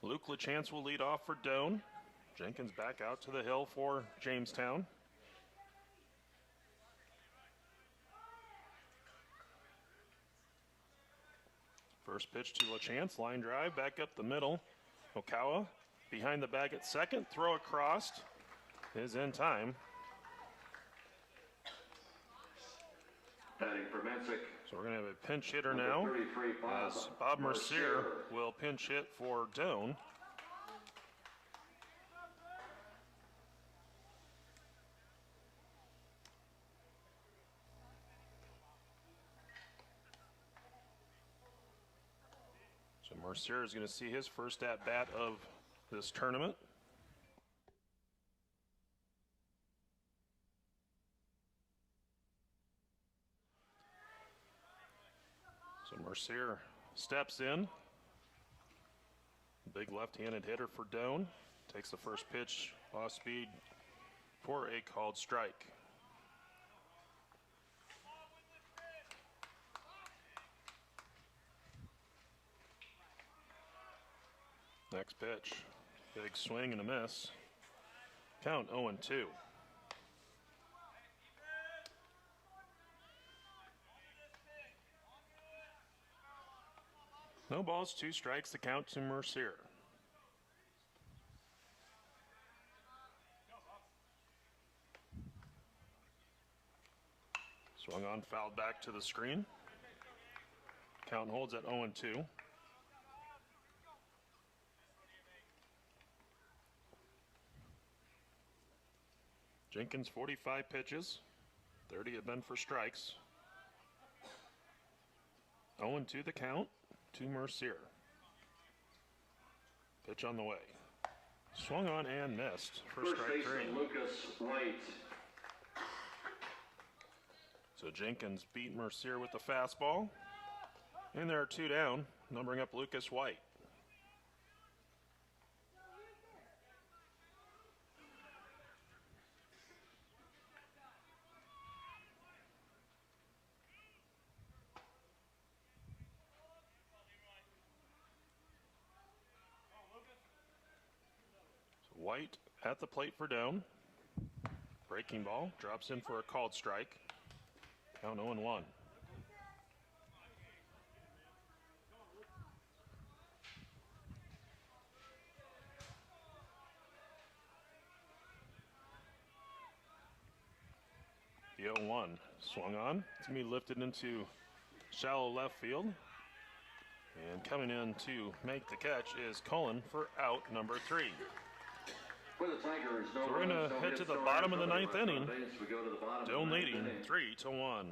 Luke LaChance will lead off for Doane. Jenkins back out to the hill for Jamestown. First pitch to LaChance, line drive, back up the middle. Okawa behind the bag at second. Throw across is in time. Batting for Mensick. So we're going to have a pinch hitter Number now 33, as Bob Mercier will pinch hit for Doane. So Mercier is going to see his first at-bat of this tournament. So Mercier steps in. Big left-handed hitter for Doane. Takes the first pitch off speed for a called strike. Next pitch, big swing and a miss. Count 0-2. No balls, 2 strikes, the count to Mercier. Swung on, fouled back to the screen. Count holds at 0-2. Jenkins 45 pitches, 30 have been for strikes. 0-2 the count to Mercier. Pitch on the way. Swung on and missed for First strike 3. baseman Lucas White. So Jenkins beat Mercier with the fastball. And there are 2 down, numbering up Lucas White. White at the plate for Doane. Breaking ball, drops in for a called strike. Count 0-1. The 0-1 swung on. It's going to be lifted into shallow left field. And coming in to make the catch is Cullen for out number 3. For the Tigers, no So we're going to runs, no head hits, to the no bottom of the errors, 9th no inning. base. We go to the bottom of the Doane ninth leading inning. 3-1.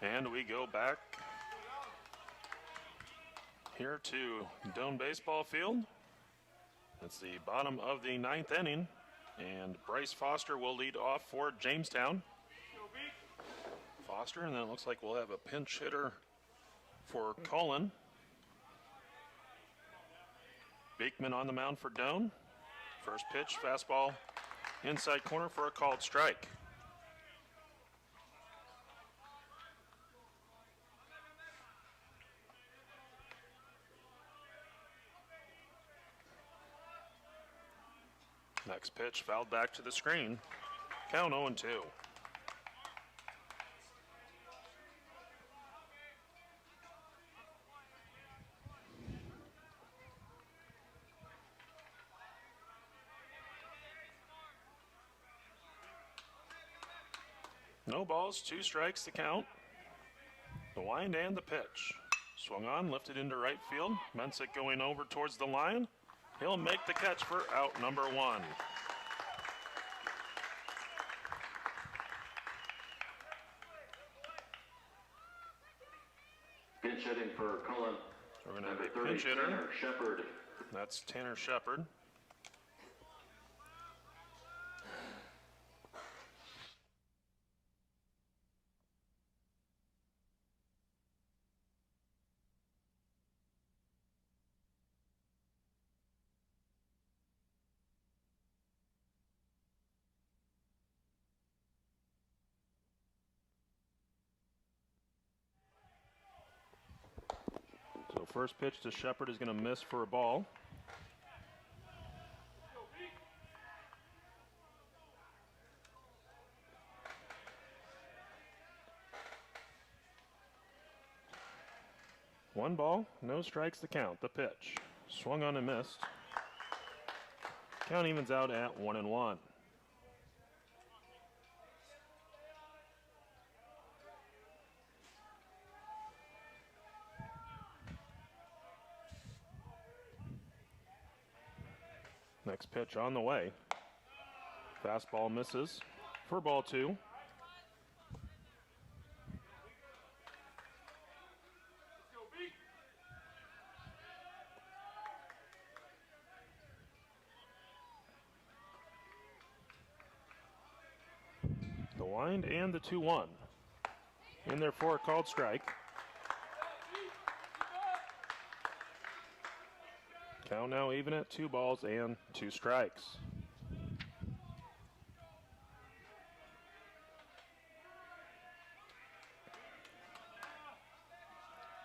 And we go back here to Doane baseball field. It's the bottom of the 9th inning, and Bryce Foster will lead off for Jamestown. Foster, and then it looks like we'll have a pinch hitter for Cullen. Beekman on the mound for Doane. First pitch, fastball, inside corner for a called strike. Next pitch, fouled back to the screen. Count 0-2. No balls, 2 strikes to count. The wind and the pitch. Swung on, lifted into right field. Mensick going over towards the line. He'll make the catch for out number 1. Pinch hitting for Cullen. We're going to have Number a 30, pinch hitter. Tanner Shepard. That's Tanner Shepard. So first pitch to Shepard is going to miss for a ball. One ball, no strikes to count. The pitch. Swung on and missed. Count evens out at 1-1. Next pitch on the way. Fastball misses for ball 2. The wind and the 2-1. In there for a called strike. Count now even at 2 balls and 2 strikes.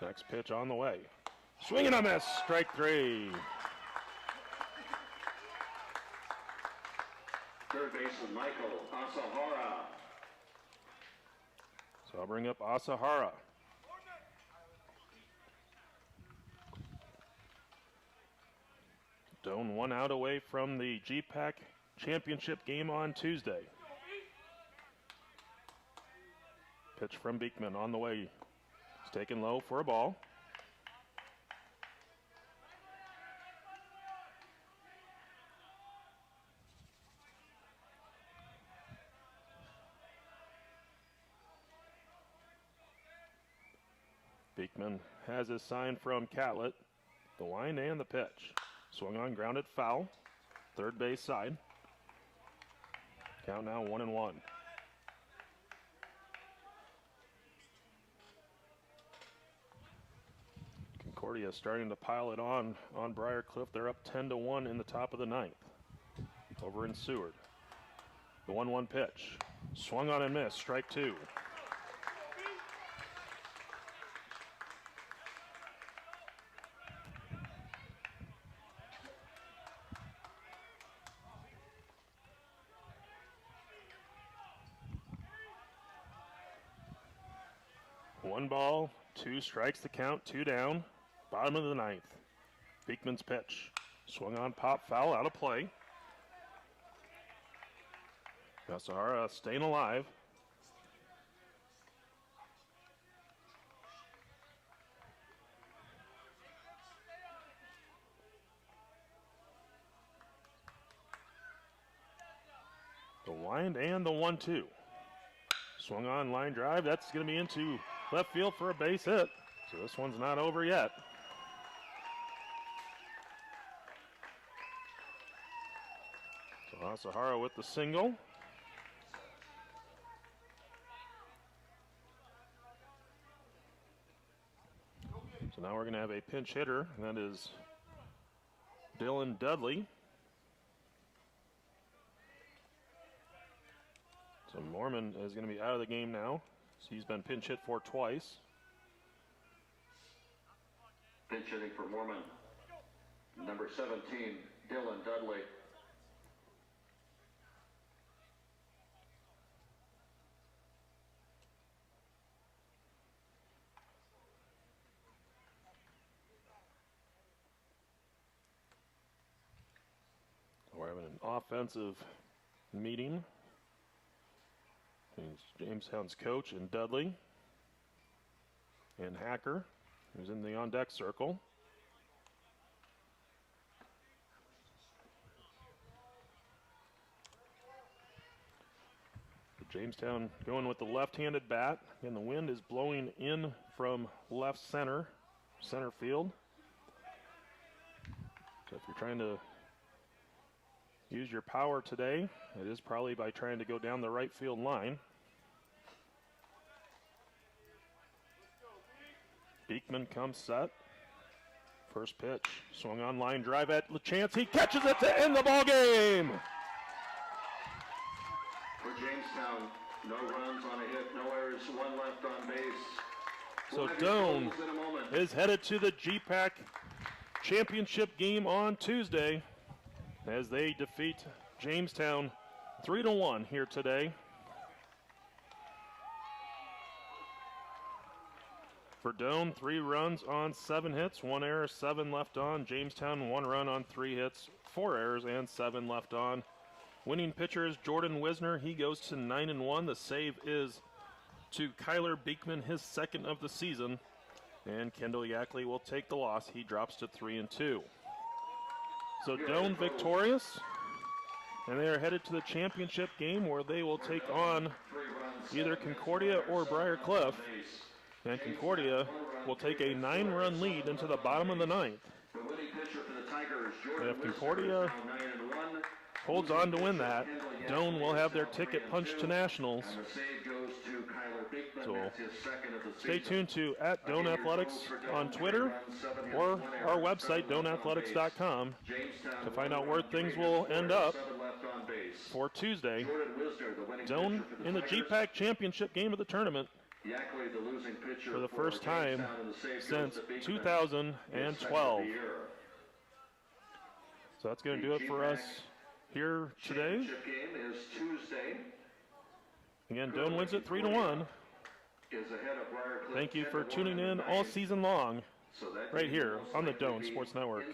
Next pitch on the way. Swing and a miss. Strike 3. Third baseman Michael Asahara. So I'll bring up Asahara. Doane 1 out away from the GPAC championship game on Tuesday. Pitch from Beekman on the way. It's taken low for a ball. Beekman has his sign from Catlett. The wind and the pitch. Swung on, grounded foul. Third base side. Count now 1-1. Concordia starting to pile it on Briarcliff. They're up 10-1 in the top of the 9th. Over in Seward. The 1-1 pitch. Swung on and missed. Strike 2. One ball, 2 strikes to count, 2 down. Bottom of the 9th. Beekman's pitch. Swung on, pop, foul, out of play. Asahara staying alive. The wind and the 1-2. Swung on, line drive. That's going to be into left field for a base hit. So this one's not over yet. So Asahara with the single. So now we're going to have a pinch hitter, and that is Dylan Dudley. So Mormon is going to be out of the game now. So he's been pinch hit for twice. Pinch hitting for Mormon. Number 17, Dylan Dudley. We're having an offensive meeting. He's Jamestown's coach, and Dudley and Hacker, who's in the on-deck circle. Jamestown going with the left-handed bat. Again, the wind is blowing in from left center field. So if you're trying to use your power today, it is probably by trying to go down the right field line. Beekman comes set. First pitch, swung on line drive at LaChance. He catches it to end the ball game. For Jamestown, no runs on a hit, no errors, one left on base. So Doane is headed to the GPAC championship game on Tuesday as they defeat Jamestown 3-1 here today. For Doane, 3 runs on 7 hits, 1 error, 7 left on. Jamestown, 1 run on 3 hits, 4 errors, and 7 left on. Winning pitcher is Jordan Wisner. He goes to 9-1. The save is to Kyler Beekman, his second of the season. And Kendall Yackley will take the loss. He drops to 3-2. So Doane victorious. And they are headed to the championship game where they will take on either Concordia or Briar Cliff. And Concordia will take a 9-run lead into the bottom of the 9th. And if Concordia holds on to win that, Doane will have their ticket punched to nationals. So stay tuned to @DoaneAthletics on Twitter or our website, doaneathletics.com, to find out where things will end up for Tuesday. Doane in the GPAC championship game of the tournament for the first time since 2012. So that's going to do it for us here today. Again, Doane wins it 3-1. Thank you for tuning in all season long right here on the Doane Sports Network.